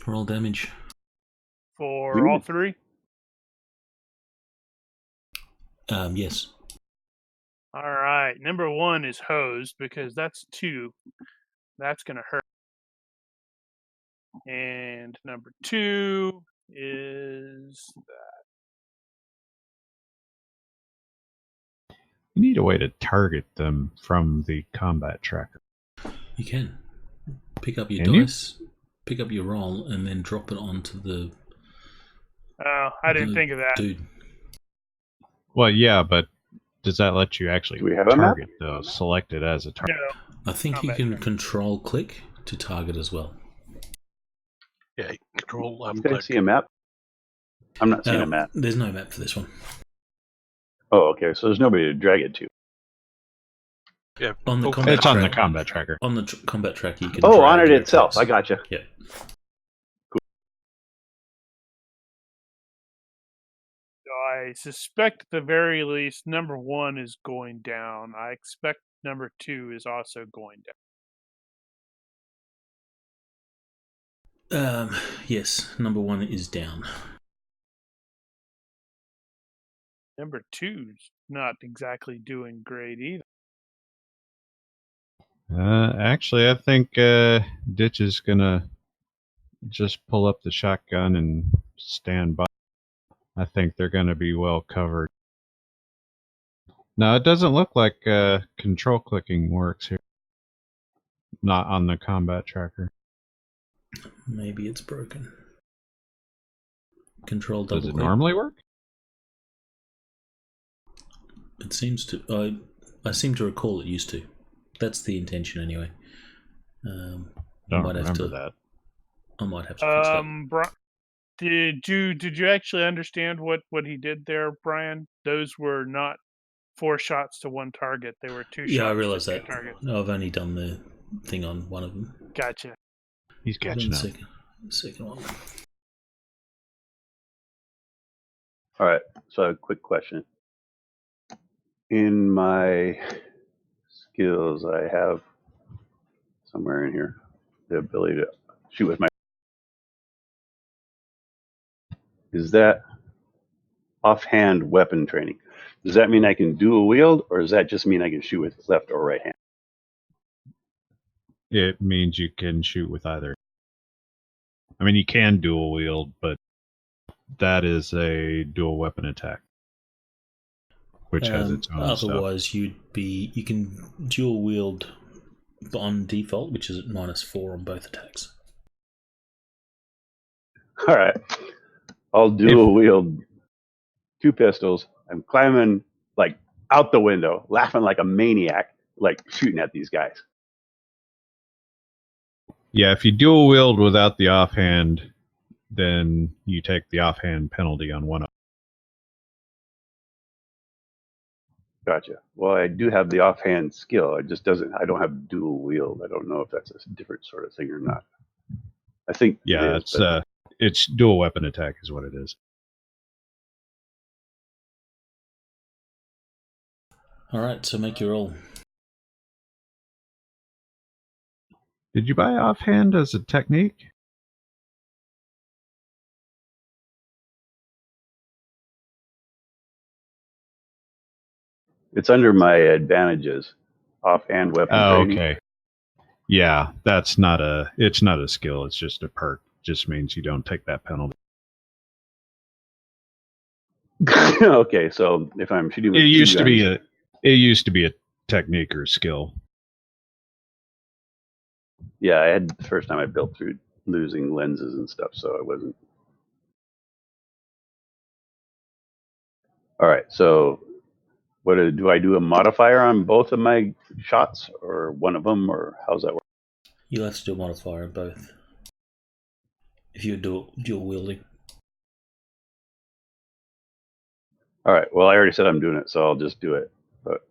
Roll damage. For all 3? Yes. All right. Number 1 is hosed because that's 2. That's going to hurt. And number 2 is You need a way to target them from the combat tracker. You can. Pick up your Can you? dice, pick up your roll, and then drop it onto the. Oh, I didn't think of that. Dude. Well, yeah, but does that let you actually Do we have a map? target though? Select it as a target. No. I think you Combat can tracker. control click to target as well. Yeah, control You left guys click. see a map? I'm not seeing a map. There's no map for this one. Oh, okay. So there's nobody to drag it to. Yeah, On the oh, combat It's on the track- combat tracker. On the combat tracker, you can. Oh, drag on it your itself. attacks. I gotcha. Yeah. I suspect at the very least number 1 is going down. I expect number 2 is also going down. Yes, number 1 is down. Number 2's not exactly doing great either. Actually, I think Ditch is gonna just pull up the shotgun and stand by. I think they're gonna be well covered. No, it doesn't look like control clicking works here. Not on the combat tracker. Maybe it's broken. Control double Does it click. normally work? It seems to. I seem to recall it used to. That's the intention, anyway. Don't remember that. I might have to fix that. Did you actually understand what he did there, Brian? Those were not 4 shots to one target. They were 2 shots. Yeah, I realize to that. Targets. I've only done the thing on one of them. Gotcha. He's catching up. Second one. All right. So a quick question. In my skills, I have somewhere in here the ability to shoot with my. Is that offhand weapon training? Does that mean I can dual wield, or does that just mean I can shoot with left or right hand? It means you can shoot with either. I mean, you can dual wield, but that is a dual weapon attack, which has its own otherwise, stuff. you can dual wield on default, which is at -4 on both attacks. All right. I'll dual wield 2 pistols. I'm climbing like out the window, laughing like a maniac, like shooting at these guys. Yeah, if you dual wield without the offhand, then you take the offhand penalty on one of them. Gotcha. Well, I do have the offhand skill. It just doesn't. I don't have dual wield. I don't know if that's a different sort of thing or not. I think Yeah, it is, it's dual weapon attack is what it is. All right, so make your roll. Did you buy offhand as a technique? it's under my advantages. Offhand weapon training. Okay. Yeah, it's not a skill, it's just a perk. Just means you don't take that penalty. Okay, so if I'm shooting with It used two guns, to be a technique or skill. yeah, I had the first time I built through losing lenses and stuff, so it wasn't. All right, so do I do a modifier on both of my shots, or one of them, or how's that work? You'll have to do a modifier on both. If you're dual wielding. All right, well, I already said I'm doing it, so I'll just do it. But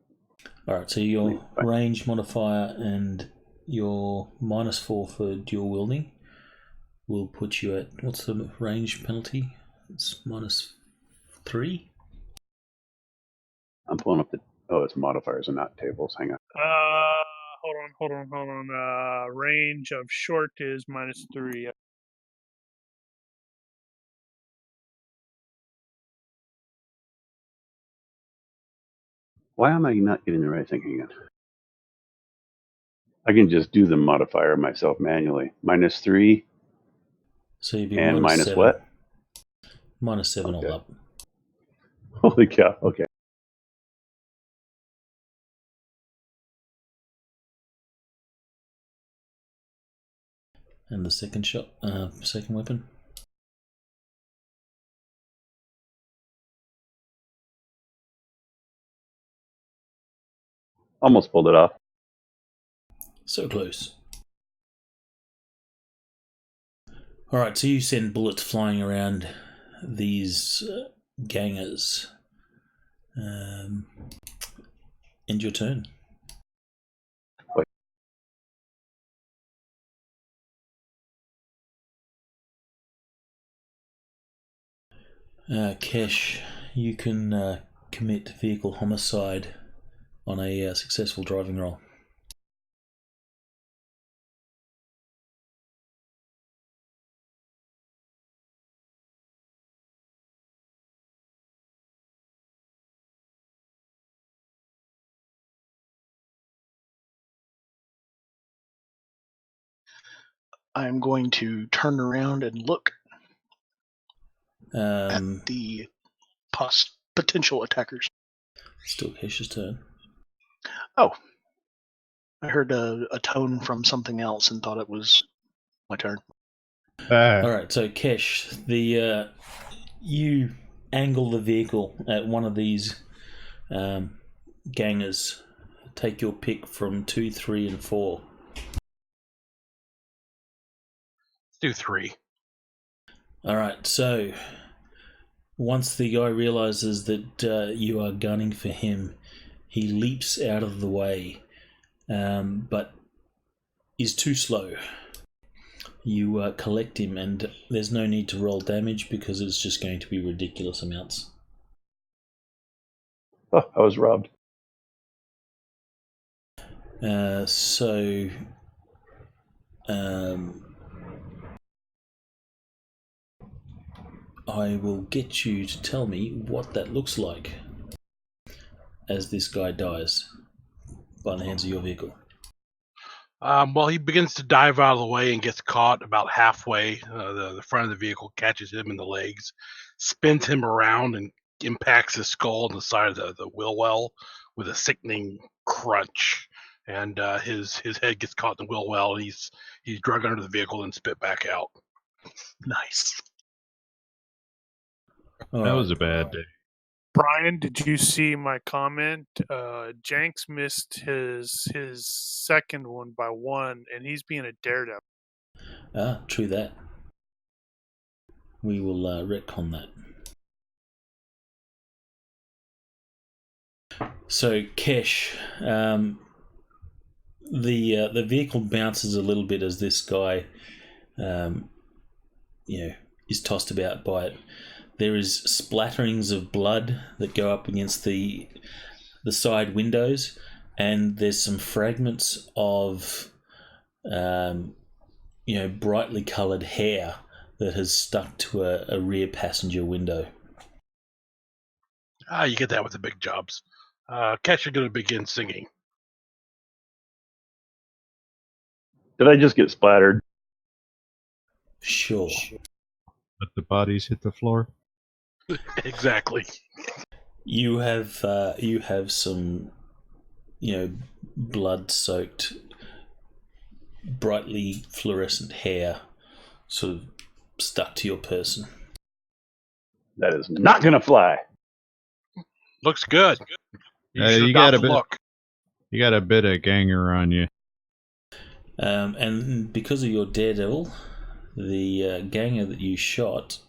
all right, so your range modifier and your -4 for dual wielding will put you at, what's the range penalty? It's -3. I'm pulling up it's modifiers and not tables. Hang on. Hold on. Range of short is -3. Why am I not getting the right thing? Hang on. I can just do the modifier myself manually. -3. So you'd be and minus -7. what? -7 Okay. all up. Holy cow! Okay. And the second shot, second weapon. Almost pulled it off. So close. Alright, so you send bullets flying around these gangers. End your turn. Kesh, you can commit vehicle homicide on a successful driving roll. I'm going to turn around and look at Um, the potential attackers. still Kesh's turn. Oh, I heard a tone from something else and thought it was my turn. All right, so Kesh, you angle the vehicle at one of these gangers. Take your pick from 2, 3, and 4. Let's do 3. All right, so once the guy realizes that you are gunning for him, he leaps out of the way, but is too slow. You collect him, and there's no need to roll damage because it's just going to be ridiculous amounts. Oh, I was robbed. So I will get you to tell me what that looks like as this guy dies by the hands of your vehicle. Well, he begins to dive out of the way and gets caught about halfway. The front of the vehicle catches him in the legs, spins him around, and impacts his skull on the side of the wheel well with a sickening crunch. And his head gets caught in the wheel well, and he's dragged under the vehicle and spit back out. Nice. That was a bad day. Brian, did you see my comment? Jenks missed his second one by 1, and he's being a daredevil. True that. We will retcon that. So, Kesh, the vehicle bounces a little bit as this guy, is tossed about by it. There is splatterings of blood that go up against the side windows, and there's some fragments of, brightly coloured hair that has stuck to a rear passenger window. You get that with the big jobs. Cash is going to begin singing. Did I just get splattered? Sure. Let the bodies hit the floor. Exactly. You have some, blood-soaked, brightly fluorescent hair sort of stuck to your person. That is not going to fly. Looks good. You got a bit. Look. You got a bit of ganger on you. And because of your daredevil, the ganger that you shot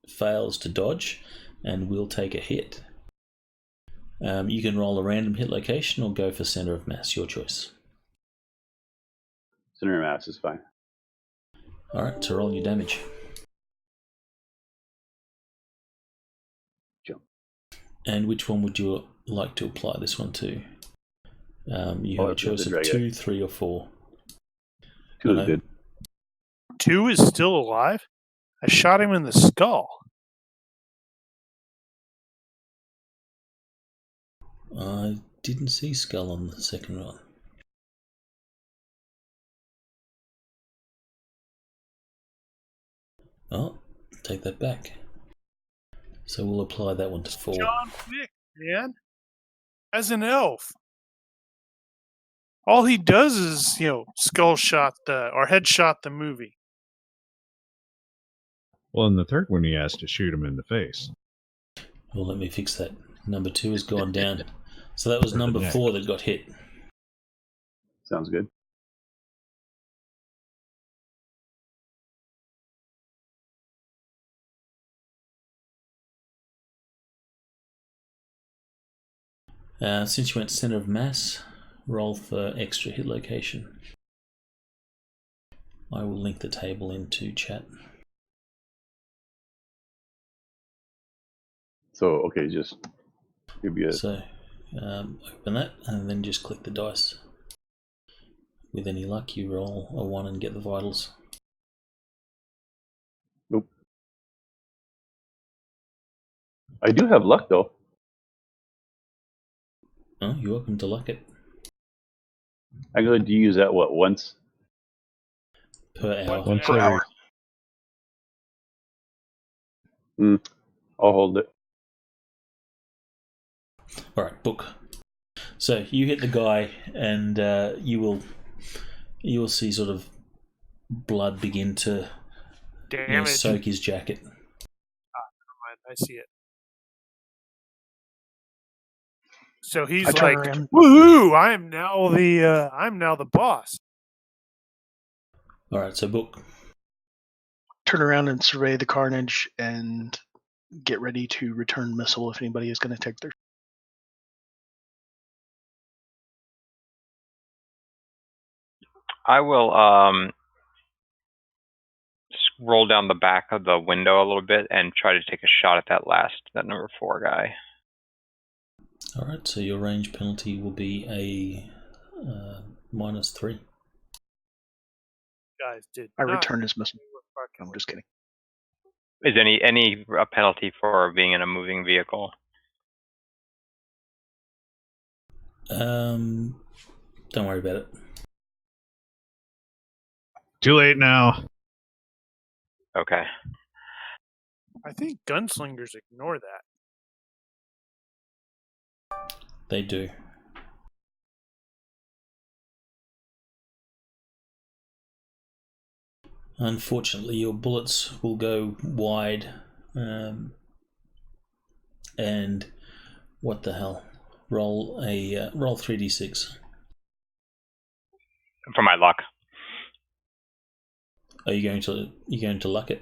fails to dodge and will take a hit. You can roll a random hit location or go for center of mass, your choice. Center of mass is fine. Alright, so roll your damage. Jump. And which one would you like to apply this one to? You have a choice of 2, 3, or 4. 2 is good. 2 is still alive? I shot him in the skull. I didn't see skull on the second one. Oh, take that back. So we'll apply that one to 4. John Wick, man. As an elf. All he does is, skull shot or headshot the movie. Well, in the third one, he has to shoot him in the face. Well, let me fix that. Number 2 has gone down. So that was number 4 that got hit. Sounds good. Since you went center of mass, roll for extra hit location. I will link the table into chat. So, okay, just give you a... So, open that and then just click the dice. With any luck, you roll a 1 and get the vitals. Nope. I do have luck, though. Oh, you're welcome to luck it. I'm going to use that, once? per hour. Once Per every. hour. I'll hold it. All right, book. So you hit the guy, and you will see sort of blood begin to soak his jacket. Never mind, I see it. So he's like, "Woohoo! I'm now the boss." All right, so book. Turn around and survey the carnage and get ready to return missile if anybody is going to take their. I will roll down the back of the window a little bit and try to take a shot at that number 4 guy. All right, so your range penalty will be a -3. Guys did. I return his missile. I'm just kidding. Is any penalty for being in a moving vehicle? Don't worry about it. Too late now. Okay. I think gunslingers ignore that. They do. Unfortunately, your bullets will go wide. And what the hell? Roll 3d6. For my luck. Are you going to luck it?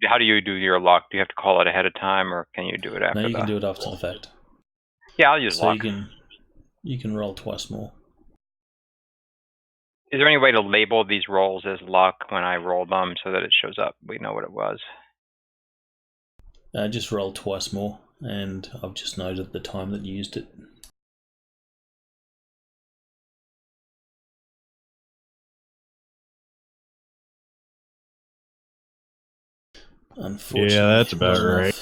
How do you do your luck? Do you have to call it ahead of time, or can you do it after? No, you can do it after the fact. Yeah, I'll use luck. You can roll twice more. Is there any way to label these rolls as luck when I roll them so that it shows up? We know what it was. Just roll twice more, and I've just noted the time that you used it. Unfortunately, yeah, that's about right.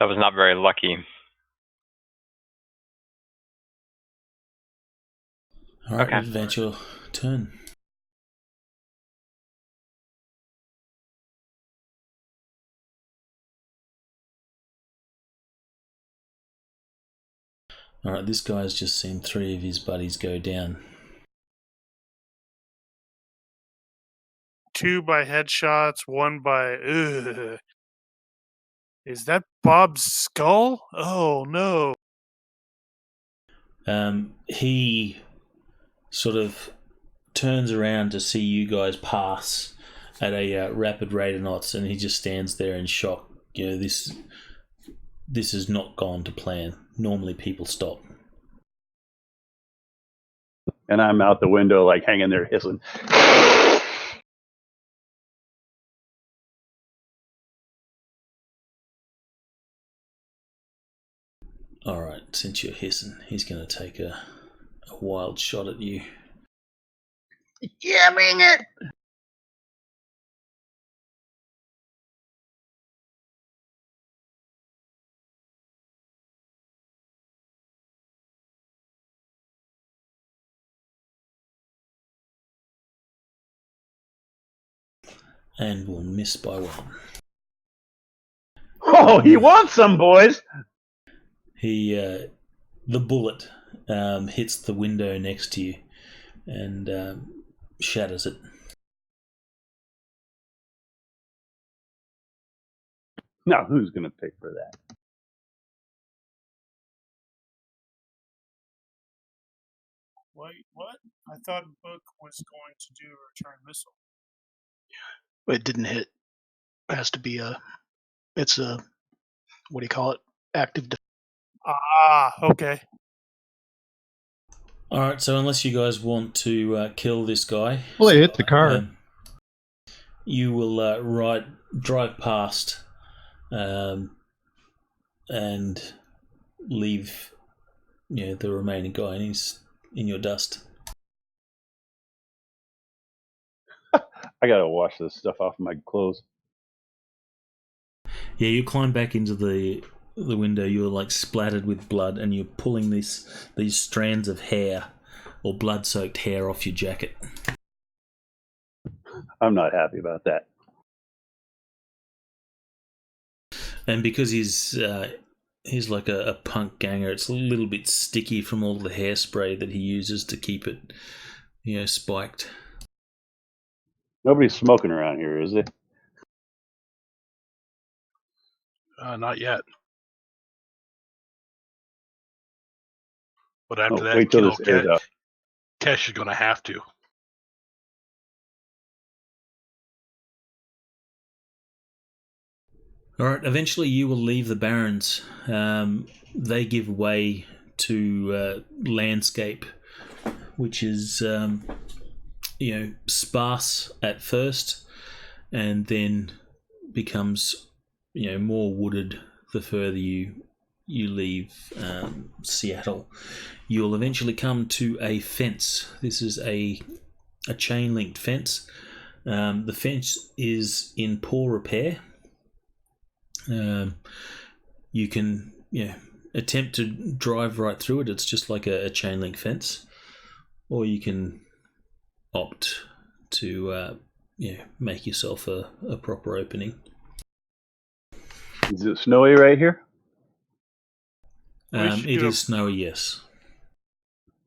That was not very lucky. All right, okay. Advance your turn. All right, this guy's just seen 3 of his buddies go down. 2 by headshots, 1 by. Ugh. Is that Bob's skull? Oh no! He sort of turns around to see you guys pass at a rapid rate of knots, and he just stands there in shock. You know, this has not gone to plan. Normally people stop. And I'm out the window, like hanging there hissing. Alright, since you're hissing, he's going to take a wild shot at you. Yeah, bring it! And will miss by 1. Oh, he wants some, boys! The bullet hits the window next to you and shatters it. Now, who's going to pay for that? Wait, what? I thought Book was going to do a return missile. It didn't hit. It has to be it's a, what do you call it? Active. Okay. Alright, so unless you guys want to kill this guy... Well, they hit the car. You will drive past and leave the remaining guy in your dust. I gotta wash this stuff off my clothes. Yeah, you climb back into the window. You're like splattered with blood, and you're pulling these strands of hair or blood-soaked hair off your jacket. I'm not happy about that. And because he's like a punk ganger, it's a little bit sticky from all the hairspray that he uses to keep it, spiked. Nobody's smoking around here, is it? Not yet. But after that, wait till this airs out. Kesh is going to have to. All right, eventually you will leave the Barrens. They give way to landscape, which is, sparse at first and then becomes, more wooded the further you leave Seattle. You'll eventually come to a fence. This is a chain-linked fence. The fence is in poor repair. You can attempt to drive right through it. It's just like a chain link fence, or you can opt to make yourself a proper opening. Is it snowy right here? It is snowy, yes.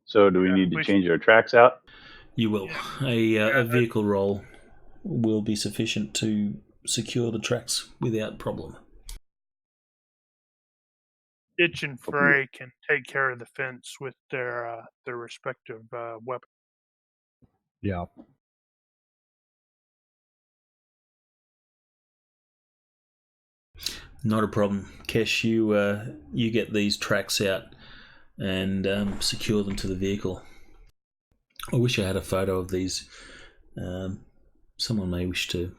So do we need to change our tracks out? You will. A vehicle roll will be sufficient to secure the tracks without problem. Itch and Frey can take care of the fence with their respective weapons. Yeah. Not a problem. Kesh, you get these tracks out and secure them to the vehicle. I wish I had a photo of these. Someone may wish to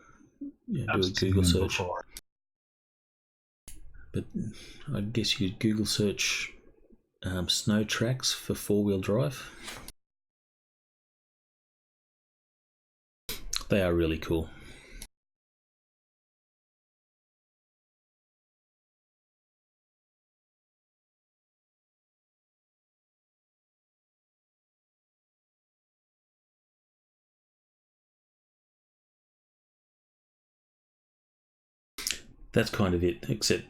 do a Google search. But I guess you could Google search snow tracks for four-wheel drive. They are really cool. That's kind of it, except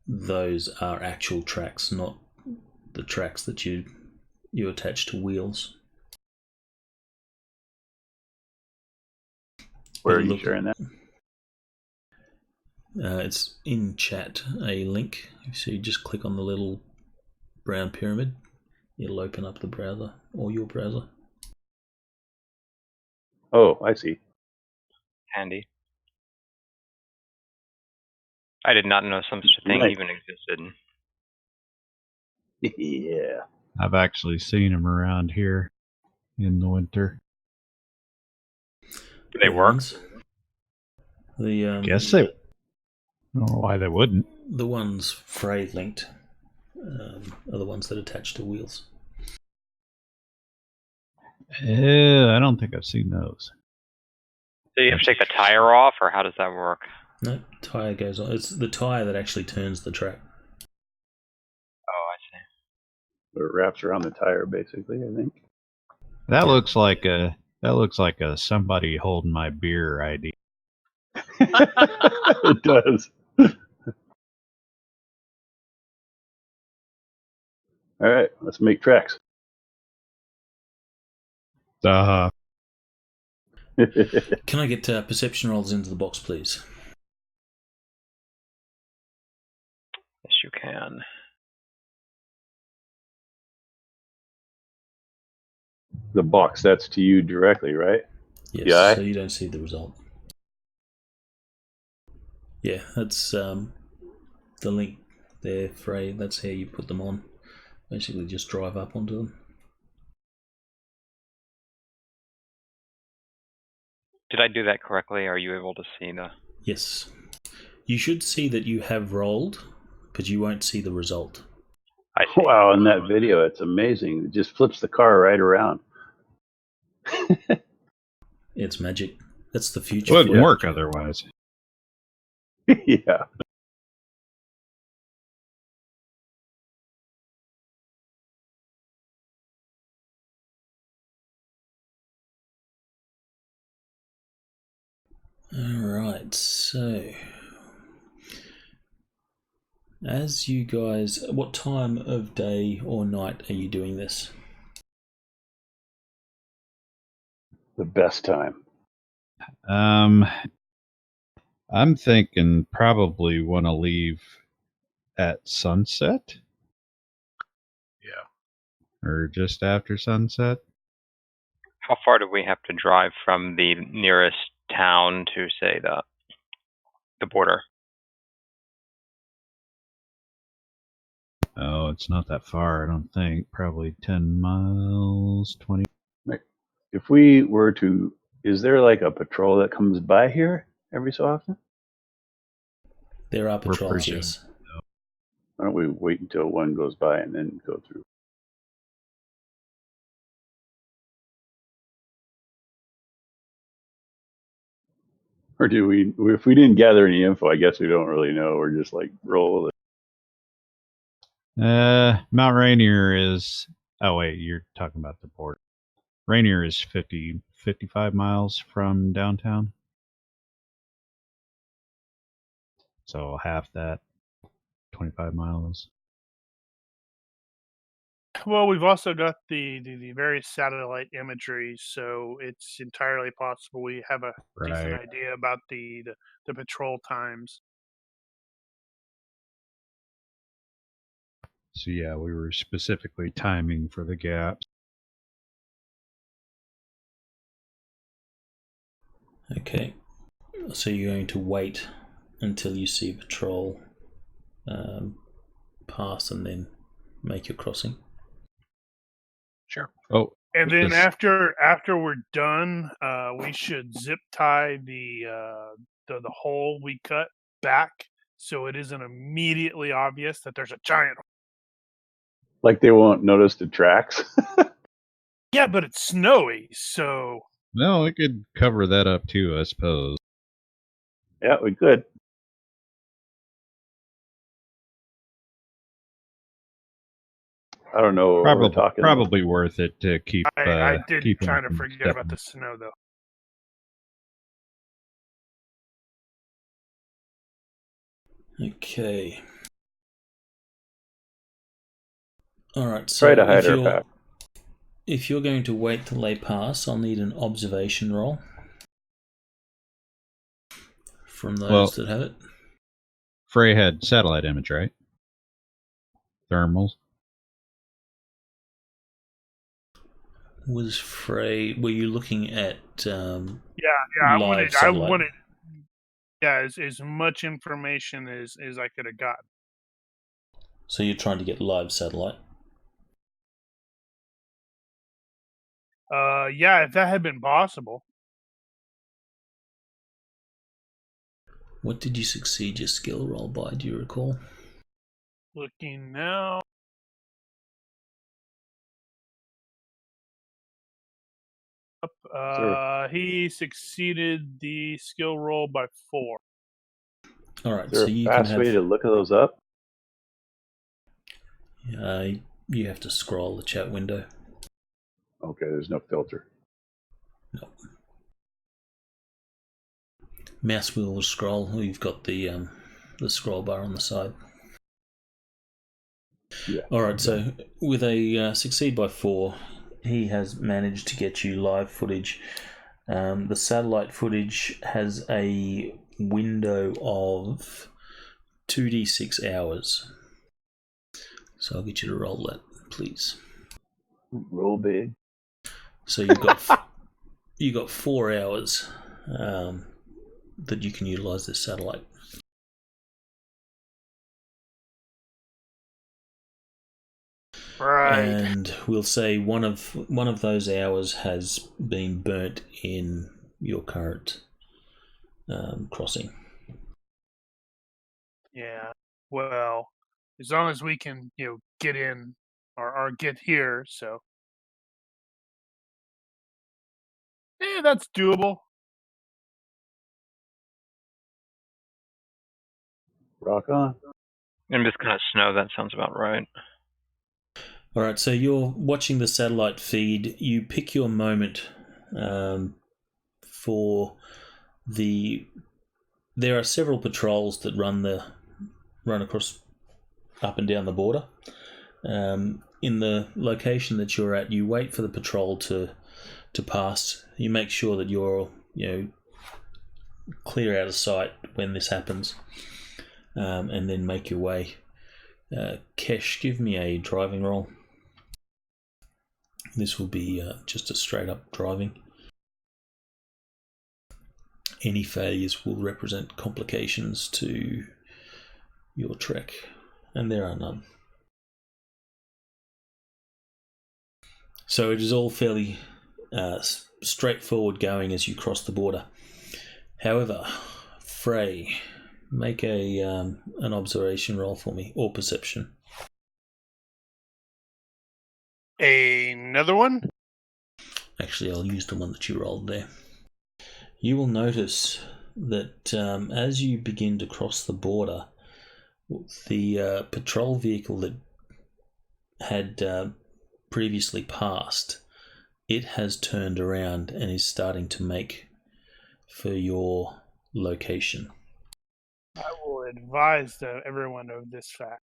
those are actual tracks, not the tracks that you attach to wheels. Where are you sharing that? It's in chat, a link. So you just click on the little brown pyramid. It'll open up the browser or your browser. Oh, I see. Handy. I did not know some such thing even existed. Yeah. I've actually seen them around here in the winter. Do they work? Guess they. I don't know why they wouldn't. The ones Frey linked are the ones that attach to wheels. I don't think I've seen those. So you have to take the tire off, or how does that work? No, tire goes on. It's the tire that actually turns the track. Oh, I see. It wraps around the tire, basically, I think. That looks like a somebody holding my beer ID. It does. All right, let's make tracks. Can I get perception rolls into the box, please? Yes, you can. The box, that's to you directly, right? Yes, Yeah. so you don't see the result. Yeah, that's the link there, Frey. That's how you put them on. Basically, just drive up onto them. Did I do that correctly? Are you able to see the... Yes. You should see that you have rolled, but you won't see the result. I see. Wow, in that video, it's amazing. It just flips the car right around. It's magic. That's the future. It wouldn't work otherwise. Yeah. Alright, so as you guys, what time of day or night are you doing this? The best time. I'm thinking probably want to leave at sunset Yeah. or just after sunset. How far do we have to drive from the nearest town to, say, the border? Oh, it's not that far, I don't think. Probably 10 miles, 20. If we were to, is there like a patrol that comes by here every so often? There are We're patrols, presuming. yes. Why don't we wait until one goes by and then go through? Or do we, if we didn't gather any info, I guess we don't really know. We're just like roll with it. Mount Rainier is. Oh wait, you're talking about the port. Rainier is 55 miles from downtown. So half that, 25 miles. Well, we've also got the various satellite imagery, so it's entirely possible we have a decent Right. idea about the patrol times. So yeah, we were specifically timing for the gaps. Okay, so you're going to wait until you see patrol pass and then make your crossing. Sure. Oh, And then yes. after we're done, we should zip tie the hole we cut back, so it isn't immediately obvious that there's a giant. Like they won't notice the tracks. Yeah, but it's snowy, so No, we could cover that up too, I suppose. Yeah, we could. I don't know what we're talking about. Probably worth it to keep. I did keep kind them of from forget about stepping. the snow though. Okay. Alright, so Try to hide our path. if you're going to wait till they pass, I'll need an observation roll from those that have it. Frey had satellite image, right? Thermals. Was Frey? Were you looking at? I live wanted as much information as I could have gotten. So you're trying to get live satellite. Yeah, if that had been possible. What did you succeed your skill roll by? Do you recall? Looking now. He succeeded the skill roll by 4. All right, Is there so you a can fast have. way to look those up? You have to scroll the chat window. Okay, there's no filter. No. Mouse wheel will scroll. You've got the scroll bar on the side. Yeah. All right, so with a succeed by 4, he has managed to get you live footage. The satellite footage has a window of 2d6 hours. So I'll get you to roll that, please. Roll big. So you've got 4 hours that you can utilize this satellite. Right. And we'll say one of those hours has been burnt in your current crossing. Yeah. Well, as long as we can, get in or get here, so. Yeah, that's doable. Rock on. And just kind of snow, that sounds about right. All right, so you're watching the satellite feed. You pick your moment for there are several patrols that run across up and down the border. In the location that you're at, you wait for the patrol to pass. You make sure that you're clear out of sight when this happens, and then make your way. Kesh, give me a driving roll. This will be just a straight up driving. Any failures will represent complications to your trek, and there are none. So it is all fairly straightforward going as you cross the border. However, Frey, make an observation roll for me, or perception. Another one? Actually, I'll use the one that you rolled there. You will notice that as you begin to cross the border, the patrol vehicle that had previously passed, it has turned around and is starting to make for your location. I will advise everyone of this fact.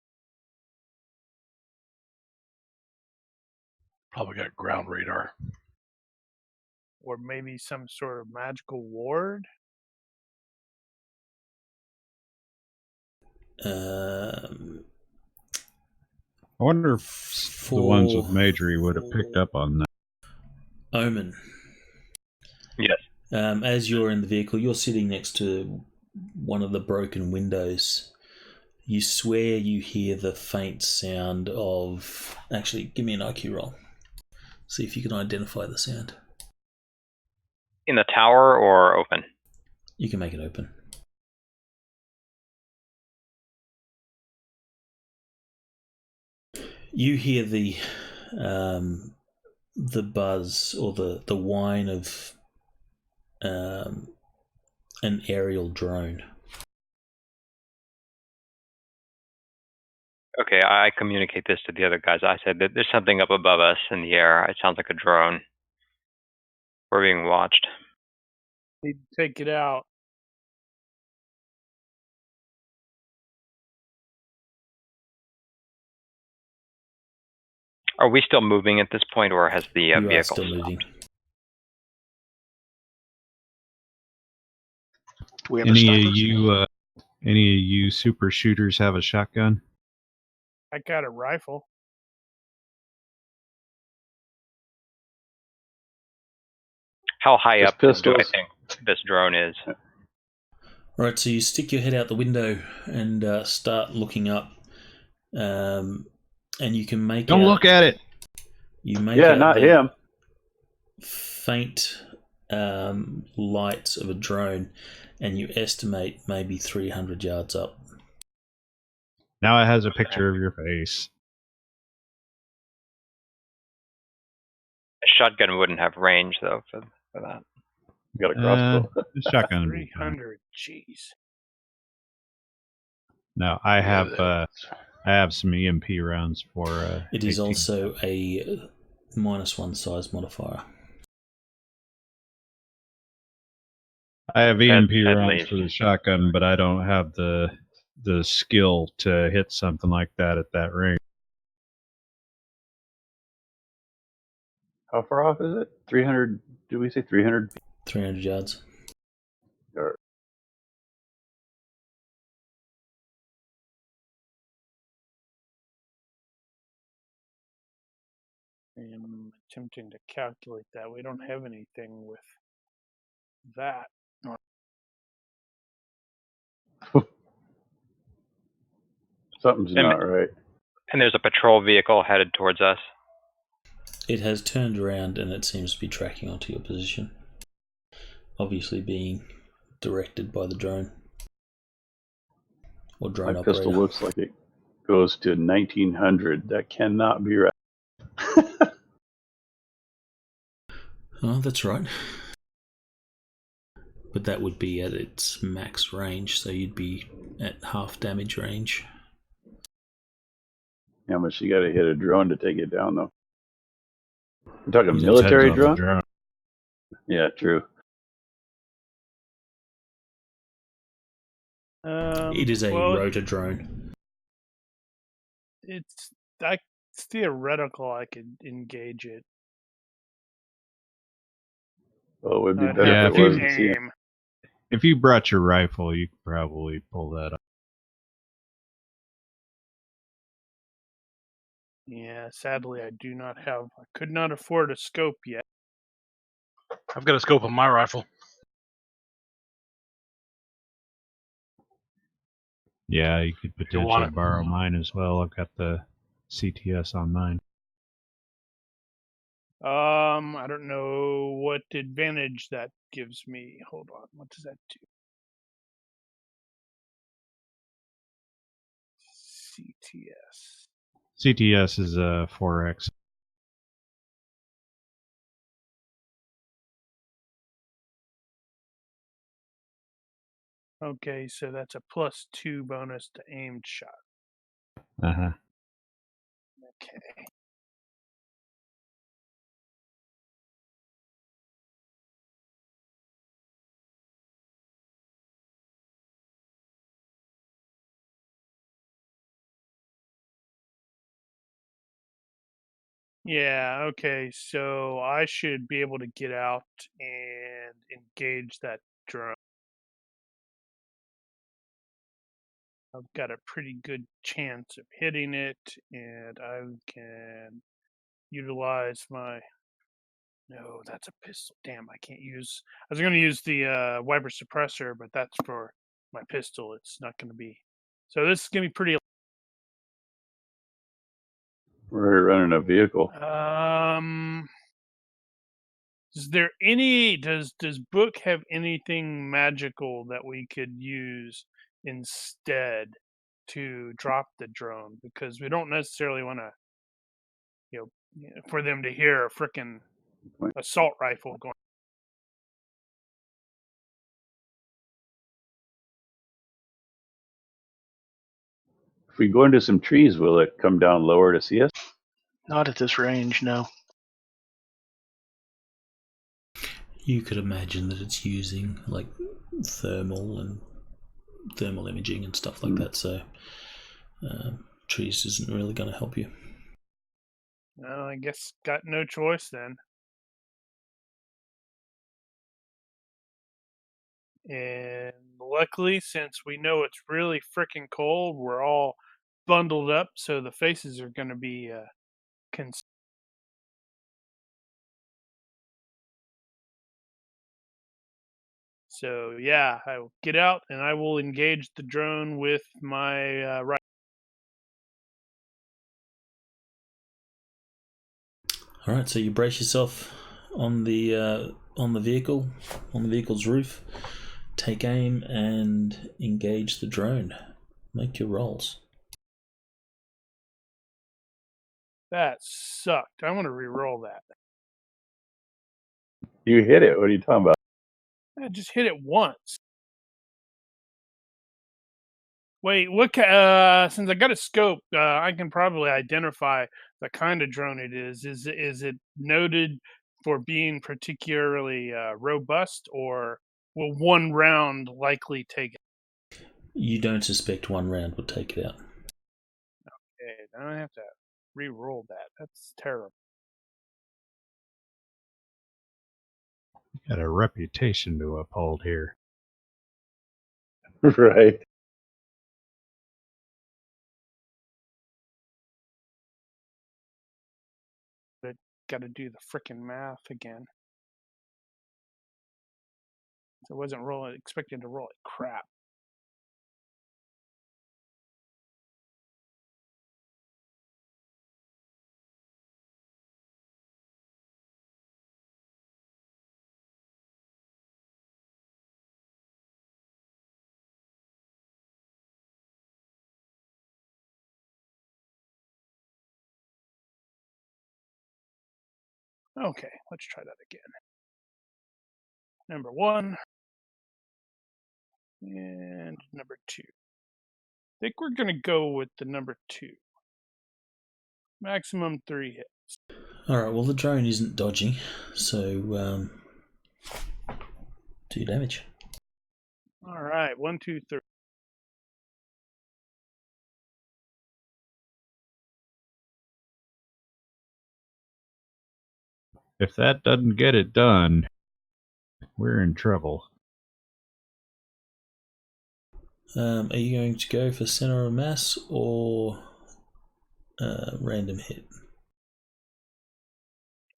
Probably got ground radar. Or maybe some sort of magical ward? I wonder if the ones with Majory would have picked up on that. Omen. Yes. As you're in the vehicle, you're sitting next to one of the broken windows. You swear you hear the faint sound of... Actually, give me an IQ roll. See if you can identify the sound. In the tower or open? You can make it open. You hear the buzz or the whine of an aerial drone. Okay, I communicate this to the other guys. I said that there's something up above us in the air. It sounds like a drone. We're being watched. Need to take it out. Are we still moving at this point, or has the You vehicle are still stopped? moving. Do we have Any a of you super shooters have a shotgun? I got a rifle. How high Just up do I pistols. think this drone is? Right, so you stick your head out the window and start looking up, and you can make Don't out, look at it. You make Yeah, out not the him. faint lights of a drone, and you estimate maybe 300 yards up. Now it has a picture of your face. A shotgun wouldn't have range, though, for that. You got a crossbow. The shotgun would be fine. 300, jeez. No, I have some EMP rounds for. It is 18. also a -1 size modifier. I have EMP At rounds least. for the shotgun, but I don't have the skill to hit something like that at that range. How far off is it? 300. Did we say 300? 300 yards. Or I'm attempting to calculate that. We don't have anything with that. something's not right. And there's a patrol vehicle headed towards us. It has turned around and it seems to be tracking onto your position. Obviously being directed by the drone. Or drone My operator. pistol looks like it goes to 1900. That cannot be right. Oh, that's right. But that would be at its max range, so you'd be at half damage range. How much you got to hit a drone to take it down, though? You're talking Depends military on the drone? drone. Yeah, true. It is a rotor drone. It's theoretical. I could engage it. Well, it would be I'd better have if it to wasn't CM. aim. If you brought your rifle, you could probably pull that off. Yeah, sadly, I do not have. I could not afford a scope yet. I've got a scope on my rifle. Yeah, you could you want potentially it. borrow mine as well. I've got the CTS on mine. I don't know what advantage that gives me. Hold on, what does that do? CTS. CTS is a 4X. Okay, so that's a +2 bonus to aimed shot. Uh-huh. Okay. Yeah, okay, so I should be able to get out and engage that drone. I've got a pretty good chance of hitting it, and I can utilize my... No, that's a pistol. Damn, I can't use... I was going to use the wiper suppressor, but that's for my pistol. It's not going to be... So this is going to be pretty... We're running a vehicle. Is there any... Does book have anything magical that we could use instead to drop the drone? Because we don't necessarily want to, for them to hear a frickin' assault rifle going. If we go into some trees, will it come down lower to see us? Not at this range, no. You could imagine that it's using like thermal imaging and stuff like that. So trees isn't really going to help you. Well, I guess got no choice then. And luckily, since we know it's really frickin' cold, we're all bundled up, so the faces are going to be So yeah, I will get out and I will engage the drone with my right. All right, so you brace yourself on the vehicle's roof. Take aim and engage the drone. Make your rolls. That sucked. I want to re-roll that. You hit it. What are you talking about? I just hit it once. Wait, what? Since I got a scope, I can probably identify the kind of drone it is. Is it noted for being particularly robust, or will one round likely take it? You don't suspect one round would take it out. Okay, then I have to re-roll that. That's terrible. You got a reputation to uphold here. Right. Got to do the frickin' math again. So I wasn't expecting to roll it. Crap. Okay, let's try that again. Number 1 and number 2. I think we're going to go with the number 2. Maximum 3 hits. Alright, well the drone isn't dodgy, so 2 damage. Alright, 1, 2, 3. If that doesn't get it done, we're in trouble. Are you going to go for center of mass or random hit?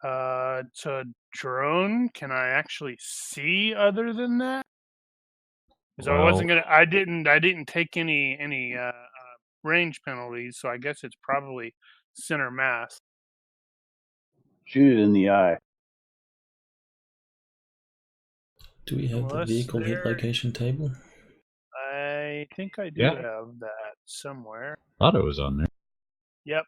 It's a drone. Can I actually see other than that? Because I wasn't gonna. I didn't take any range penalties, so I guess it's probably center mass. Shoot it in the eye. Do we have the vehicle hit location table? I think I do have that somewhere. Thought it was on there. Yep.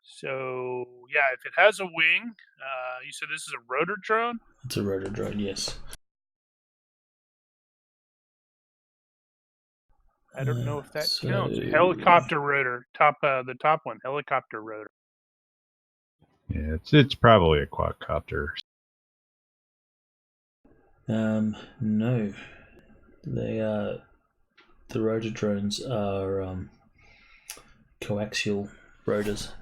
So, yeah, if it has a wing, you said this is a rotor drone? It's a rotor drone, yes. I don't know if that counts. Helicopter rotor, the top one, helicopter rotor. Yeah, it's probably a quadcopter. No. They are... The rotor drones are coaxial rotors.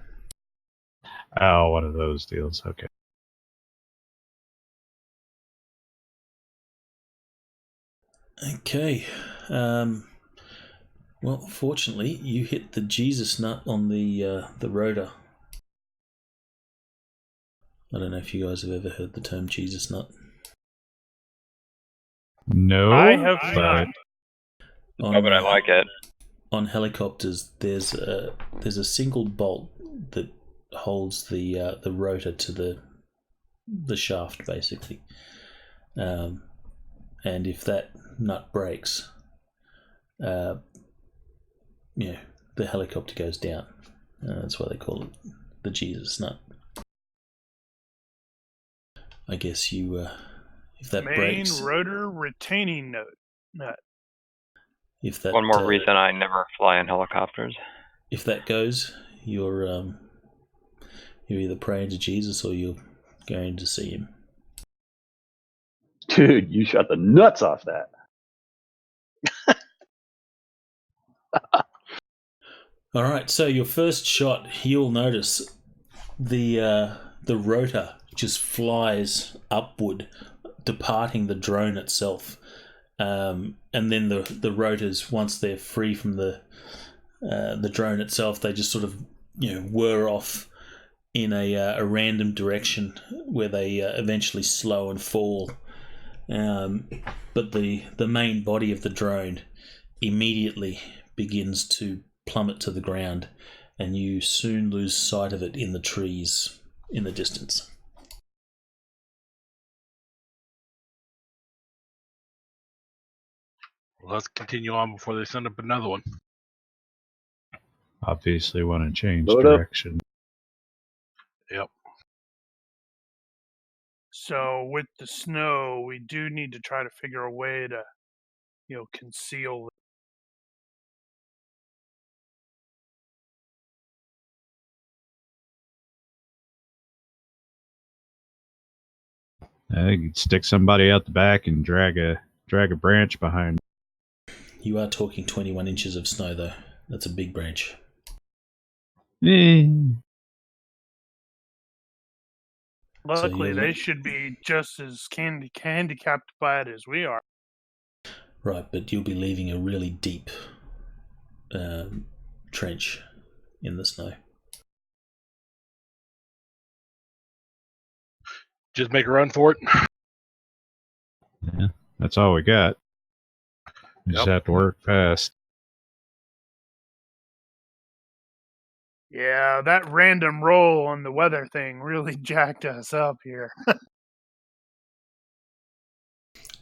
Oh, one of those deals. Okay. Okay. Well, fortunately, you hit the Jesus nut on the rotor. I don't know if you guys have ever heard the term Jesus nut. No, I have not. But I like it. On helicopters, there's a single bolt that holds the rotor to the shaft, basically. And if that nut breaks, the helicopter goes down. That's why they call it the Jesus nut. I guess if that breaks, main rotor retaining nut. If that one more reason I never fly in helicopters. If that goes, you're either praying to Jesus or you're going to see him. Dude, you shot the nuts off that. All right, so your first shot, you'll notice the rotor just flies upward, departing the drone itself, and then the rotors, once they're free from the drone itself, they just sort of whir off in a random direction where they eventually slow and fall. But the main body of the drone immediately begins to plummet to the ground, and you soon lose sight of it in the trees in the distance. Let's continue on before they send up another one. Obviously want to change Load direction. Yep. So with the snow, we do need to try to figure a way to, conceal. You could stick somebody out the back and drag a branch behind. You are talking 21 inches of snow, though. That's a big branch. Luckily, they should be just as handicapped by it as we are. Right, but you'll be leaving a really deep trench in the snow. Just make a run for it. Yeah, that's all we got. We just have to work fast. Yeah, that random roll on the weather thing really jacked us up here.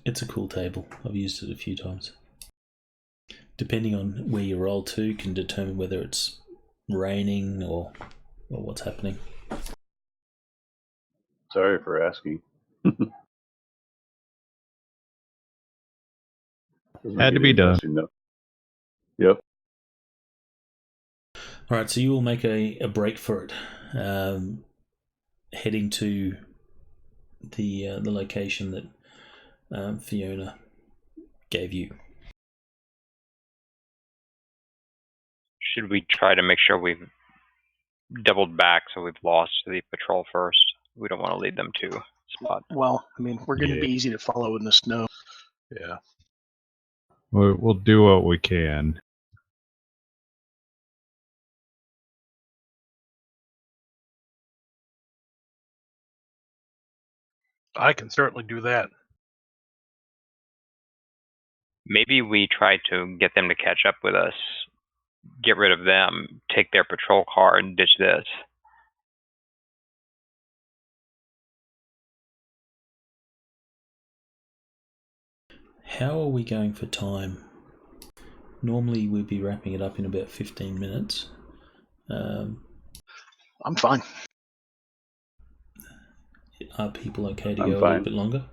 It's a cool table. I've used it a few times. Depending on where you roll to can determine whether it's raining or what's happening. Sorry for asking. Had to be done. Yep. All right, so you will make a break for it, heading to the location that Fiona gave you. Should we try to make sure we've doubled back so we've lost the patrol first? We don't want to lead them to a spot. Well, I mean, we're going to be easy to follow in the snow. Yeah. We'll do what we can. I can certainly do that. Maybe we try to get them to catch up with us, get rid of them, take their patrol car, and ditch this. How are we going for time? Normally we'd be wrapping it up in about 15 minutes. I'm fine. Are people okay to I'm go a fine. little bit longer?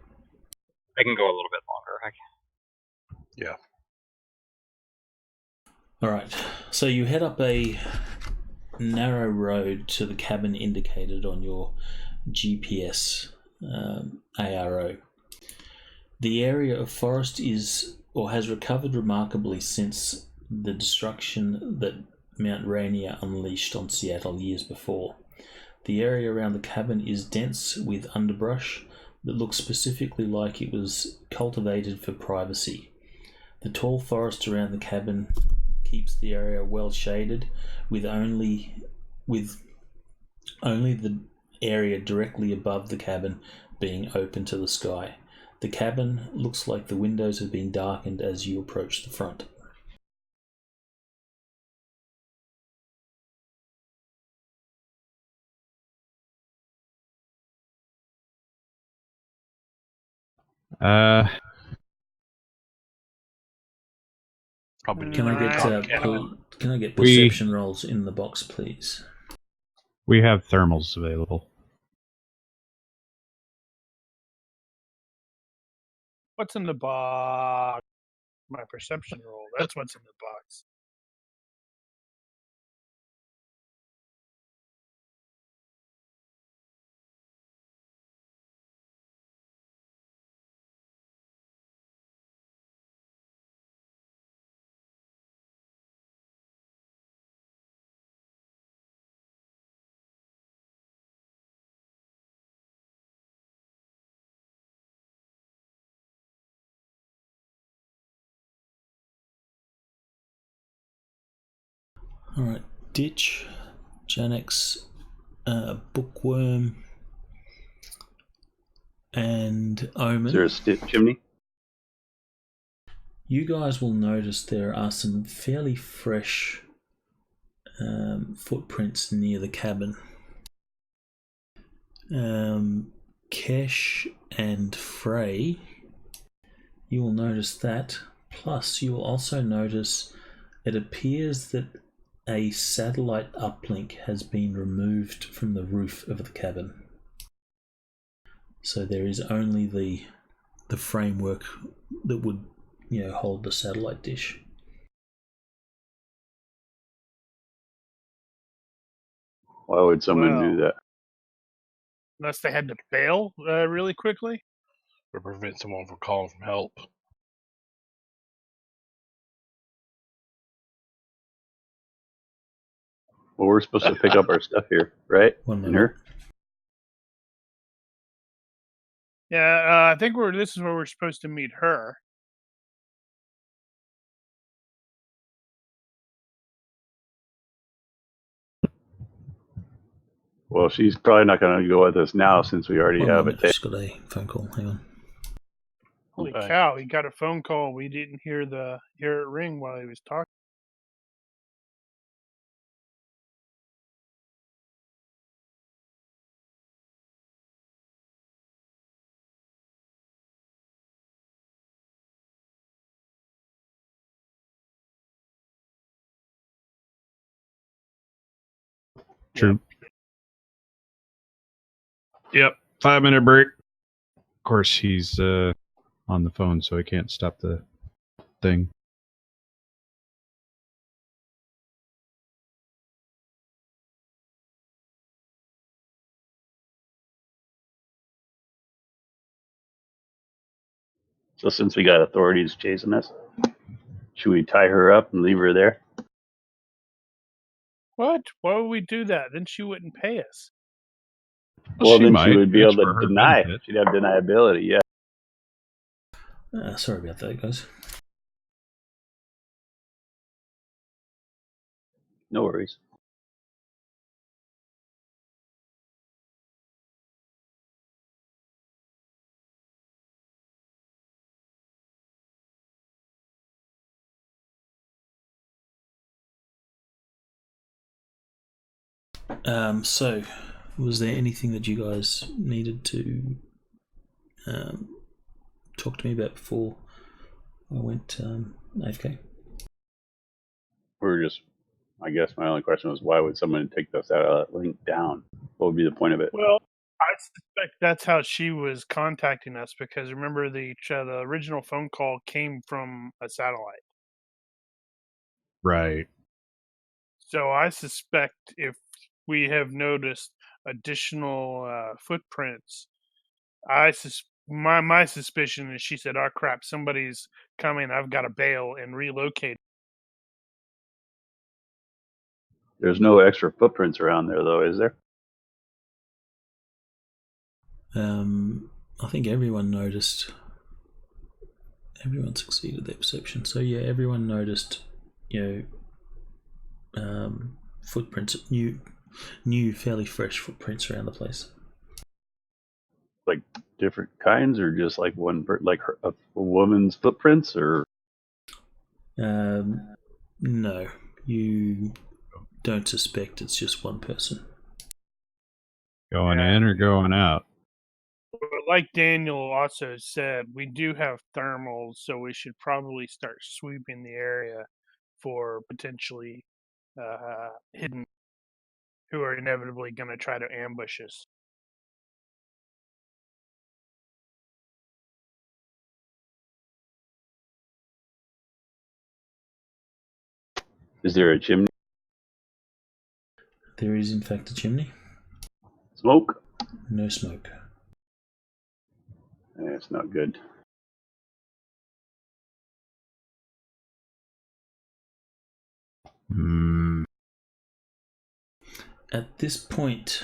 I can go a little bit longer. Yeah. Alright, so you head up a narrow road to the cabin indicated on your GPS ARO. The area of forest is or has recovered remarkably since the destruction that Mount Rainier unleashed on Seattle years before. The area around the cabin is dense with underbrush that looks specifically like it was cultivated for privacy. The tall forest around the cabin keeps the area well shaded, with only the area directly above the cabin being open to the sky. The cabin looks like the windows have been darkened as you approach the front. Probably Can I get perception rolls in the box, please? We have thermals available. What's in the box? My perception roll. That's what's in the box. Alright, Ditch, Janex, Bookworm, and Omen. Is there a stiff chimney? You guys will notice there are some fairly fresh footprints near the cabin. Kesh and Frey, you will notice that. Plus, you will also notice it appears that a satellite uplink has been removed from the roof of the cabin. So there is only the framework that would, hold the satellite dish. Why would someone do that? Unless they had to bail really quickly. Or prevent someone from calling for help. Well, we're supposed to pick up our stuff here, right? One In moment. her? Yeah, I think this is where we're supposed to meet her. Well, she's probably not going to go with us now since we already One have moment, a I've just got a phone call. Hang on. Holy Okay. cow! He got a phone call. We didn't hear it ring while he was talking. True. Yep. 5-minute break. Of course, he's on the phone, so he can't stop the thing. So since we got authorities chasing us, should we tie her up and leave her there? What? Why would we do that? Then she wouldn't pay us. Well, then she might. would be It's able for to her deny. benefit. She'd have deniability, yeah. Sorry about that, guys. No worries. So, was there anything that you guys needed to talk to me about before I went AFK? We're just, I guess my only question was, why would someone take this link down? What would be the point of it? Well, I suspect that's how she was contacting us because remember the original phone call came from a satellite. Right. So I suspect if we have noticed additional footprints, my suspicion is she said, "Oh crap, somebody's coming. I've got to bail and relocate." There's no extra footprints around there, though, is there? I think everyone noticed. Everyone succeeded their perception. So yeah, everyone noticed. Footprints, new, fairly fresh footprints around the place. Like different kinds, or just like one, like a woman's footprints, or? No, you don't suspect it's just one person. Going in or going out? But like Daniel also said, we do have thermals, so we should probably start sweeping the area for potentially hidden who are inevitably going to try to ambush us. Is there a chimney? There is, in fact, a chimney. Smoke? No smoke. It's not good. At this point,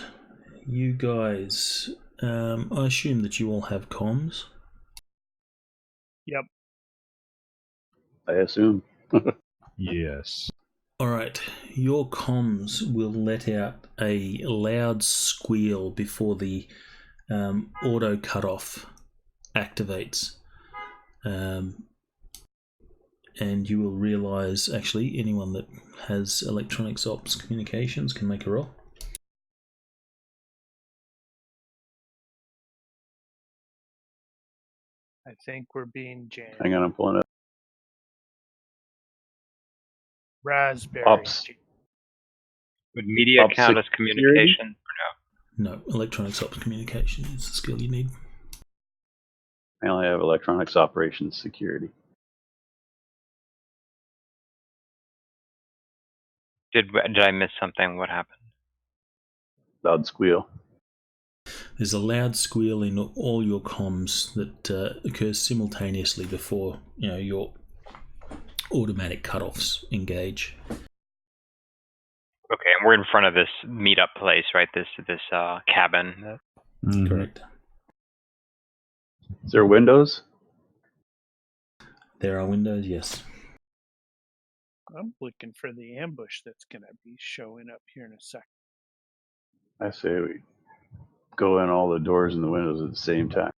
you guys, I assume that you all have comms. Yep. I assume. Yes. Alright, your comms will let out a loud squeal before the auto cutoff activates. And you will realise, actually, anyone that has electronics ops communications can make a roll. I think we're being jammed. Hang on, I'm pulling up. Raspberry. Ops. Would media Ops count as security? communication? No, electronics ops communication is the skill you need. I only have electronics operations security. Did I miss something? What happened? Loud squeal. There's a loud squeal in all your comms that occurs simultaneously before your automatic cutoffs engage. Okay, and we're in front of this meetup place, right? This cabin. Mhm. Correct. Is there windows? There are windows, yes. I'm looking for the ambush that's going to be showing up here in a second. I say we go in all the doors and the windows at the same time.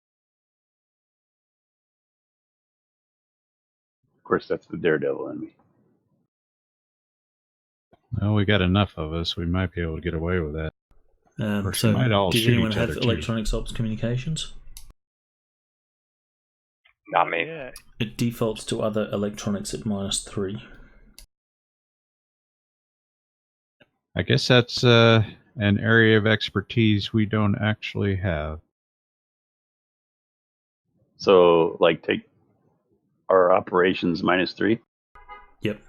Of course, that's the daredevil in me. Well, we got enough of us. We might be able to get away with that. course, we might all did shoot anyone each have other, too. electronics ops communications? Not me. Yeah. It defaults to other electronics at -3. I guess that's an area of expertise we don't actually have. So, like, take our operations -3? Yep.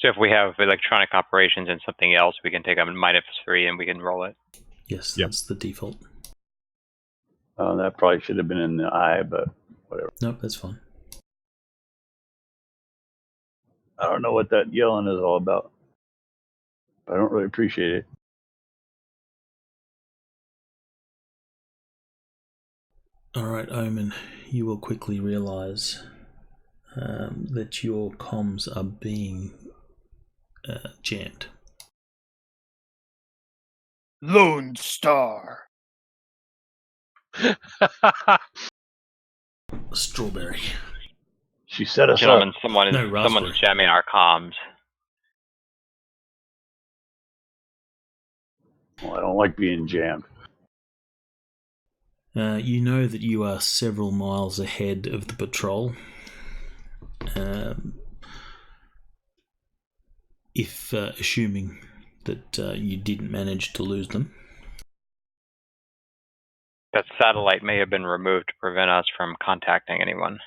So if we have electronic operations and something else, we can take a -3 and we can roll it. Yes, Yep. that's the default. That probably should have been in the eye, but whatever. Nope, that's fine. I don't know what that yelling is all about. But I don't really appreciate it. Alright, Omen, you will quickly realise that your comms are being jammed. Lone Star. Strawberry. She set us Gentlemen, up. someone's raspberry. jamming our comms. Well, I don't like being jammed. You know that you are several miles ahead of the patrol. If assuming that you didn't manage to lose them. That satellite may have been removed to prevent us from contacting anyone.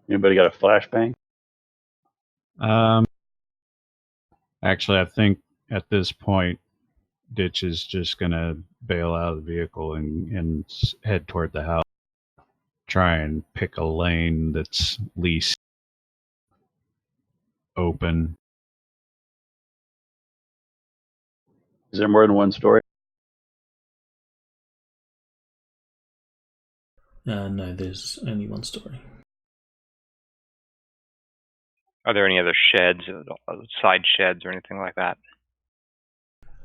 Anybody got a flashbang? Actually, I think at this point, Ditch is just gonna bail out of the vehicle and head toward the house. Try and pick a lane that's least open. Is there more than one story? No, there's only one story. Are there any other sheds, side sheds, or anything like that?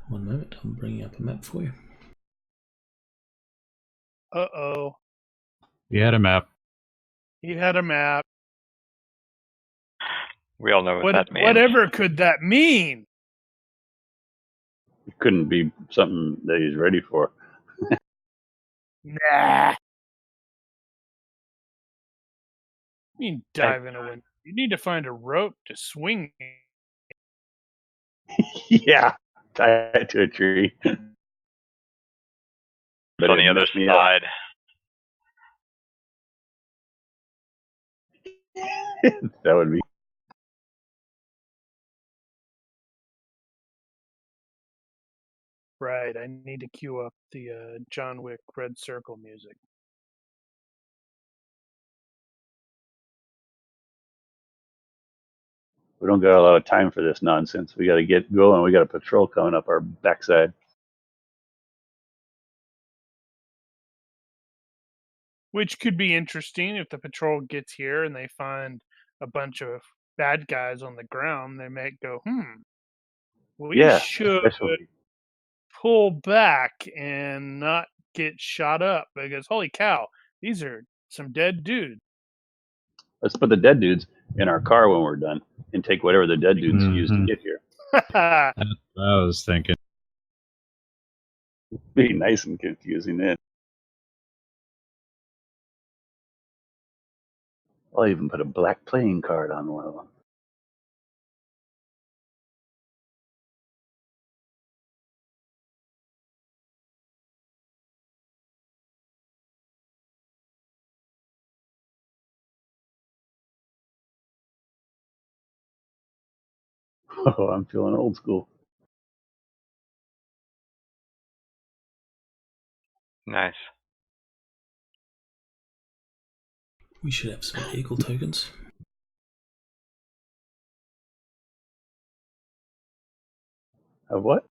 One moment, I'm bringing up a map for you. Uh-oh. He had a map. He had a map. We all know what that means. Whatever could that mean? It couldn't be something that he's ready for. Nah. You mean dive in a window. You need to find a rope to swing. Yeah, tie it to a tree. It's But on it the other messed me side. up. That would be. Right, I need to cue up the John Wick Red Circle music. We don't got a lot of time for this nonsense. We got to get going. We got a patrol coming up our backside. Which could be interesting if the patrol gets here and they find a bunch of bad guys on the ground. They might go, we should especially. pull back and not get shot up because holy cow, these are some dead dudes. Let's put the dead dudes in our car when we're done and take whatever the dead dudes used to get here. That's what I was thinking. Be nice and confusing then. I'll even put a black playing card on one of them. Oh, I'm feeling old school. Nice. We should have some vehicle tokens. Of what?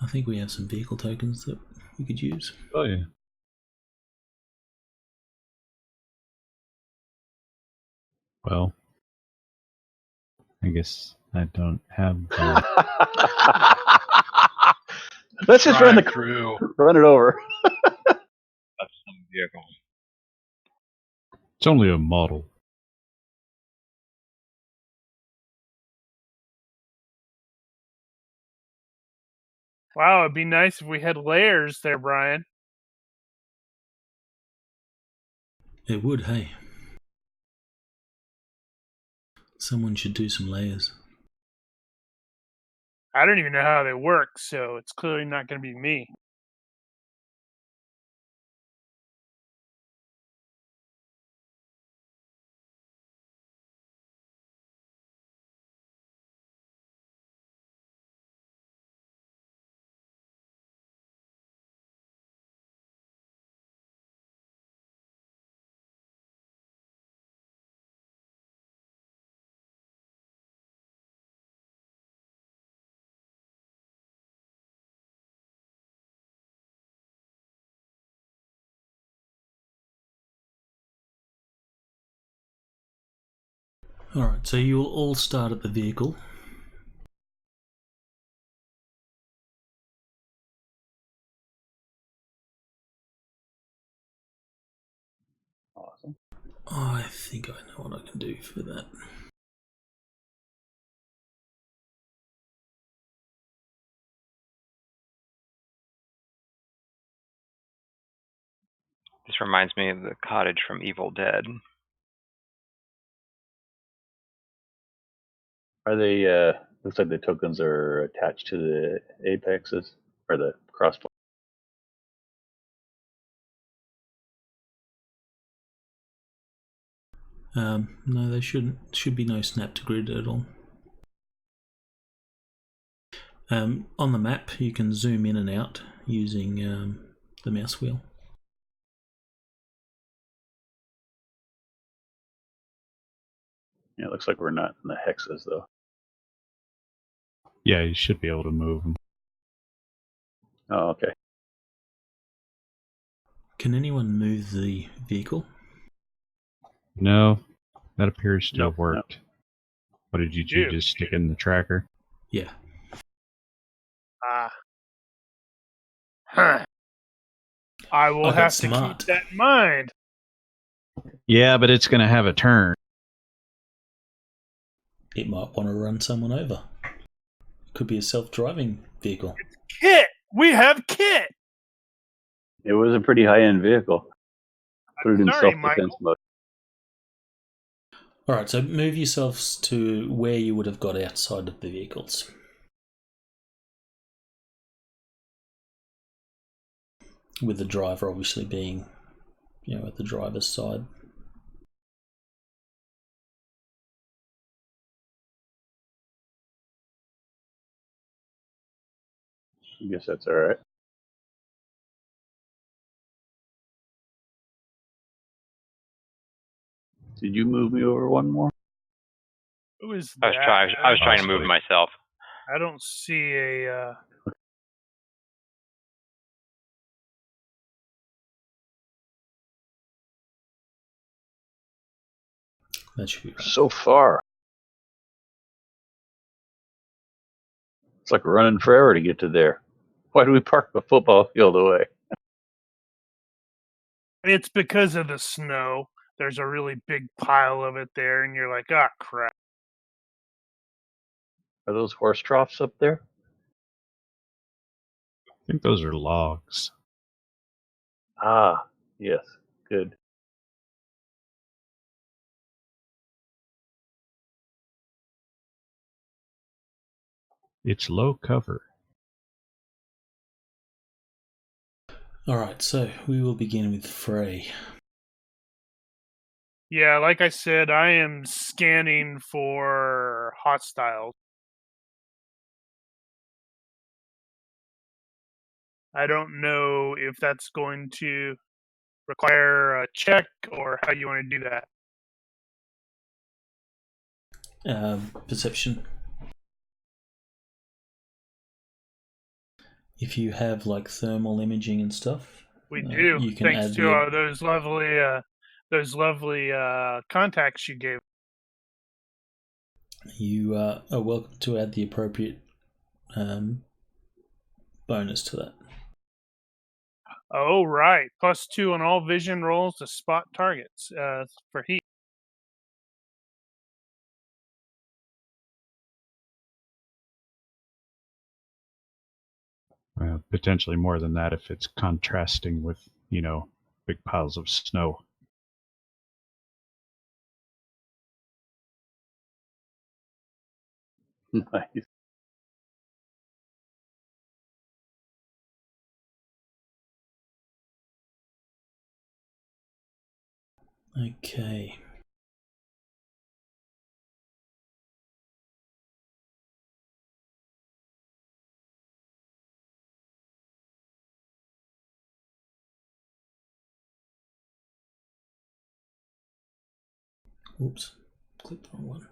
I think we have some vehicle tokens that we could use. Oh yeah. Well, I guess I don't have. Let's just run it over. That's some vehicle. It's only a model. Wow, it'd be nice if we had layers there, Brian. It would, hey. Someone should do some layers. I don't even know how they work, so it's clearly not going to be me. Alright, so you will all start at the vehicle. Awesome. I think I know what I can do for that. This reminds me of the cottage from Evil Dead. Are they? Looks like the tokens are attached to the apexes or the crossbar. No, there should be no snap to grid at all. On the map, you can zoom in and out using the mouse wheel. Yeah, it looks like we're not in the hexes though. Yeah, you should be able to move them. Oh, okay. Can anyone move the vehicle? No, that appears to Nope, have worked. What did you do? Ew. Just stick in the tracker? Yeah. Huh. I will I got have to smart. keep that in mind. Yeah, but it's going to have a turn. It might want to run someone over. Could be a self-driving vehicle. Kit! We have Kit! It was a pretty high-end vehicle. Put it in Sorry, self-defense Michael. mode. Alright, so move yourselves to where you would have got outside of the vehicles. With the driver obviously being, at the driver's side. I guess that's all right. Did you move me over one more? Who is I that? was trying to move Possibly. myself. I don't see a. That should be right. So far. It's like running forever to get to there. Why do we park the football field away? It's because of the snow. There's a really big pile of it there, and you're like, ah, crap. Are those horse troughs up there? I think those are logs. Ah, yes. Good. It's low cover. Alright, so we will begin with Frey. Yeah, like I said, I am scanning for hostiles. I don't know if that's going to require a check or how you want to do that. Perception. If you have like thermal imaging and stuff, We do, you can thanks add to those lovely contacts you gave. you are welcome to add the appropriate bonus to that. Oh, right. +2 on all vision rolls to spot targets for heat. Potentially more than that if it's contrasting with, big piles of snow. Nice. Okay. Oops, clicked the wrong one.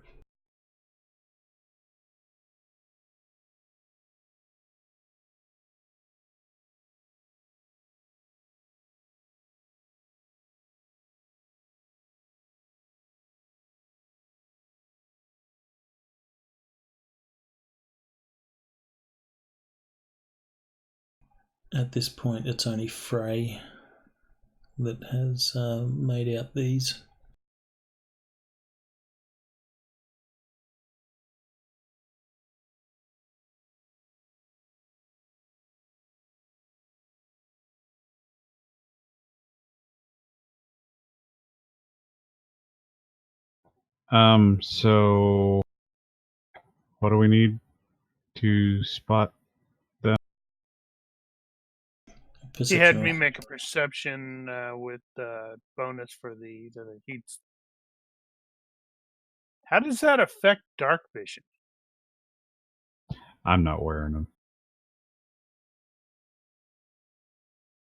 At this point, it's only Frey that has made out these. So what do we need to spot them? He had Perception me roll. make a perception with bonus for the heat. How does that affect dark vision? I'm not wearing them.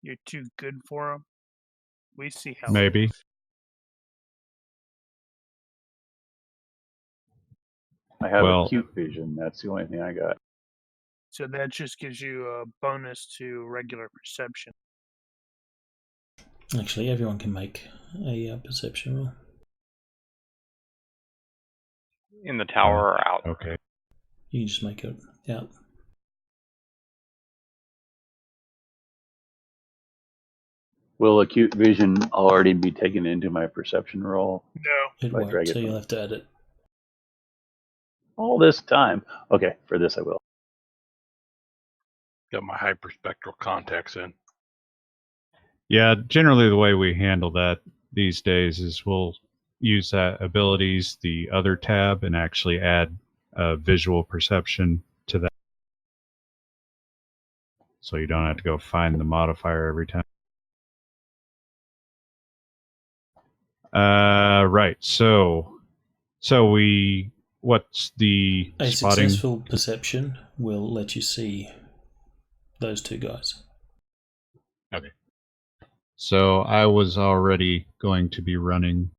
You're too good for them. We see how Maybe. it is. I have Well, acute vision. That's the only thing I got. So that just gives you a bonus to regular perception. Actually, everyone can make a perception roll. In the tower or out? Okay. You can just make it out. Will acute vision already be taken into my perception roll? No. It If I drag won't, it so you'll from have to add it. all this time. Okay, for this I will. Got my hyperspectral contacts in. Yeah, generally the way we handle that these days is we'll use that abilities, the other tab, and actually add visual perception to that. So you don't have to go find the modifier every time. Right. So what's the A spotting? successful perception will let you see those two guys. Okay. So I was already going to be running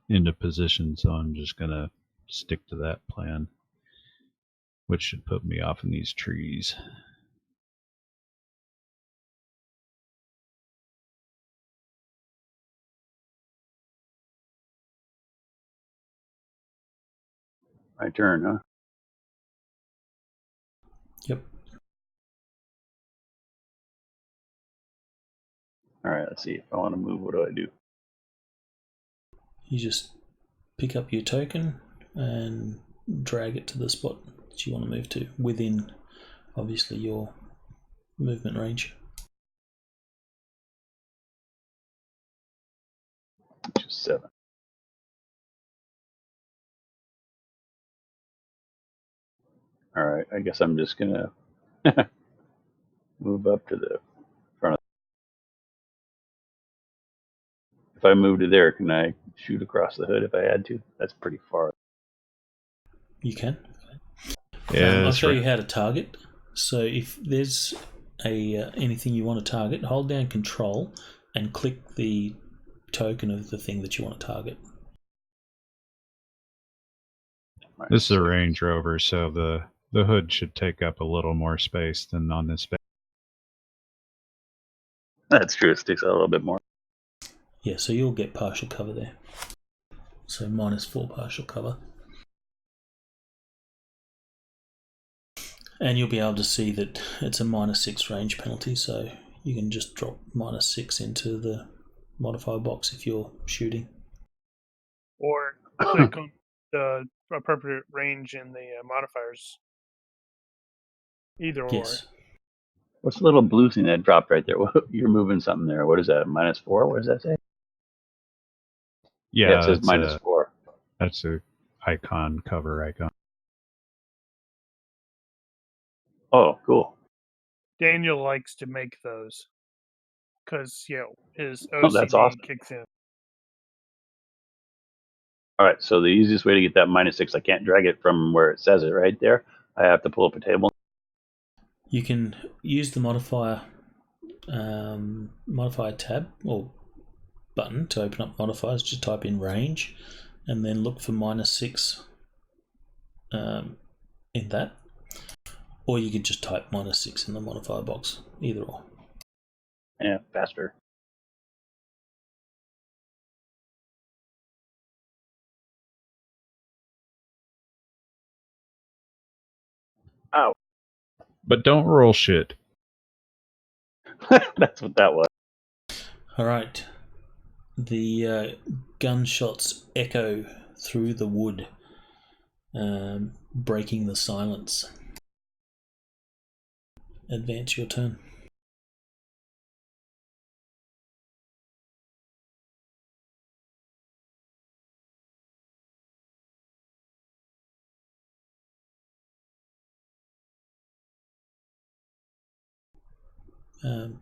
into position, so I'm just gonna stick to that plan, which should put me off in these trees. My turn, huh? Yep. All right, let's see. If I want to move, what do I do? You just pick up your token and drag it to the spot that you want to move to within, obviously, your movement range. Which is 7. All right, I guess I'm just gonna move up to the front. If I move to there, can I shoot across the hood if I had to? That's pretty far. You can. Yeah, I'll show you how to target. So if there's anything you want to target, hold down Control and click the token of the thing that you want to target. This is a Range Rover, so the hood should take up a little more space than on this bed. That's true. It sticks out a little bit more. Yeah, so you'll get partial cover there. So -4 partial cover. And you'll be able to see that it's a -6 range penalty, so you can just drop -6 into the modifier box if you're shooting. Or click on the appropriate range in the modifiers. Either Yes. What's the little blue thing that dropped right there? You're moving something there. What is that? -4? What does that say? Yeah, it says -4. That's a icon, cover icon. Oh, cool. Daniel likes to make those because his Oh, that's OCD awesome. kicks in. All right, so the easiest way to get that -6, I can't drag it from where it says it right there. I have to pull up a table. You can use the modifier tab or button to open up modifiers. Just type in range and then look for -6 in that. Or you could just type -6 in the modifier box, either or. Yeah, faster. Ow. But don't roll shit. That's what that was. All right. The gunshots echo through the wood, breaking the silence. Advance your turn.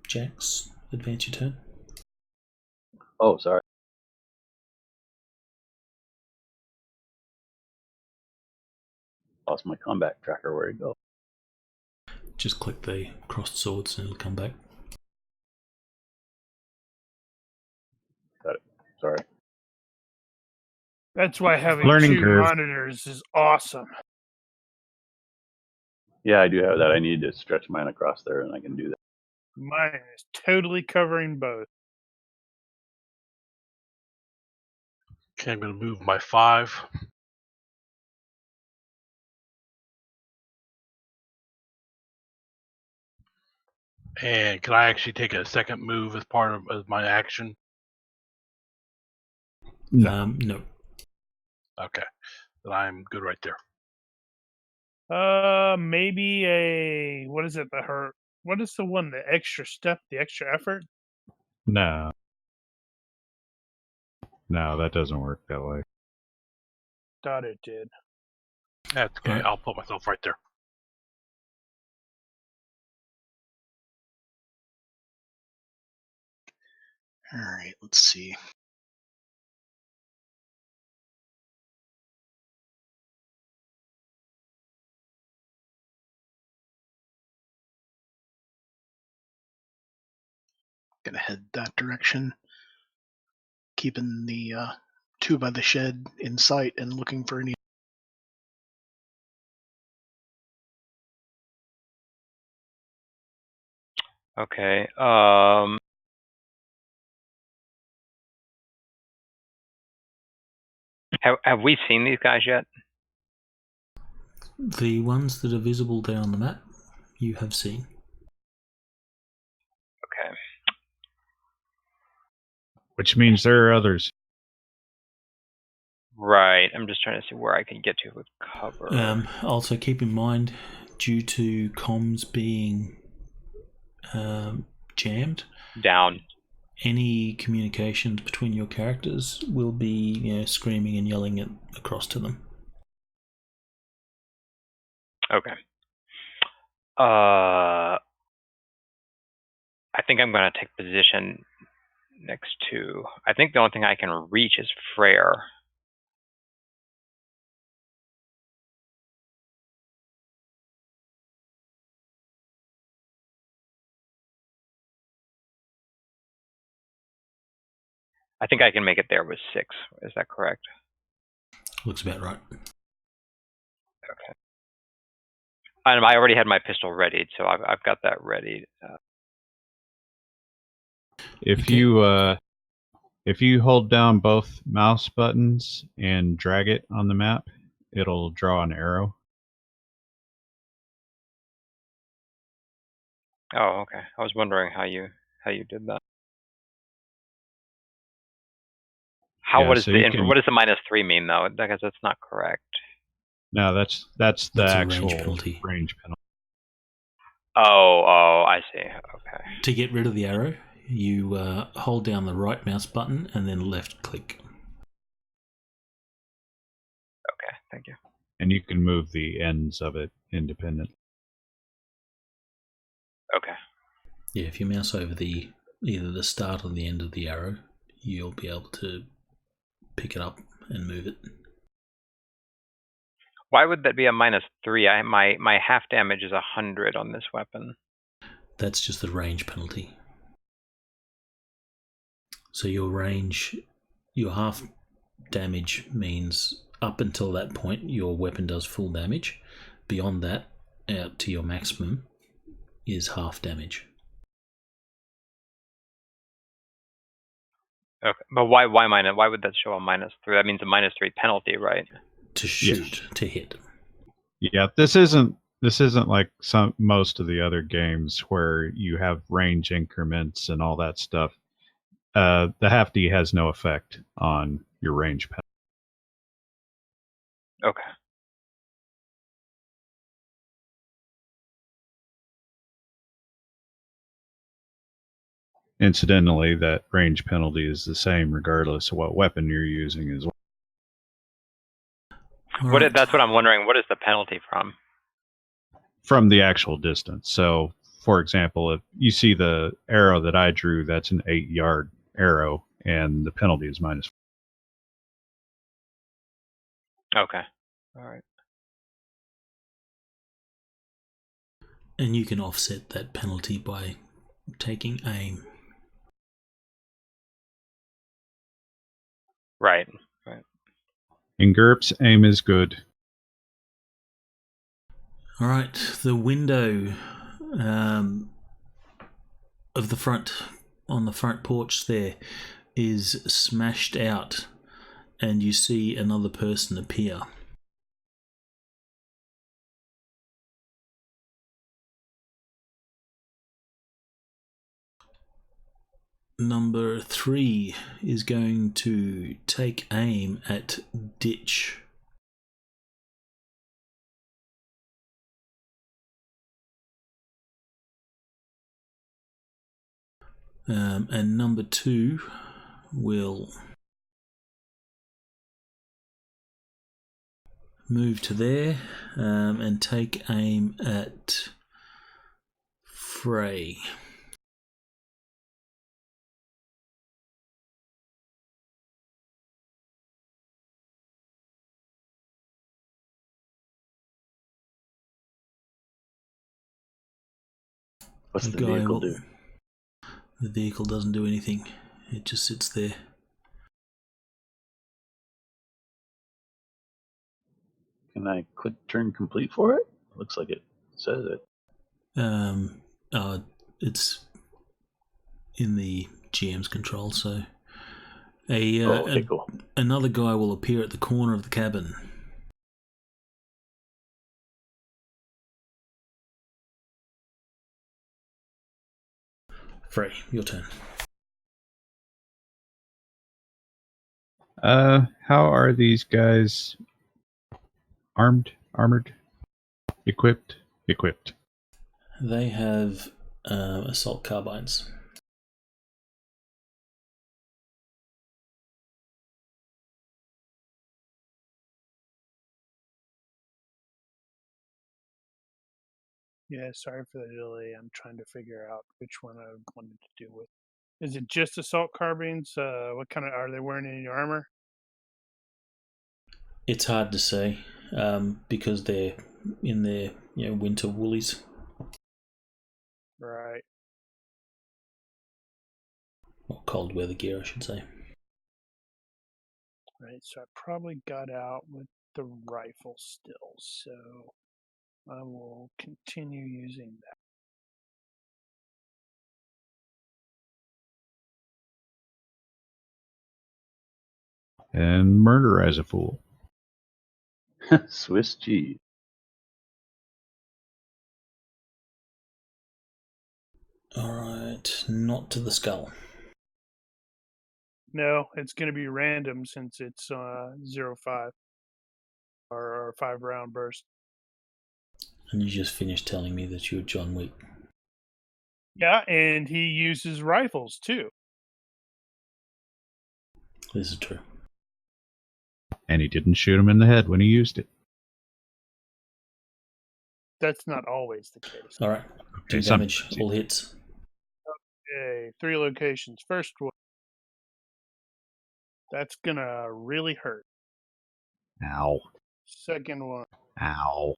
Jax, advance your turn. Oh, sorry. Lost my combat tracker. Where'd it go? Just click the crossed swords and it'll come back. Got it. Sorry. That's why having Learning 2 curve. monitors is awesome. Yeah, I do have that. I need to stretch mine across there, and I can do that. Mine is totally covering both. Okay, I'm going to move my 5. And can I actually take a second move as part of my action? No. No. Okay, then I'm good right there. Maybe a what is it? What is the one? The extra step, the extra effort. No. No, that doesn't work that way. Thought it did. That's okay. Alright. I'll put myself right there. All right, let's see. Gonna head that direction, keeping the 2 by the shed in sight and looking for any. Okay. Have we seen these guys yet? The ones that are visible there on the map, you have seen. Okay. Which means there are others. Right. I'm just trying to see where I can get to with cover. Also keep in mind, due to comms being jammed, Down. any communications between your characters will be screaming and yelling across to them. Okay. I think I'm going to take position next to... I think the only thing I can reach is Freyr. I think I can make it there with 6. Is that correct? Looks about right. Okay. And I already had my pistol readied, so I've got that ready. If Okay. you hold down both mouse buttons and drag it on the map, it'll draw an arrow. Oh, okay. I was wondering how you did that. Yeah, What does so the you can. what does the -3 mean though? Because that's not correct. No, that's the That's a actual range penalty. range penalty. Oh, I see. Okay. To get rid of the arrow, you hold down the right mouse button and then left click. Okay, thank you. And you can move the ends of it independently. Okay. Yeah, if you mouse over either the start or the end of the arrow, you'll be able to pick it up and move it. Why would that be a -3? My half damage is 100 on this weapon. That's just the range penalty. So your half damage means up until that point your weapon does full damage. Beyond that, out to your maximum, is half damage. Okay, but why would that show a -3? That means a -3 penalty, right? To shoot, to hit. Yeah, this isn't This isn't like most of the other games where you have range increments and all that stuff. The Hafty has no effect on your range penalty. Okay. Incidentally, that range penalty is the same regardless of what weapon you're using as well. That's what I'm wondering. What is the penalty from? From the actual distance. So, for example, if you see the arrow that I drew, that's an 8-yard arrow, and the penalty is -4. Okay. All right. And you can offset that penalty by taking aim. Right. In GURPS, aim is good. All right, the window of the front, on the front porch there, is smashed out, and you see another person appear. Number 3 is going to take aim at Ditch. And number 2 will move to there and take aim at Frey. What's the vehicle do? The vehicle doesn't do anything. It just sits there. Can I click turn complete for it? Looks like it says it. It's in the GM's control, so Cool. Another guy will appear at the corner of the cabin. Frey, your turn. How are these guys armored, equipped? They have assault carbines. Yeah, sorry for the delay. I'm trying to figure out which one I wanted to do with. Is it just assault carbines? What kind of are they wearing any armor? It's hard to say because they're in their winter woolies. Right. Or cold weather gear, I should say. Right. So I probably got out with the rifle still. So I will continue using that. And murder as a fool. Swiss cheese. Alright, not to the skull. No, it's going to be random since it's 0.5 or 5-round burst. And you just finished telling me that you're John Wick. Yeah, and he uses rifles too. This is true. And he didn't shoot him in the head when he used it. That's not always the case. Alright, 2 Okay, damage, all hits. Okay, 3 locations. First one. That's going to really hurt. Ow. Second one. Ow.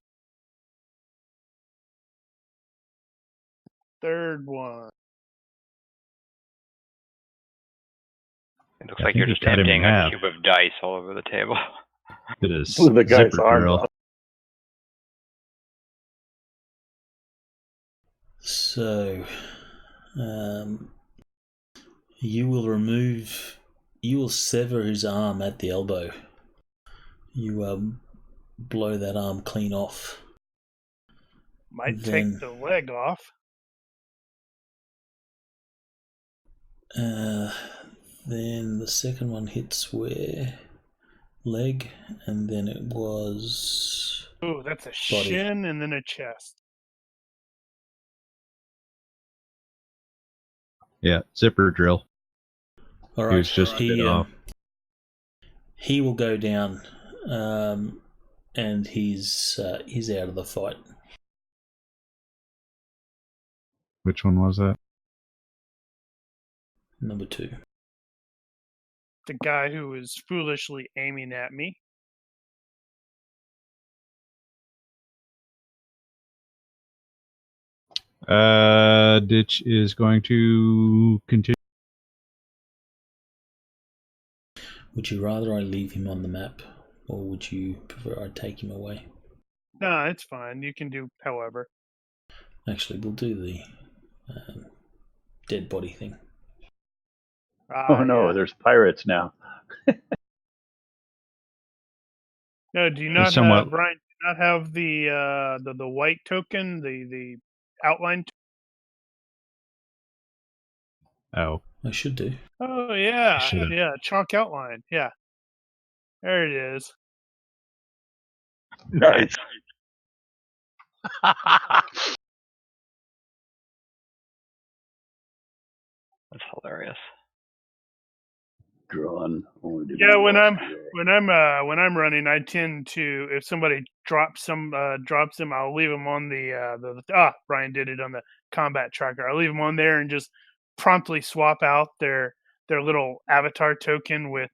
Third one. It looks like you're just emptying a cube of dice all over the table. It is the guy's zipper arm drill. off. So, you will sever his arm at the elbow. You blow that arm clean off. Might Then- take the leg off. Then the second one hits where? Leg, and then it was Ooh, that's a body. shin and then a chest. Yeah, zipper drill. All He right, was just a bit off. he will go down, and he's out of the fight. Which one was that? Number 2. The guy who was foolishly aiming at me. Ditch is going to continue. Would you rather I leave him on the map, or would you prefer I take him away? No, it's fine. You can do however. Actually, we'll do the dead body thing. Oh no, Yeah. there's pirates now. No, do you not somewhat- have Brian? Do you not have the white token, the outline? Oh, I should do. Oh yeah, Should've. yeah, chalk outline. Yeah, there it is. Nice. That's hilarious. Drawn. Only to be Yeah, when I'm lost. when I'm running, I tend to, if somebody drops them, I'll leave them on Brian did it on the combat tracker. I'll leave them on there and just promptly swap out their little avatar token with.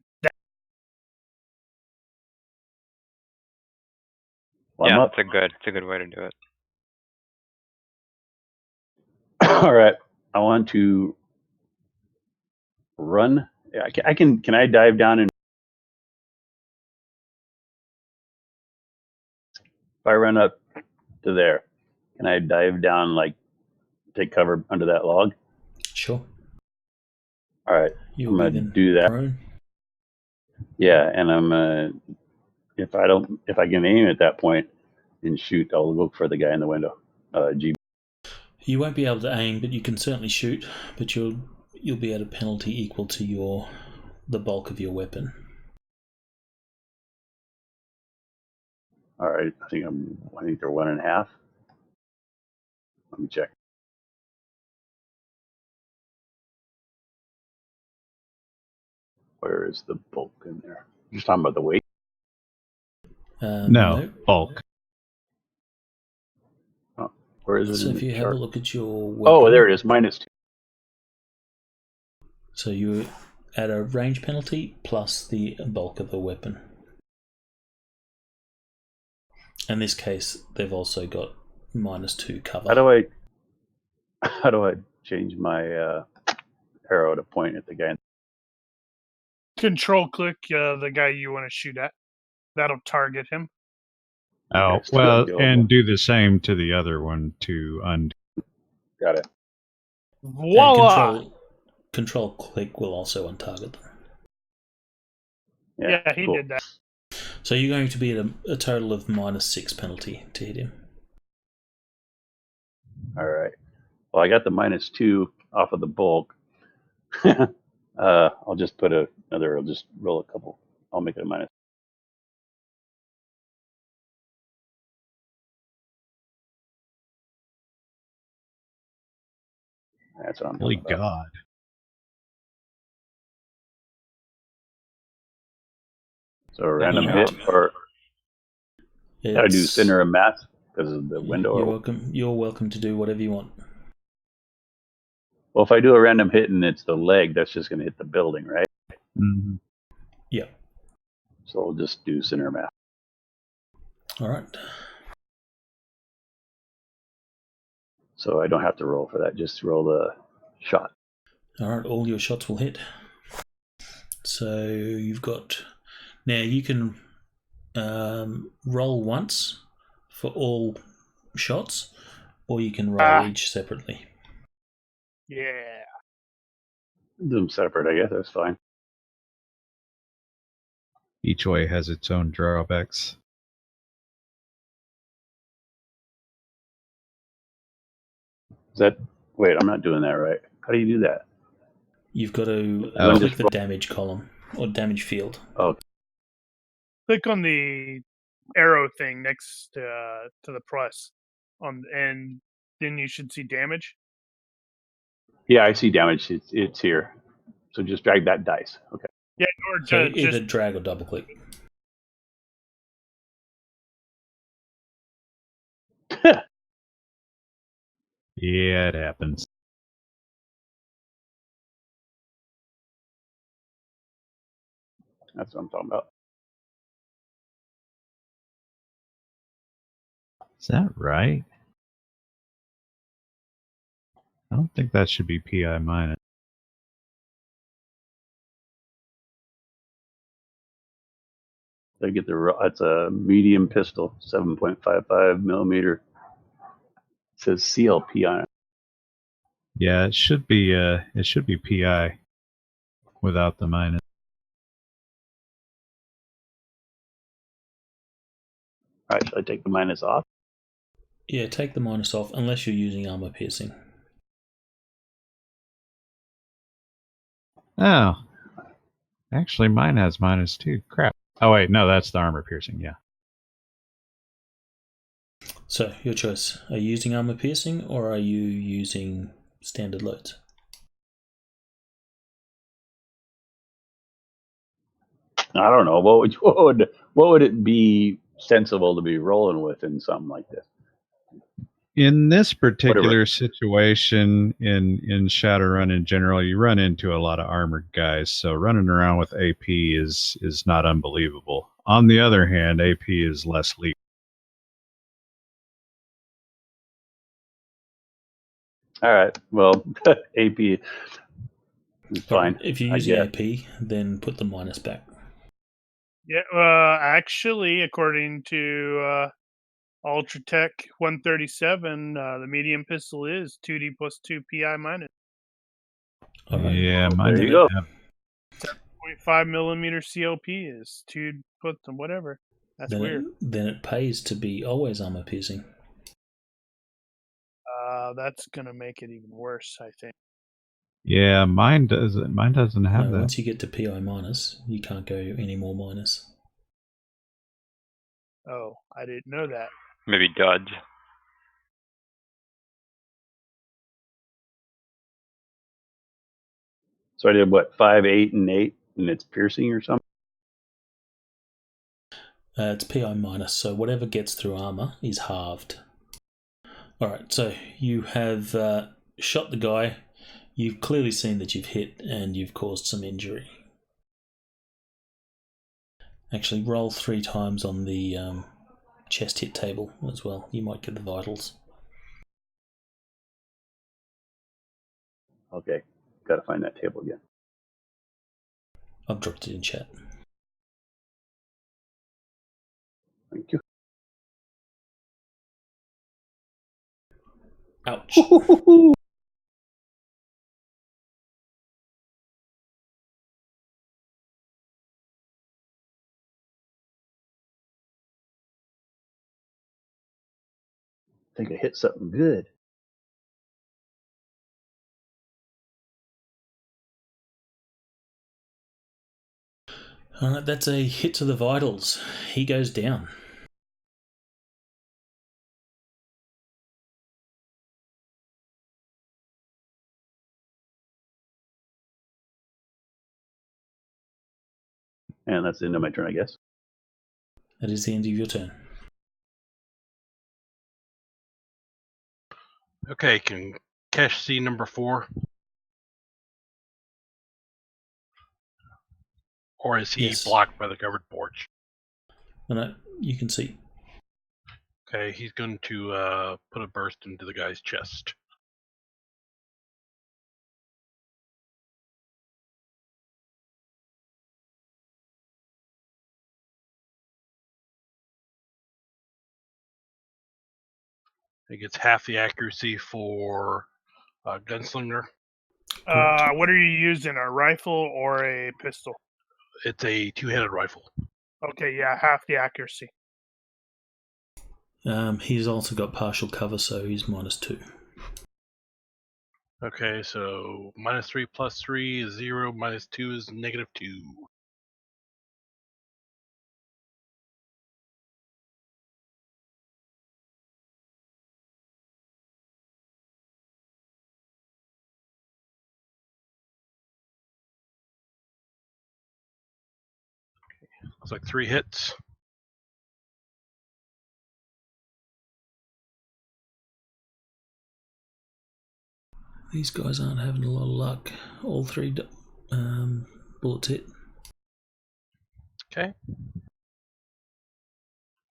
Well, I'm Yeah, up. it's a good way to do it. All right. I want to run. Yeah, I can. Can I dive down and if I run up to there, can I dive down, like take cover under that log? Sure. All right. You'll I'm be gonna then do that. prone. Yeah, and I'm if I can aim at that point and shoot, I'll look for the guy in the window. G. You won't be able to aim, but you can certainly shoot. But you'll be at a penalty equal to the bulk of your weapon. All right. I think they're 1.5. Let me check. Where is the bulk in there? You're just talking about the weight. no, bulk. Oh, where is it? So in if the you have chart? a look at your weapon, Oh, there it is. -2. So you're at a range penalty plus the bulk of the weapon. In this case, they've also got -2 cover. How do I change my arrow to point at the guy? Control click the guy you want to shoot at. That'll target him. Oh, Okay, still well, available. and do the same to the other one to undo. Got it. Voila! And control click will also untarget them. Yeah, he cool. did that. So you're going to be at a total of -6 penalty to hit him. All right. Well, I got the -2 off of the bulk. I'll just put I'll just roll a couple. I'll make it a minus. That's what I'm Holy talking about. God. So a random Yeah. hit, or gotta do It's- center of mass because of the window. You're welcome to do whatever you want. Well, if I do a random hit and it's the leg, that's just going to hit the building, right? Mm-hmm. Yeah. So we'll just do center of mass. All right. So I don't have to roll for that. Just roll the shot. All right. All your shots will hit. So you've got now you can roll once for all shots, or you can roll each separately. Yeah. Do them separate, I guess. That's fine. Each way has its own drawbacks. Is that? Wait, I'm not doing that right. How do you do that? You've got to Oh. click the damage column or damage field. Oh, Click on the arrow thing next to the plus, and then you should see damage. yeah, I see damage. It's here. So just drag that dice. Okay. Yeah, or So just either drag or double click. Yeah, it happens. That's what I'm talking about. Is that right? I don't think that should be PI minus. They get it's a medium pistol, 7.55 millimeter. It says CLP on it. Yeah, it should be PI without the minus. All right, should I take the minus off? Yeah, take the minus off unless you're using armor piercing. Oh. Actually, mine has -2. Crap. Oh, wait. No, that's the armor piercing. Yeah. So, your choice. Are you using armor piercing or are you using standard loads? I don't know. What would it be sensible to be rolling with in something like this? In this particular situation, in Shadowrun in general, you run into a lot of armored guys, so running around with AP is not unbelievable. On the other hand, AP is less lethal. All right. Well, AP is fine. If you're using AP, then put the minus back. Yeah, actually, according to Ultratech 137, the medium pistol is 2D plus 2 PI minus. Right. Yeah, mine there you go. 7.5 millimeter CLP is 2 plus whatever. That's weird. Then it pays to be always armor piercing. That's gonna make it even worse, I think. Yeah, mine doesn't. Mine doesn't have that. Once you get to PI minus, you can't go any more minus. Oh, I didn't know that. Maybe duds. So I did what, 5, 8, and 8, and it's piercing or something? It's PI minus, so whatever gets through armor is halved. Alright, so you have shot the guy. You've clearly seen that you've hit and you've caused some injury. Actually, roll 3 times on the chest hit table as well. You might get the vitals. Okay. Got to find that table again. I've dropped it in chat. Thank you. Ouch. I think I hit something good. Alright, that's a hit to the vitals. He goes down. And that's the end of my turn, I guess. That is the end of your turn. Okay, can Kesh see number 4? Or is he blocked by the covered porch? No, you can see. Okay, he's going to put a burst into the guy's chest. It gets half the accuracy for Gunslinger. What are you using, a rifle or a pistol? It's a 2-handed rifle. Okay, yeah, half the accuracy. He's also got partial cover, so he's -2. Okay, so -3 plus 3 is 0, -2 is -2. Looks like 3 hits. These guys aren't having a lot of luck. All 3 bullets hit. Okay.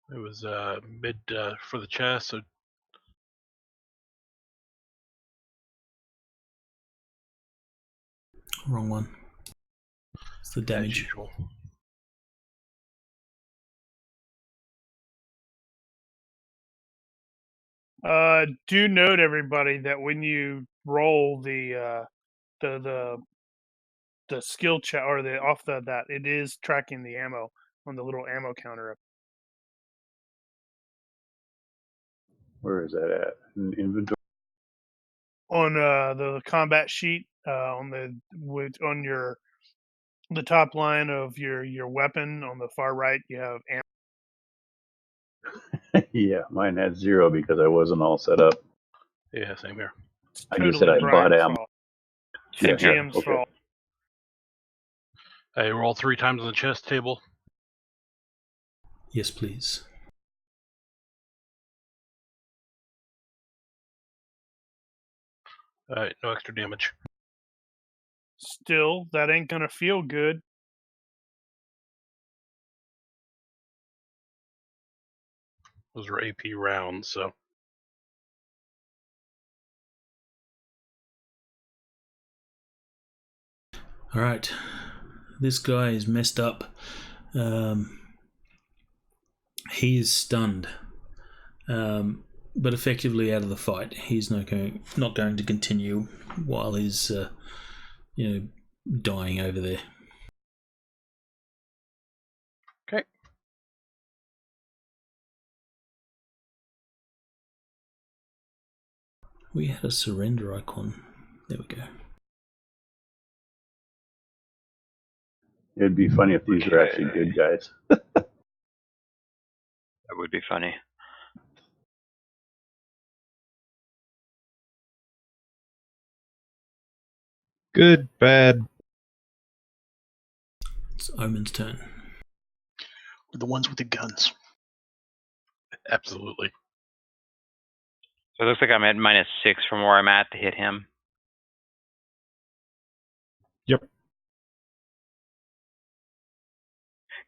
It was mid for the chest, so Wrong one. It's the as damage. usual. Do note, everybody, that when you roll the skill check or the off that it is tracking the ammo on the little ammo counter. Where is that at? In inventory? On the combat sheet on the top line of your weapon on the far right, you have ammo. Yeah, mine had 0 because I wasn't all set up. Yeah, same here. It's I just said I bought Brian's ammo. fault. Same here. GM's Okay. fault. I roll 3 times on the chest table. Yes, please. Alright, no extra damage. Still, that ain't gonna feel good. Those were AP rounds, so. Alright. This guy is messed up. He is stunned. But effectively out of the fight. He's not going to continue while he's dying over there. Okay. We had a surrender icon. There we go. It'd be funny if these were actually good guys. That would be funny. Good, bad. It's Omen's turn. The ones with the guns. Absolutely. So it looks like I'm at -6 from where I'm at to hit him. Yep.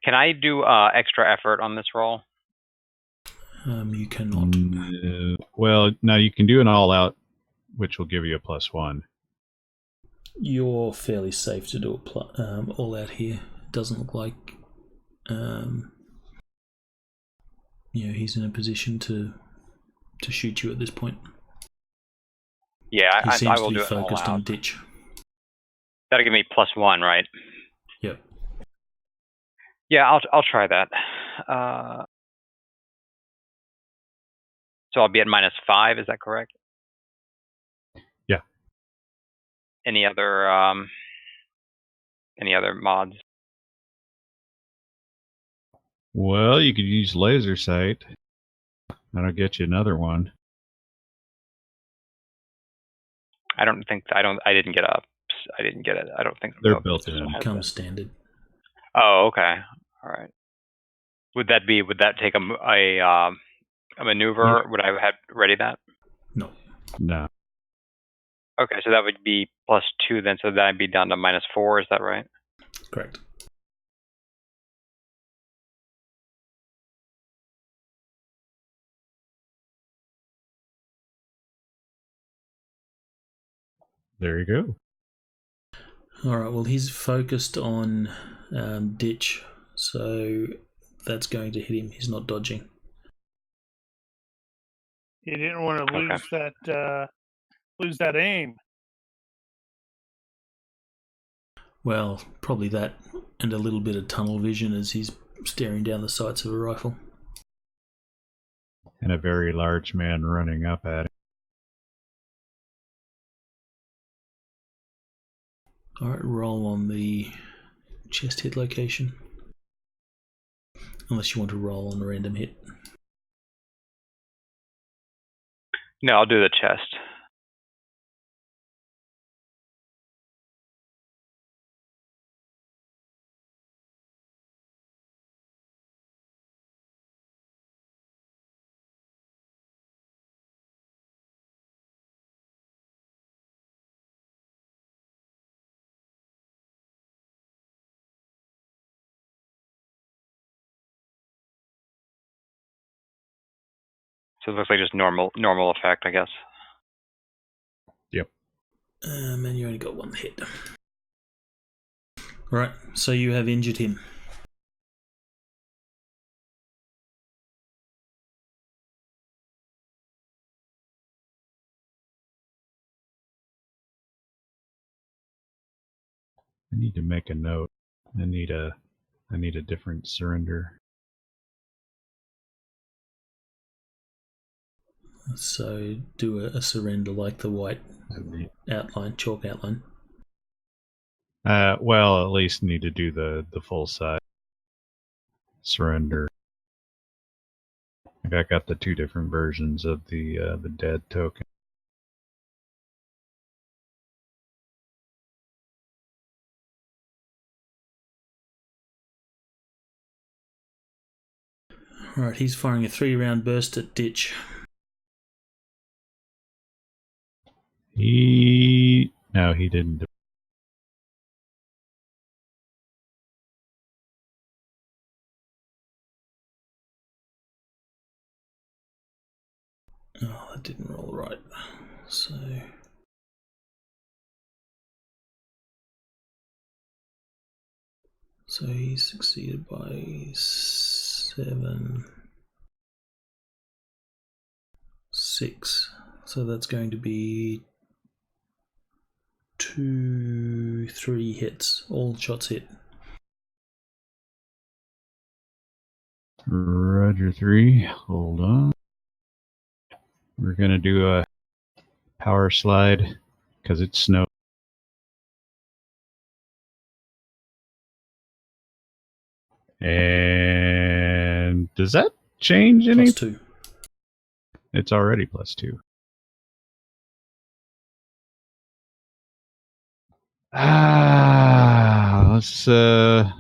Can I do extra effort on this roll? You cannot. Well, now you can do an all out, which will give you a +1. You're fairly safe to do it all out here. It doesn't look like he's in a position to shoot you at this point. Yeah, He I seems will to do be it all focused on out. ditch. That'll give me +1, right? Yep. Yeah, I'll try that. So I'll be at -5. Is that correct? Yeah. Any other mods? Well, you could use laser sight. That'll get you another one. I didn't get up. I didn't get it. I don't think They're built in. It Comes standard. Oh, okay. All right. Would that take a maneuver? Yeah. Would I have had ready that? No. No. Okay, so that would be +2 then. So that'd be down to -4. Is that right? Correct. There you go. All right. Well, he's focused on ditch, so that's going to hit him. He's not dodging. He didn't want to lose that aim. Well, probably that, and a little bit of tunnel vision as he's staring down the sights of a rifle. And a very large man running up at him. Alright, roll on the chest hit location. Unless you want to roll on a random hit. No, I'll do the chest. So it looks like just normal effect, I guess. Yep. And you only got one hit. Right, so you have injured him. I need to make a note. I need a different surrender. So do a surrender like the white outline, chalk outline. Well, at least need to do the full size surrender. I got the 2 different versions of the dead token. Alright, he's firing a 3-round burst at Ditch. No, he didn't. Oh, that didn't roll right. So he succeeded by 7, 6. So that's going to be 2, 3 hits. All shots hit. Roger 3. Hold on. We're gonna do a power slide because it's snow. And does that change anything? +2. It's already +2.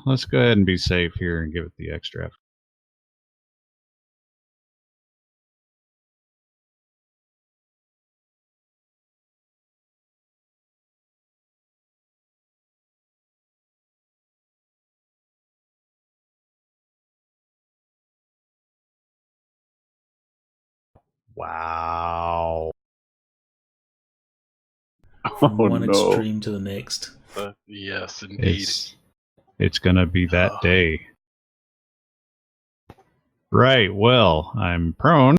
Let's go ahead and be safe here and give it the extra. Wow. From Oh, one no. extreme to the next. Yes, indeed. It's gonna be that day. Right, well, I'm prone.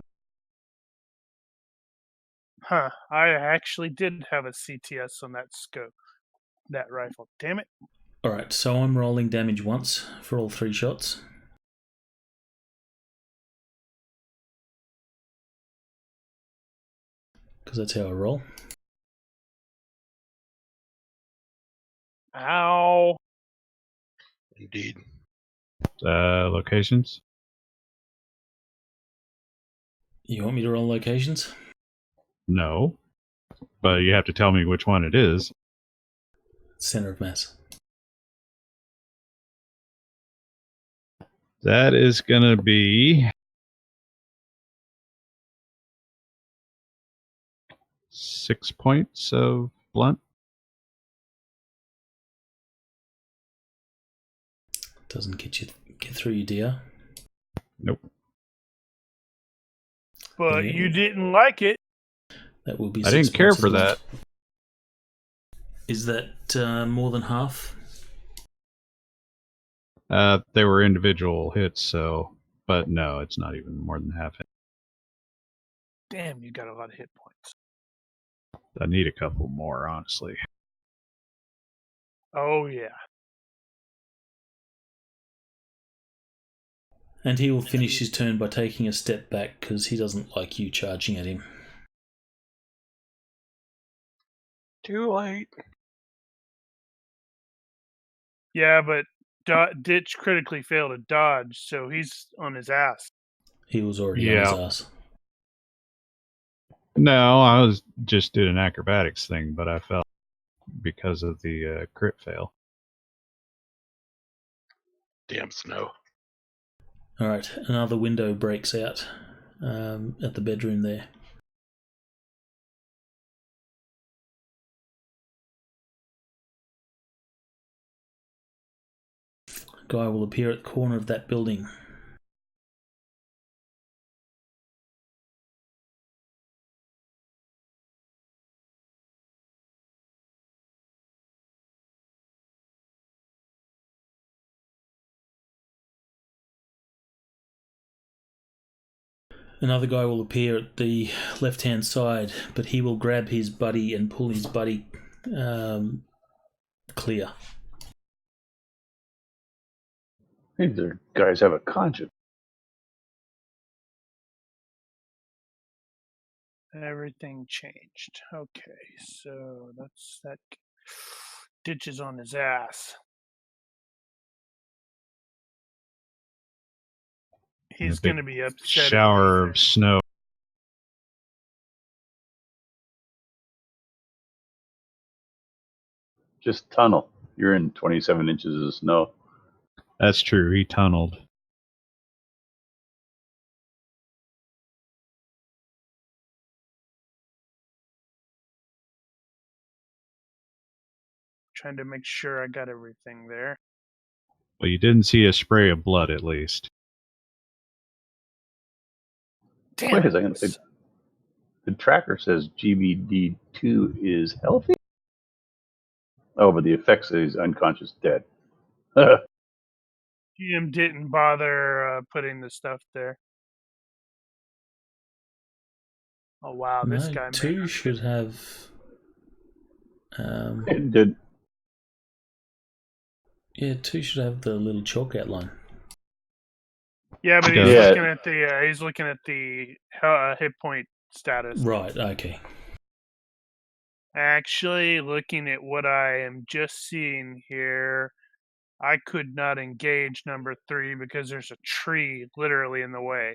Huh. I actually did have a CTS on that scope. That rifle. Damn it. Alright, so I'm rolling damage once for all 3 shots. Because that's how I roll. Ow. Indeed. Locations? You want me to roll locations? No. But you have to tell me which one it is. Center of mass. That is gonna be 6 points of blunt. Doesn't get through your DR. Nope. But Yeah. you didn't like it. That will be I 6 didn't care points of for blunt. that. Is that more than half? They were individual hits, so, but no, it's not even more than half. Damn, you got a lot of hit points. I need a couple more, honestly. Oh, yeah. And he will finish his turn by taking a step back because he doesn't like you charging at him. Too late. Yeah, but Ditch critically failed to dodge, so he's on his ass. He was already on his ass. No, I was just doing an acrobatics thing, but I fell because of the crit fail. Damn snow. All right, another window breaks out at the bedroom there. Guy will appear at the corner of that building. Another guy will appear at the left-hand side, but he will grab his buddy and pull his buddy clear. These guys have a conscience. Everything changed. Okay, so that's that. Ditch is on his ass. He's going to be upset. Shower of snow. Just tunnel. You're in 27 inches of snow. That's true. He tunneled. Trying to make sure I got everything there. Well, you didn't see a spray of blood, at least. Damn. Wait a second. The tracker says GBD2 is healthy? Oh, but the effect says he's unconscious dead. Jim didn't bother putting the stuff there. Oh, wow. No, This guy... two should have... It did. Yeah, two should have the little chalk outline. Yeah, but he's Yeah. looking at the hit point status. Right, okay. Actually, looking at what I am just seeing here, I could not engage number 3 because there's a tree literally in the way.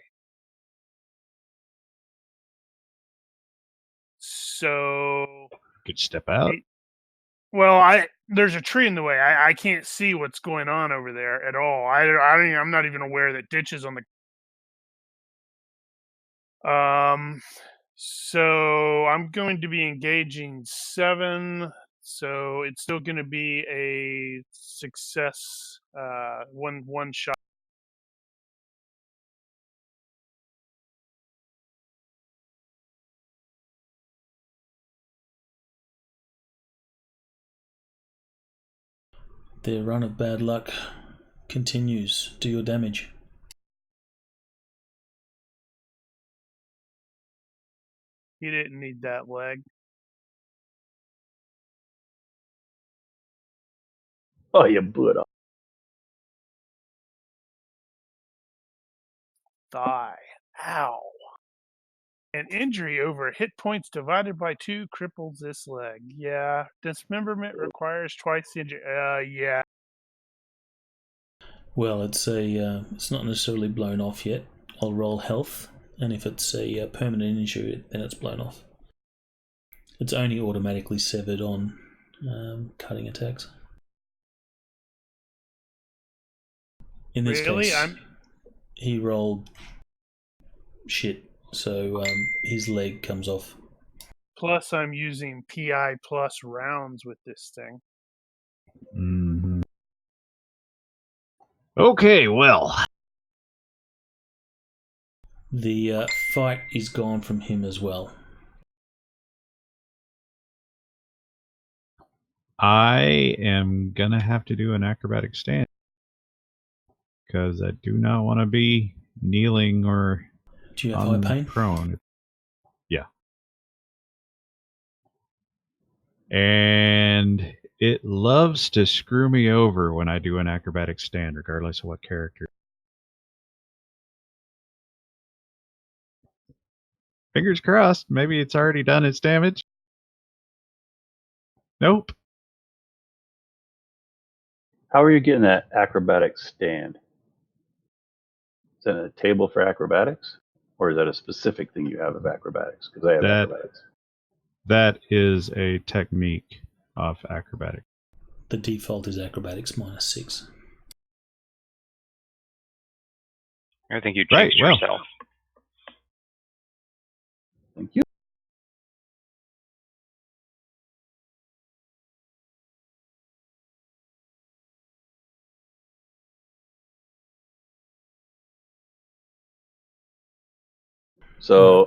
So Could step out. There's a tree in the way. I can't see what's going on over there at all. I'm not even aware that Ditch is on the. So I'm going to be engaging 7. So it's still going to be a success. One shot. Their run of bad luck continues. Do your damage. He didn't need that leg. Oh, you blew it off. Thigh. Ow. An injury over hit points divided by 2 cripples this leg. Yeah. Dismemberment requires twice the injury. Yeah. Well, it's not necessarily blown off yet. I'll roll health, and if it's a permanent injury, then it's blown off. It's only automatically severed on cutting attacks. In this case, he rolled shit, so his leg comes off. Plus, I'm using PI plus rounds with this thing. Mm-hmm. Okay, well. The fight is gone from him as well. I am going to have to do an acrobatic stand. Because I do not want to be kneeling or do you have high pain? Prone. Yeah. And it loves to screw me over when I do an acrobatic stand, regardless of what character. Fingers crossed. Maybe it's already done its damage. Nope. How are you getting that acrobatics stand? Is that a table for acrobatics? Or is that a specific thing you have of acrobatics? Because I have acrobatics. That is a technique of acrobatics. The default is acrobatics -6. I think you changed yourself. Thank you. So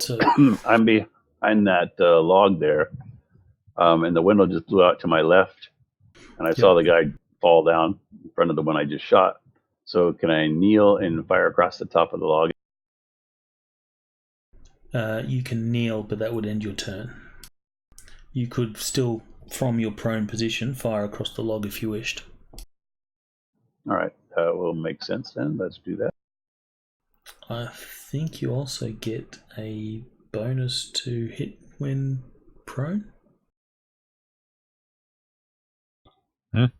I'm behind that log there, and the window just blew out to my left, and I saw the guy fall down in front of the one I just shot. So can I kneel and fire across the top of the log? You can kneel, but that would end your turn. You could still, from your prone position, fire across the log if you wished. All right, that will make sense then. Let's do that. I think you also get a bonus to hit when prone.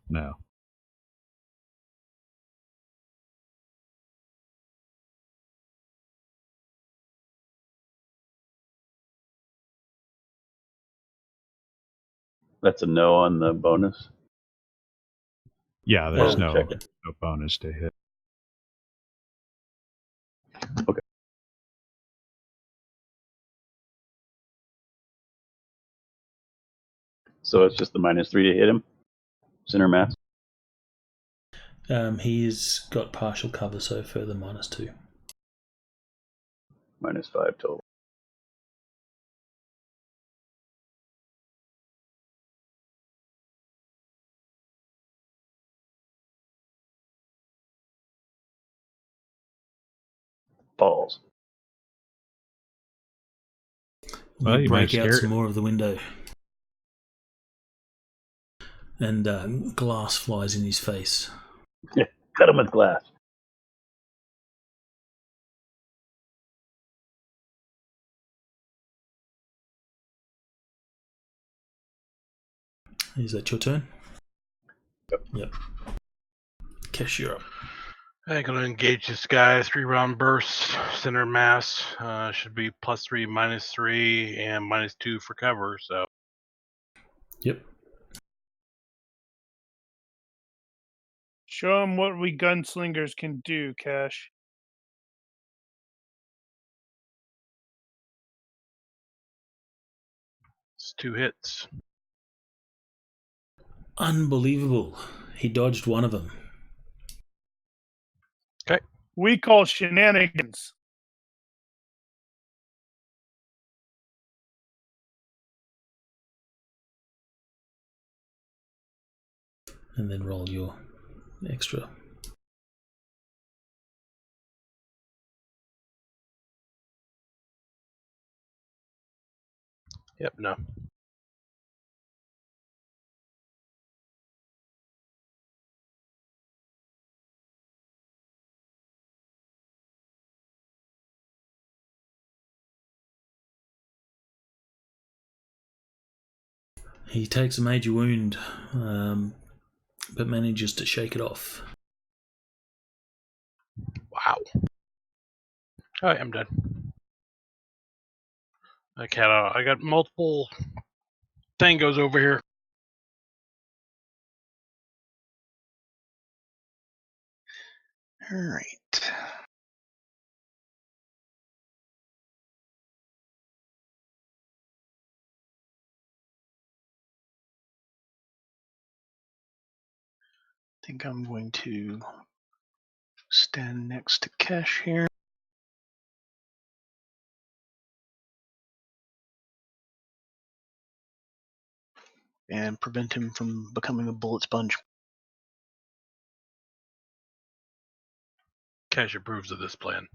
No. That's a no on the bonus. Yeah, there's no bonus to hit. Okay. So it's just the -3 to hit him? Center mass? He's got partial cover, so further -2. -5 total. Balls. Well, You you break might out scare some more of the window. And glass flies in his face. Yeah, cut him with glass. Is that your turn? Yep. Kesh, you're up. I'm going to engage this guy. 3-round burst, center mass. Should be +3, -3, and -2 for cover. So. Yep. Show them what we gunslingers can do, Cash. It's 2 hits. Unbelievable. He dodged one of them. Okay. We call shenanigans. And then roll your extra. Yep, no. He takes a major wound, but manages to shake it off. Wow. Alright, I'm done. I got multiple tangos over here. All right. I think I'm going to stand next to Kesh here. And prevent him from becoming a bullet sponge. Cash approves of this plan.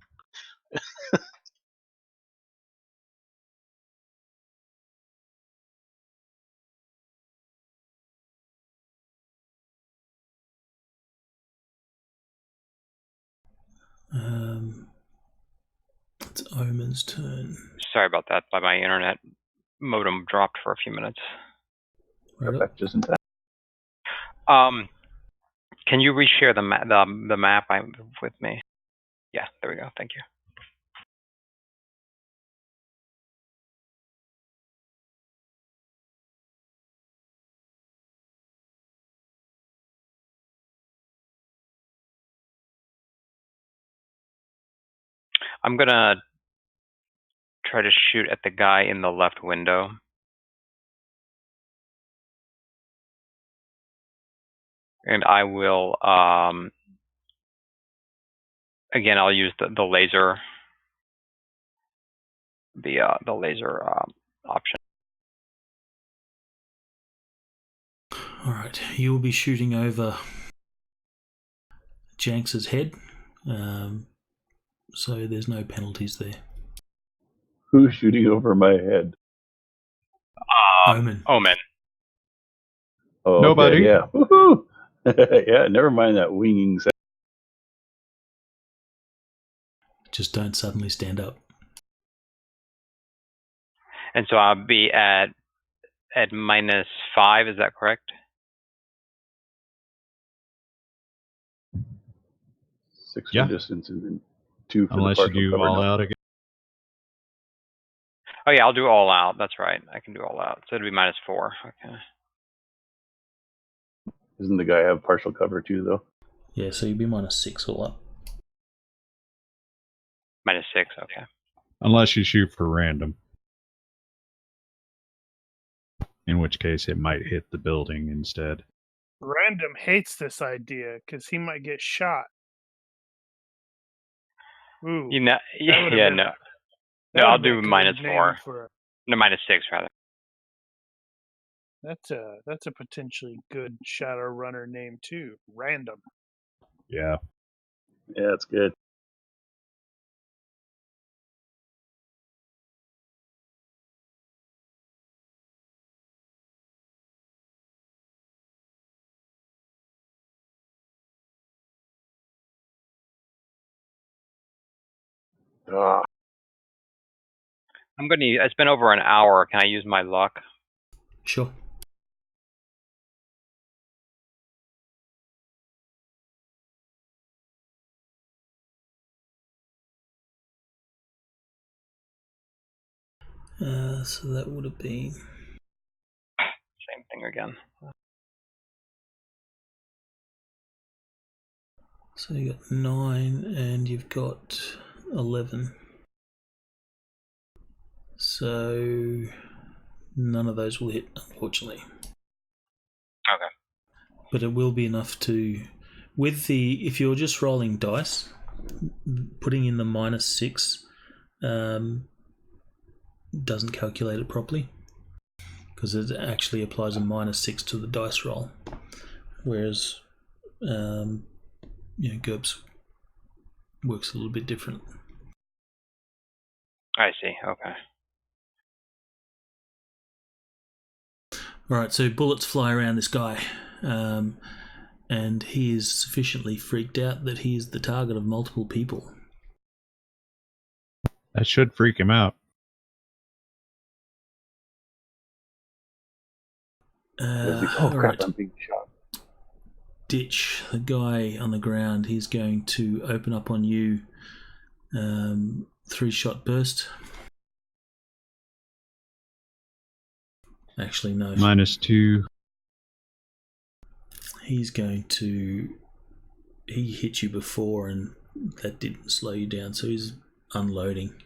It's Omen's turn. Sorry about that. My internet modem dropped for a few minutes. Right up. Just in time. Can you reshare the map with me? Yeah, there we go. Thank you. I'm gonna try to shoot at the guy in the left window. And I will, again, I'll use the laser, the laser option. All right, you will be shooting over Janks's head, so there's no penalties there. Who's shooting over my head? Omen. Omen. Oh, okay, Nobody. yeah. Woohoo! Yeah, never mind that winging sound. Just don't suddenly stand up. And so I'll be at -5. Is that correct? 6 Yeah. for distance and then 2 for Unless the you partial do cover. all out again. Oh yeah, I'll do all out. That's right. I can do all out. So it'd be -4. Okay. Doesn't the guy have partial cover too, though? Yeah, so you'd be -6 all up. -6. Okay. Unless you shoot for random. In which case it might hit the building instead. Random hates this idea because he might get shot. Ooh. You know, That would've yeah, been no. a- No, that I'll would've been do a good -4. name for a- No, -6 rather. That's a potentially good Shadowrunner name too. Random. Yeah. Yeah, that's good. Ah, I'm gonna. It's been over an hour. Can I use my luck? Sure. So that would have been... Same thing again. So you got 9 and you've got 11. So none of those will hit, unfortunately. Okay. But it will be enough to... if you're just rolling dice, putting in the -6 doesn't calculate it properly, because it actually applies a -6 to the dice roll, whereas GURPS works a little bit different. I see. Okay. Alright, so bullets fly around this guy, and he is sufficiently freaked out that he is the target of multiple people. That should freak him out. oh crap, Alright, I'm being shot. Ditch, the guy on the ground, he's going to open up on you. 3-shot burst. Actually, no. -2. He's going to... He hit you before and that didn't slow you down, so he's unloading.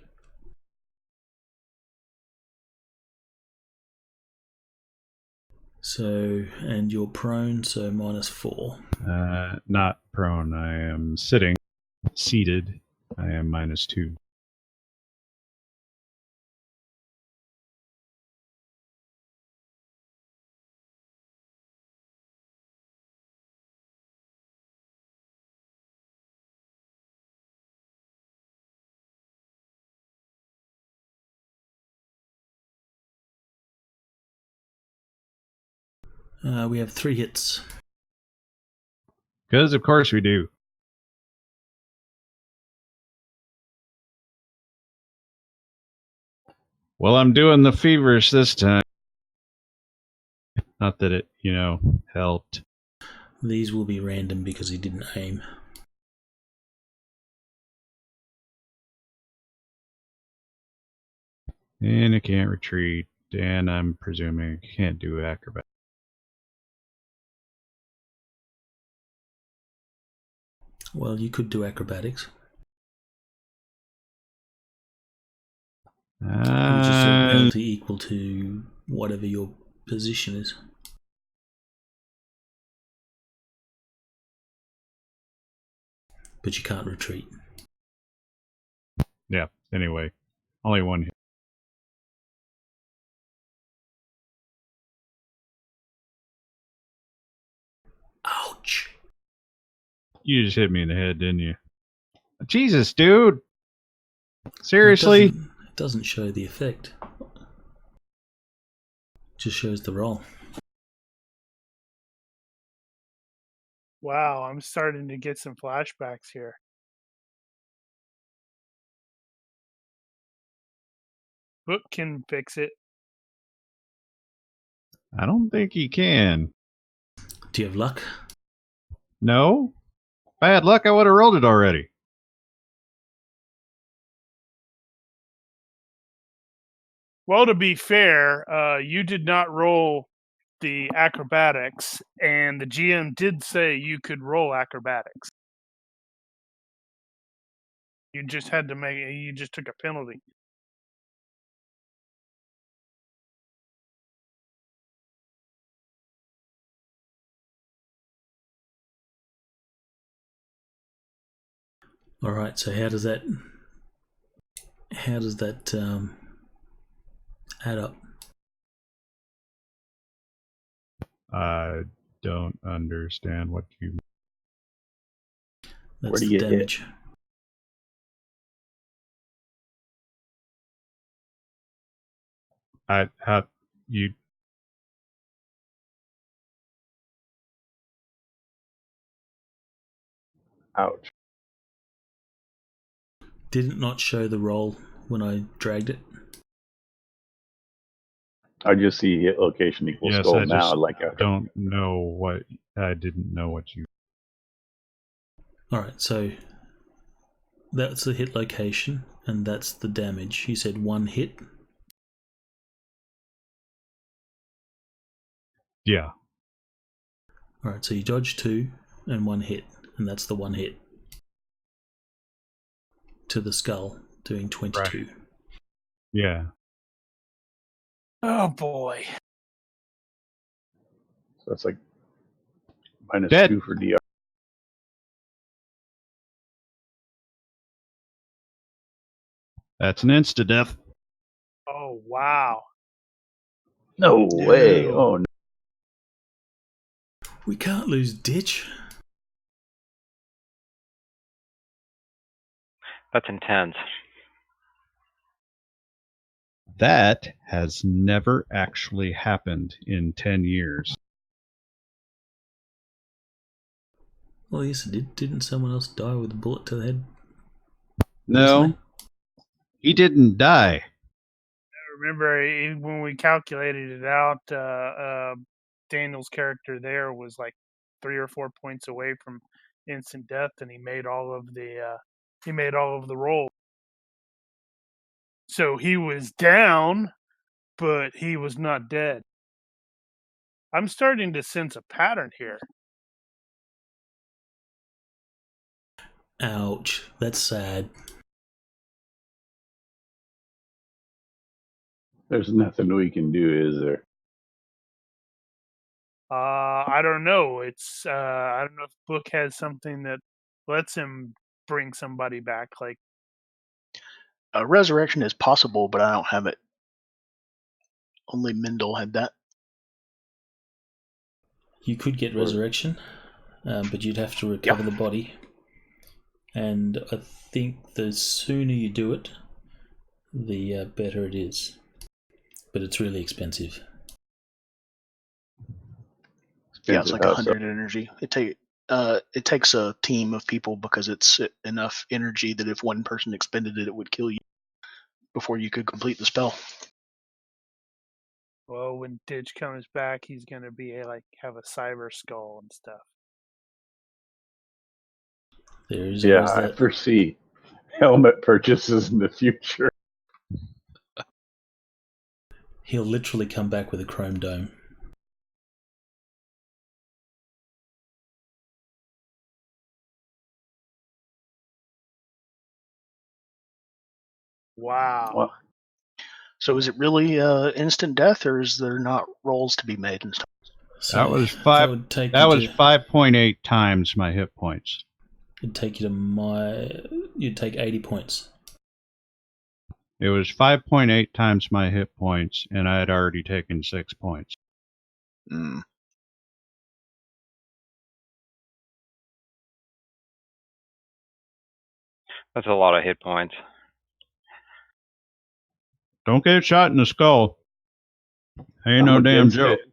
So, and you're prone, so -4. Not prone. I am sitting. Seated. I am -2. We have 3 hits. Because of course we do. Well, I'm doing the feverish this time. Not that it, helped. These will be random because he didn't aim. And it can't retreat, and I'm presuming it can't do acrobat. Well, you could do acrobatics. Which is a penalty equal to whatever your position is. But you can't retreat. Yeah, anyway. Only one hit. Ouch! You just hit me in the head, didn't you? Jesus, dude! Seriously? It doesn't show the effect. It just shows the roll. Wow, I'm starting to get some flashbacks here. Book can fix it. I don't think he can. Do you have luck? No? Bad luck, I would have rolled it already. Well, to be fair, you did not roll the acrobatics, and the GM did say you could roll acrobatics. You just had to you just took a penalty. All right. So how does that add up? I don't understand what you... That's Where do the you get damage. hit? You... Ouch. Did it not show the roll when I dragged it? I just see hit location equals Yes, skull I now. just Like after. don't know what... I didn't know what you... Alright, so that's the hit location, and that's the damage. You said one hit? Yeah. Alright, so you dodge 2 and 1 hit, and that's the 1 hit. To the skull, doing 22. Right. Yeah. Oh boy. So that's like minus Dead. 2 for DR. That's an insta-death. Oh wow. No way. Oh no. We can't lose Ditch. That's intense. That has never actually happened in 10 years. Well, yes, it did. Didn't someone else die with a bullet to the head? No. He didn't die. Remember when we calculated it out, Daniel's character there was like 3 or 4 points away from instant death, and he made all of the rolls. So he was down, but he was not dead. I'm starting to sense a pattern here. Ouch, that's sad. There's nothing we can do, is there? I don't know. I don't know if Book has something that lets him bring somebody back. Like Resurrection is possible, but I don't have it. Only Mendel had that. You could get resurrection, but you'd have to recover the body. And I think the sooner you do it, the better it is. But it's really expensive. Yeah, it's like 100 energy. It takes a team of people because it's enough energy that if one person expended it, it would kill you before you could complete the spell. Well, when Ditch comes back, he's gonna be like have a cyber skull and stuff. There is Yeah, always I that. foresee helmet purchases in the future. He'll literally come back with a chrome dome. Wow. Well, So is it really instant death, or is there not rolls to be made and stuff? So That was five. would take That you was to, 5.8 times my hit points. it'd take you to you'd take 80 points. It was 5.8 times my hit points, and I had already taken 6 points. Mm. That's a lot of hit points. Don't get shot in the skull. Ain't no I'm damn against joke. it.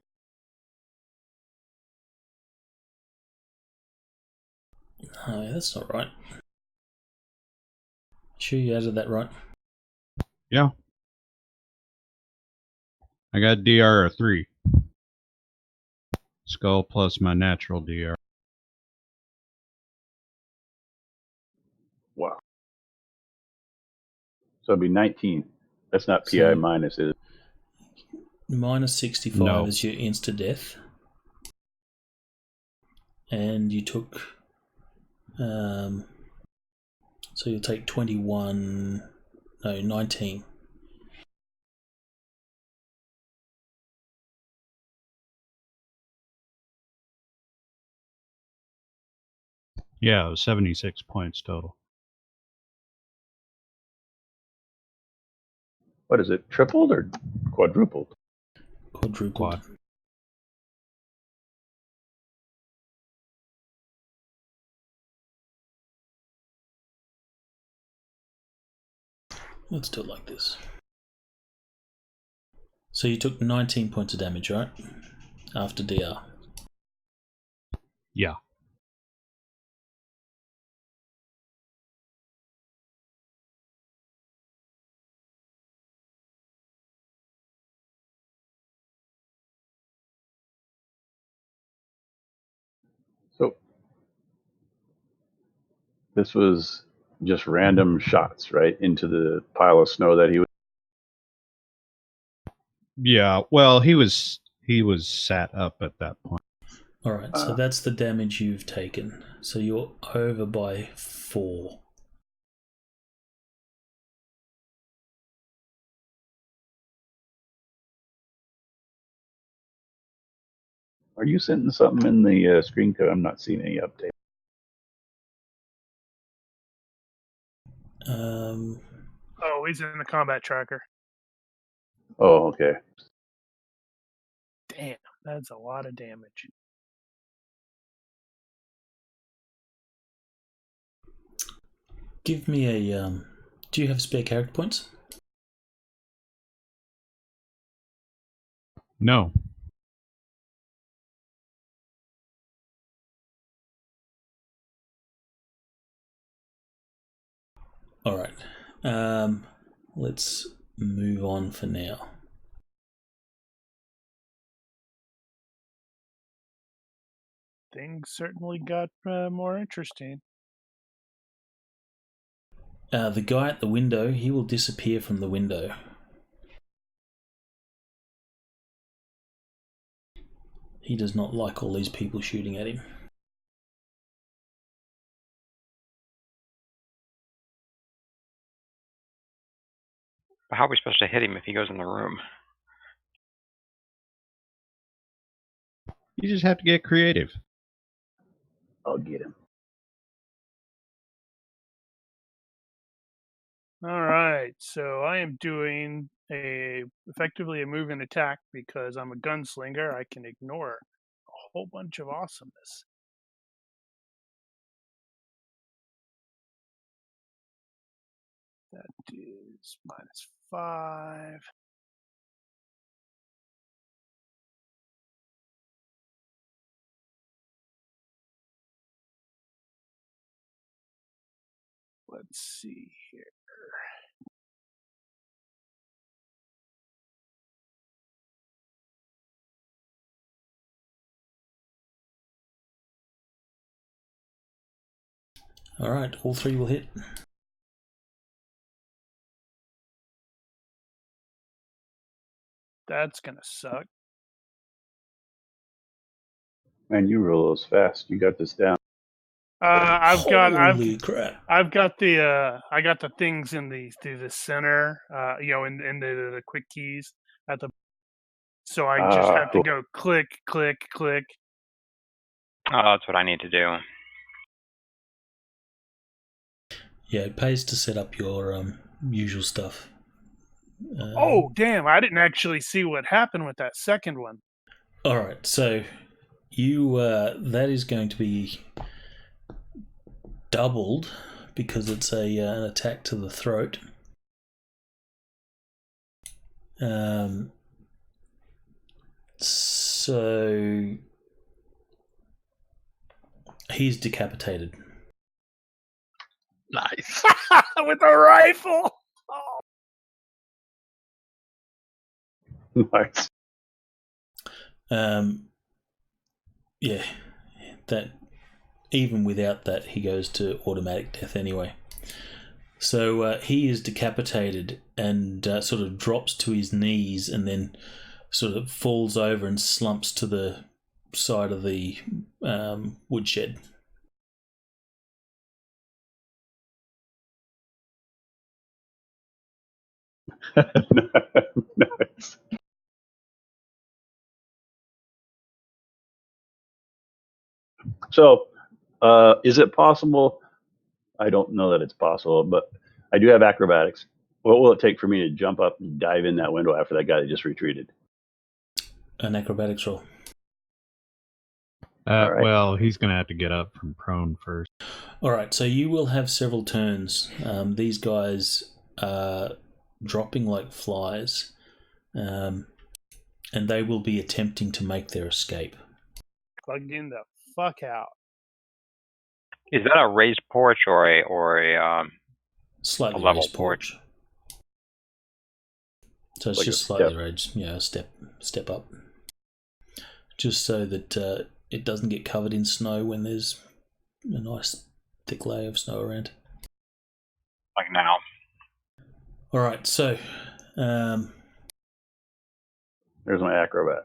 Oh, yeah, that's not right. Sure you added that right? Yeah. I got DR of 3. Skull plus my natural DR. Wow. So it'd be 19. That's not PI So- minus, is it? Minus 65 No. is your insta-death. And you took... so you'll take 21... No, 19. Yeah, it was 76 points total. What is it? Tripled or quadrupled? Quadrupled. Quad. Let's do it like this. So you took 19 points of damage, right? After DR. Yeah. So this was just random shots, right, into the pile of snow that he was. Yeah. Well, he was sat up at that point. Alright, so that's the damage you've taken. So you're over by 4. Are you sending something in the screen? Because I'm not seeing any update. Oh, he's in the combat tracker. Oh, okay. Damn, that's a lot of damage. Give me a... do you have spare character points? No. Alright. Let's move on for now. Things certainly got more interesting. The guy at the window, he will disappear from the window. He does not like all these people shooting at him. But how are we supposed to hit him if he goes in the room? You just have to get creative. I'll get him. All right, so I am doing effectively a move and attack because I'm a gunslinger. I can ignore a whole bunch of awesomeness. That is -5. Let's see here. All right, all three will hit. That's gonna suck. Man, you roll those fast. You got this down. I've Holy crap! got the things in the center, in the quick keys at the. So I just have to go click, click, click. Oh, that's what I need to do. Yeah, it pays to set up your usual stuff. Oh, damn! I didn't actually see what happened with that second one. All right, so you that is going to be doubled because it's an attack to the throat. So he's decapitated. Nice. With a rifle. Nice. Yeah, that even without that, he goes to automatic death anyway. So he is decapitated and sort of drops to his knees and then sort of falls over and slumps to the side of the woodshed. Nice. So, is it possible? I don't know that it's possible, but I do have acrobatics. What will it take for me to jump up and dive in that window after that guy that just retreated? An acrobatics roll. All right. Well, he's going to have to get up from prone first. All right, so you will have several turns. These guys are dropping like flies, and they will be attempting to make their escape. Plugged in the fuck out. Is that a raised porch or a Slightly level raised porch. So it's Like just a slightly step. raised, step up. Just so that it doesn't get covered in snow when there's a nice thick layer of snow around. like now? All right, so There's my acrobat.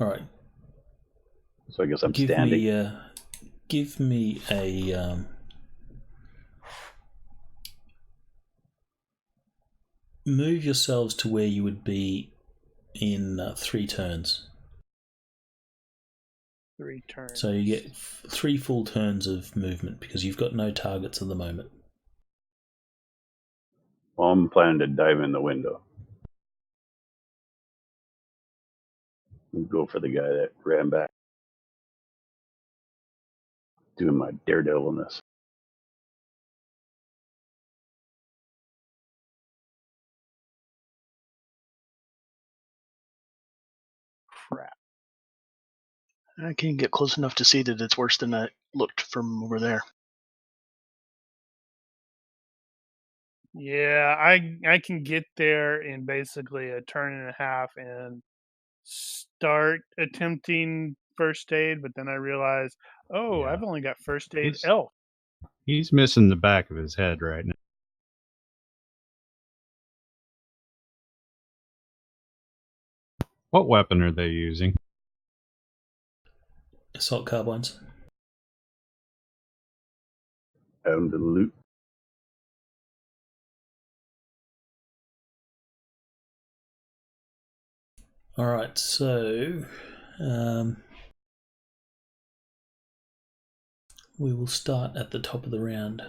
all right, So I guess I'm give standing. me a move yourselves to where you would be in 3 turns. 3 turns. So you get 3 full turns of movement because you've got no targets at the moment. Well, I'm planning to dive in the window. Go for the guy that ran back. Doing my daredevilness. Crap. I can't get close enough to see that it's worse than it looked from over there. Yeah, I can get there in basically a turn and a half and start attempting first aid, but then I realize, Yeah. I've only got first aid He's- elf. He's missing the back of his head right now. What weapon are they using? Assault carbines. Out to the loot. All right, so we will start at the top of the round.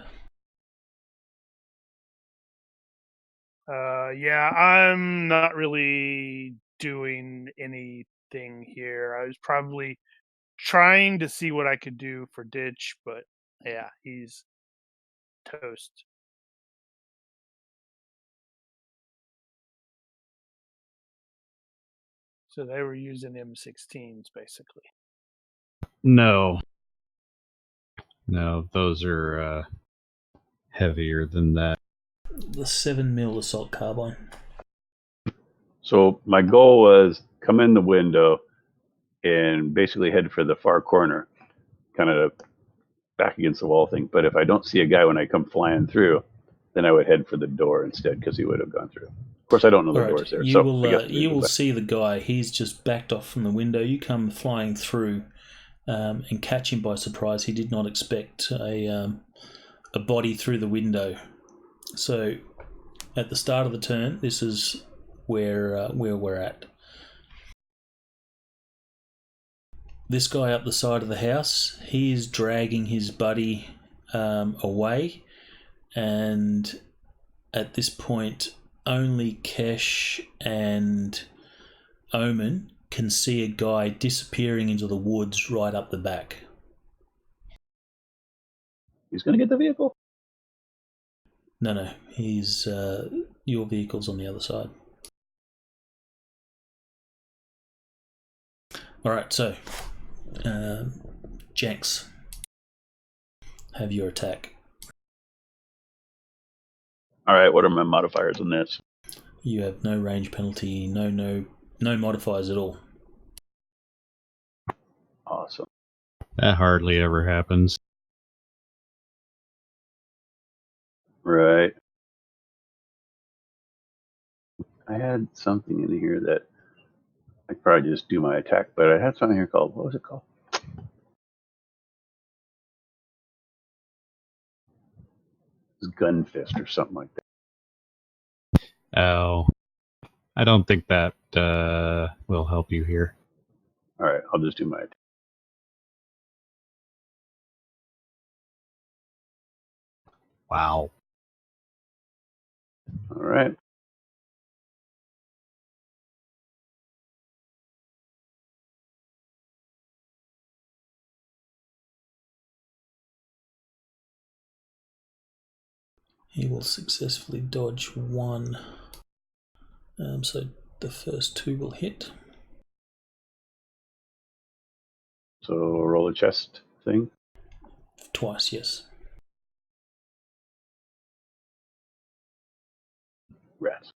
Yeah, I'm not really doing anything here. I was probably trying to see what I could do for Ditch, but yeah, he's toast. So they were using M16s basically. No, those are heavier than that. The 7mm assault carbine. So my goal was come in the window and basically head for the far corner, kind of back against the wall thing. But if I don't see a guy when I come flying through, then I would head for the door instead because he would have gone through. Of course, I don't know the door's there, you so will I guess you will see the guy. He's just backed off from the window. You come flying through and catch him by surprise. He did not expect a body through the window. So at the start of the turn, this is where we're at. This guy up the side of the house, he is dragging his buddy away, and at this point, only Kesh and Omen can see a guy disappearing into the woods right up the back. He's going to get the vehicle? No, he's your vehicle's on the other side. Alright, so Jenks, have your attack. Alright, what are my modifiers on this? You have no range penalty, no modifiers at all. Awesome. That hardly ever happens. Right. I had something in here that I could probably just do my attack, but I had something here called, what was it called? It was Gun Fist or something like that. Oh, I don't think that will help you here. Alright, I'll just do my attack. Wow. Alright. He will successfully dodge one. So the first two will hit. So roll a chest thing. Twice, yes. Rats.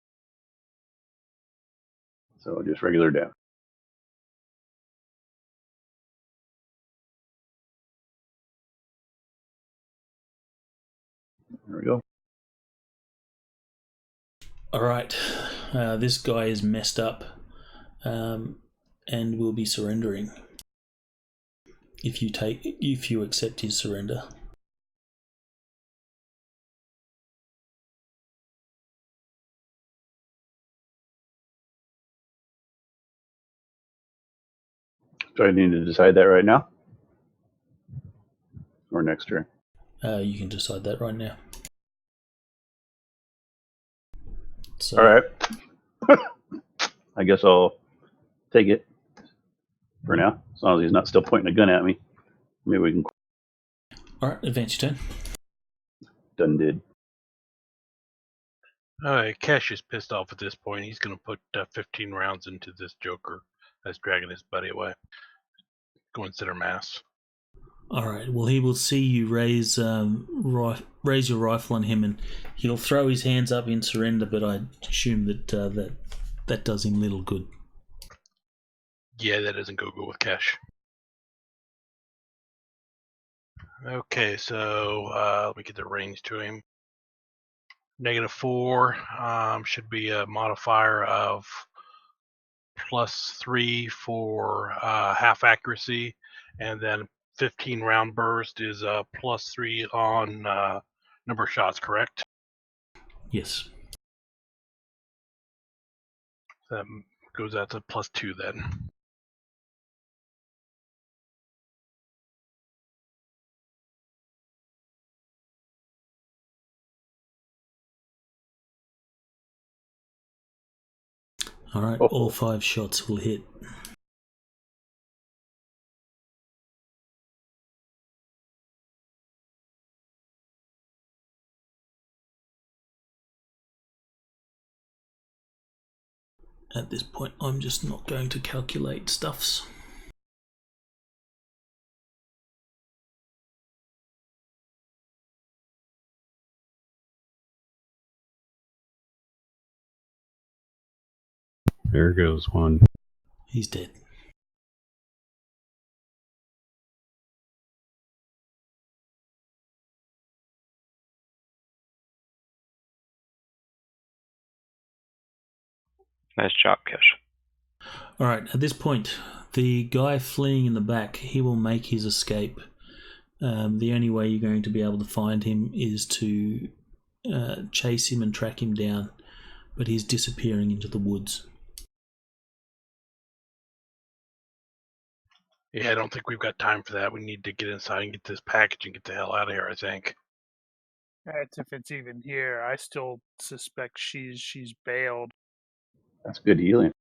So just regular down. There we go. Alright, this guy is messed up and will be surrendering if you accept his surrender. Do I need to decide that right now? Or next turn? You can decide that right now. So, Alright. I guess I'll take it for now, as long as he's not still pointing a gun at me. Maybe we can. Alright, advance your turn. Done did. Cash is pissed off at this point. He's going to put 15 rounds into this Joker that's dragging his buddy away. Going center mass. Alright, well, he will see you raise your rifle on him, and he'll throw his hands up in surrender, but I assume that does him little good. Yeah, that doesn't go good with Cash. Okay, so let me get the range to him. -4 should be a modifier of +3 for half accuracy, and then 15 round burst is +3 on number of shots, correct? Yes. That goes out to +2 then. Alright, all 5 shots will hit. At this point, I'm just not going to calculate stuffs. There goes one. He's dead. Nice job, Kish. All right, at this point, the guy fleeing in the back, he will make his escape. The only way you're going to be able to find him is to chase him and track him down, but he's disappearing into the woods. Yeah, I don't think we've got time for that. We need to get inside and get this package and get the hell out of here, I think. That's if it's even here. I still suspect she's bailed. That's good healing.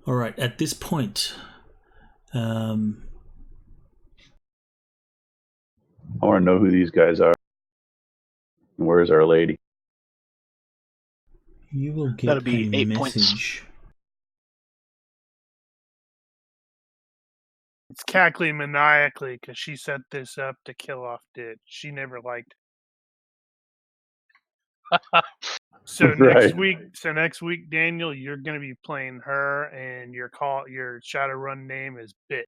All right, at this point, I want to know who these guys are. And where's Our Lady? you will get That'll be a 8 points. message. It's cackling maniacally because she set this up to kill off Ditch. She never liked it. So Right. next week, Daniel, you're going to be playing her, and your Shadowrun name is Bit.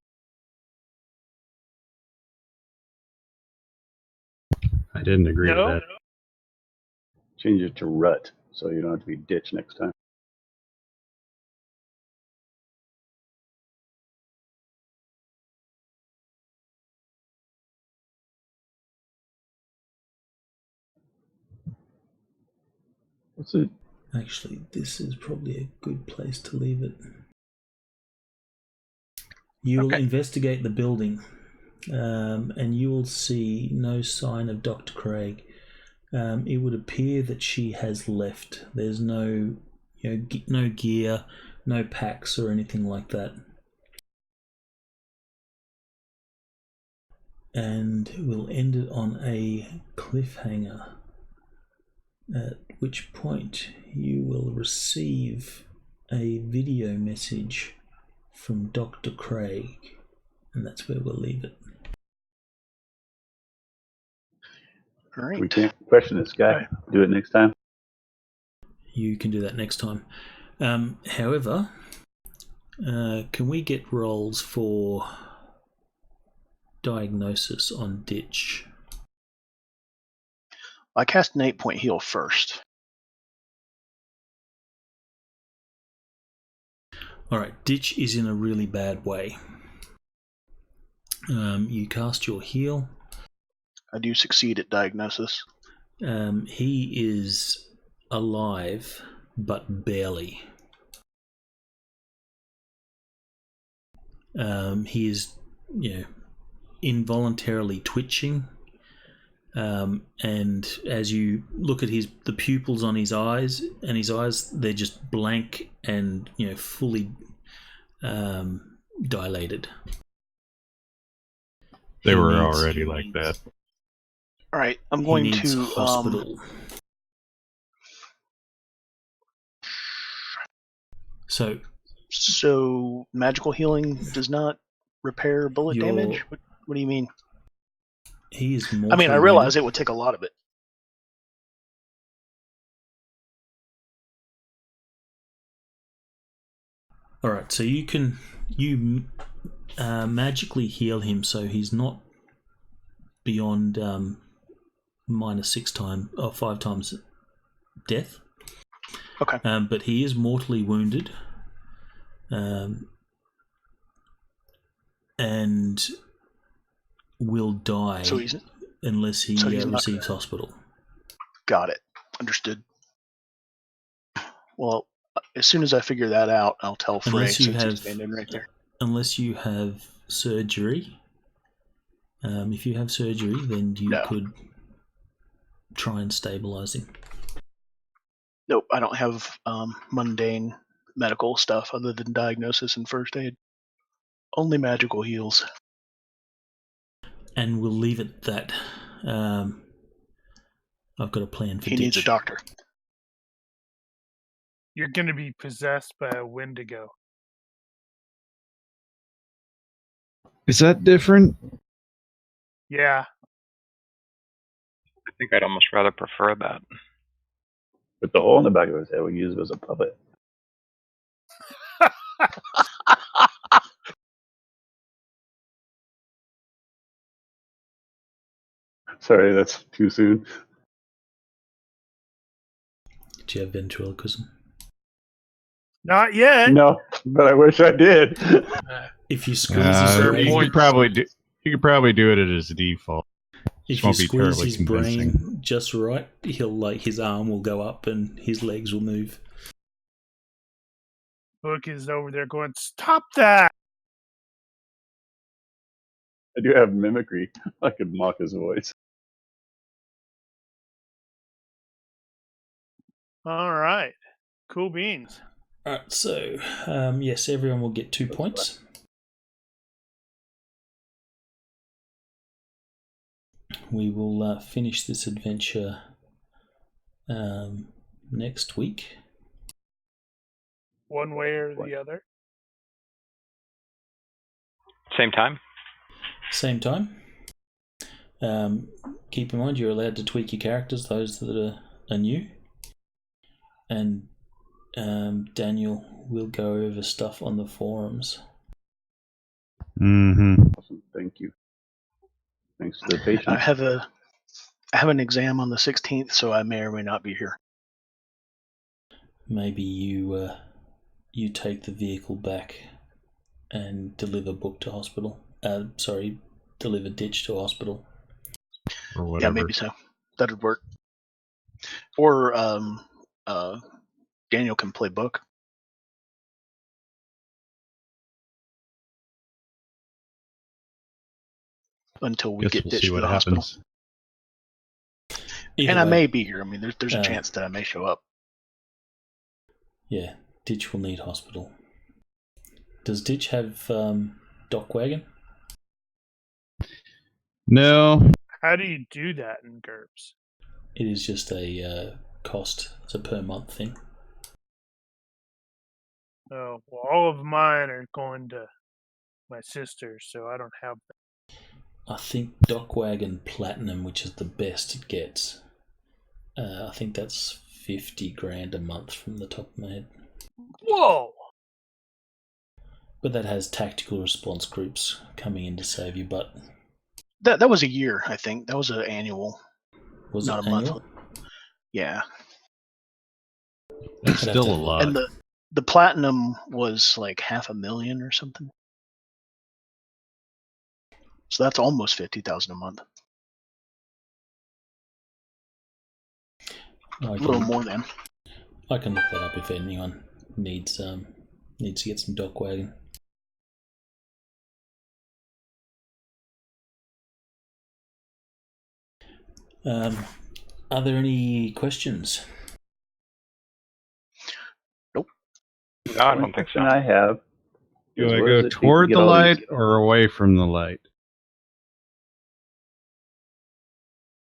I didn't agree to No, that. Change it to Rut so you don't have to be Ditch next time. What's it? Actually, this is probably a good place to leave it. You will investigate the building, and you will see no sign of Dr. Craig. It would appear that she has left. There's no gear, no packs or anything like that. And we'll end it on a cliffhanger, at which point you will receive a video message from Dr. Craig, and that's where we'll leave it. All right. We can't question this guy. Do it next time. You can do that next time. However, can we get rolls for diagnosis on Ditch? I cast an 8-point heal first. Alright, Ditch is in a really bad way. You cast your heal. I do succeed at diagnosis. He is alive, but barely. He is, involuntarily twitching. And as you look at the pupils on his eyes, they're just blank and fully dilated. They were already like that. All right, I'm going he needs to hospital. So magical healing does not repair bullet damage? What do you mean? He is mortally I mean, I realize it would take a lot of it. All right, so you magically heal him, so he's not beyond -6 times or 5 times death. Okay. But he is mortally wounded, and will die unless he receives hospital. Got it. Understood. Well, as soon as I figure that out, I'll tell Frey since he's standing right there. Unless you have surgery. If you have surgery, then you could try and stabilize him. Nope, I don't have mundane medical stuff other than diagnosis and first aid. Only magical heals. And we'll leave it that. I've got a plan for Ditch. He needs a doctor. You're going to be possessed by a Wendigo. Is that different? Yeah. I think I'd almost rather prefer that. With the hole in the back of his head, we use him as a puppet. Sorry, that's too soon. Do you have ventriloquism? Not yet. No, but I wish I did. If you squeeze his you brain, could probably do. You could probably do it as a default. if Just you won't be squeeze terribly his convincing. brain just right, his arm will go up and his legs will move. Book is over there going, stop that! I do have mimicry. I could mock his voice. All right. Cool beans. All right, so yes, everyone will get 2 points. We will finish this adventure next week. One way or the other. Same time? Same time. Keep in mind you're allowed to tweak your characters, those that are new. And Daniel will go over stuff on the forums. Mm-hmm. Awesome. Thank you. Thanks for the patience. I have an exam on the 16th, so I may or may not be here. Maybe you take the vehicle back and deliver Book to hospital. Deliver Ditch to hospital. Or whatever. Yeah, maybe so. That'd work. Or Daniel can play Book. Until we Guess get we'll ditched see to what the happens. hospital. Either And I way, may be here. I mean, there's a uh, chance that I may show up. Yeah, Ditch will need hospital. Does Ditch have dock wagon? No. How do you do that in GURPS? It is just a cost. It's a per month thing. Oh, well, all of mine are going to my sister, so I don't have that. I think dock wagon platinum, which is the best it gets. I think that's 50 grand a month from the top of my head. Whoa! But that has tactical response groups coming in to save you. But That was a year, I think. That was an annual. was Not it a month. annual? Yeah. That's I'd have still to a have a lot. And the platinum was like $500,000 or something. So that's almost $50,000 a month. A little more than. I can look that up if anyone needs to get some dock wagon. Are there any questions? Nope. No, I don't think so. I have. Do is I what go does it take to toward get the all light these- or away from the light?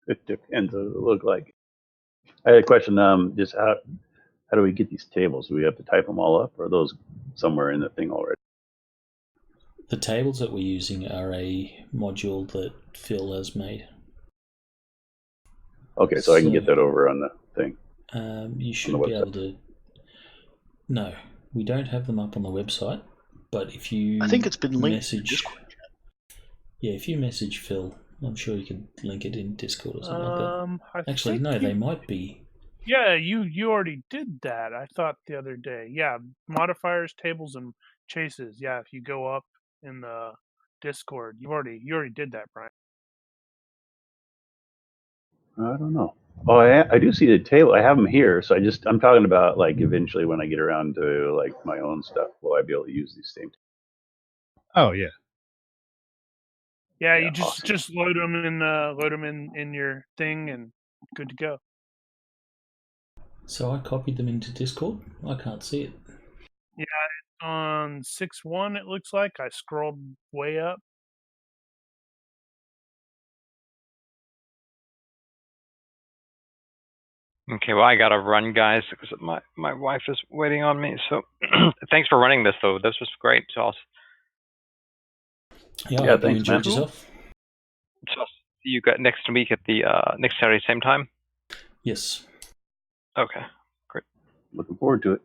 It depends what it look like. I had a question. Just how do we get these tables? Do we have to type them all up, or are those somewhere in the thing already? The tables that we're using are a module that Phil has made. Okay, so I can get that over on the thing. You should be able to. No, we don't have them up on the website. But if you, I think it's been linked message, to Discord. Yeah, if you message Phil, I'm sure you could link it in Discord or something like that. I Actually, think no, they might be. Yeah, you already did that. I thought the other day. Yeah, modifiers, tables, and chases. Yeah, if you go up in the Discord, you already did that, Brian. I don't know. Oh, I do see the table. I have them here, so I'm talking about like eventually when I get around to like my own stuff, will I be able to use these same? Oh yeah. Yeah, Yeah, you just load them in your thing and good to go. So I copied them into Discord. I can't see it. Yeah, it's on 6.1. It looks like I scrolled way up. Okay, well, I gotta run, guys, because my wife is waiting on me. So, thanks for running this, though. This was great. So, I'll Yeah, I Yeah, hope you thanks, enjoyed man. yourself. see you guys next week at the next Saturday, same time. Yes. Okay. Looking forward to it.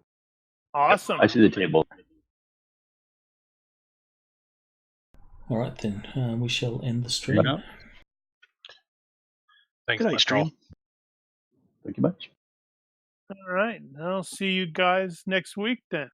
Awesome. I see the table. All right, then. We shall end the stream. Yeah. Thanks, Good night, much, stream. all. Thank you much. All right. I'll see you guys next week then.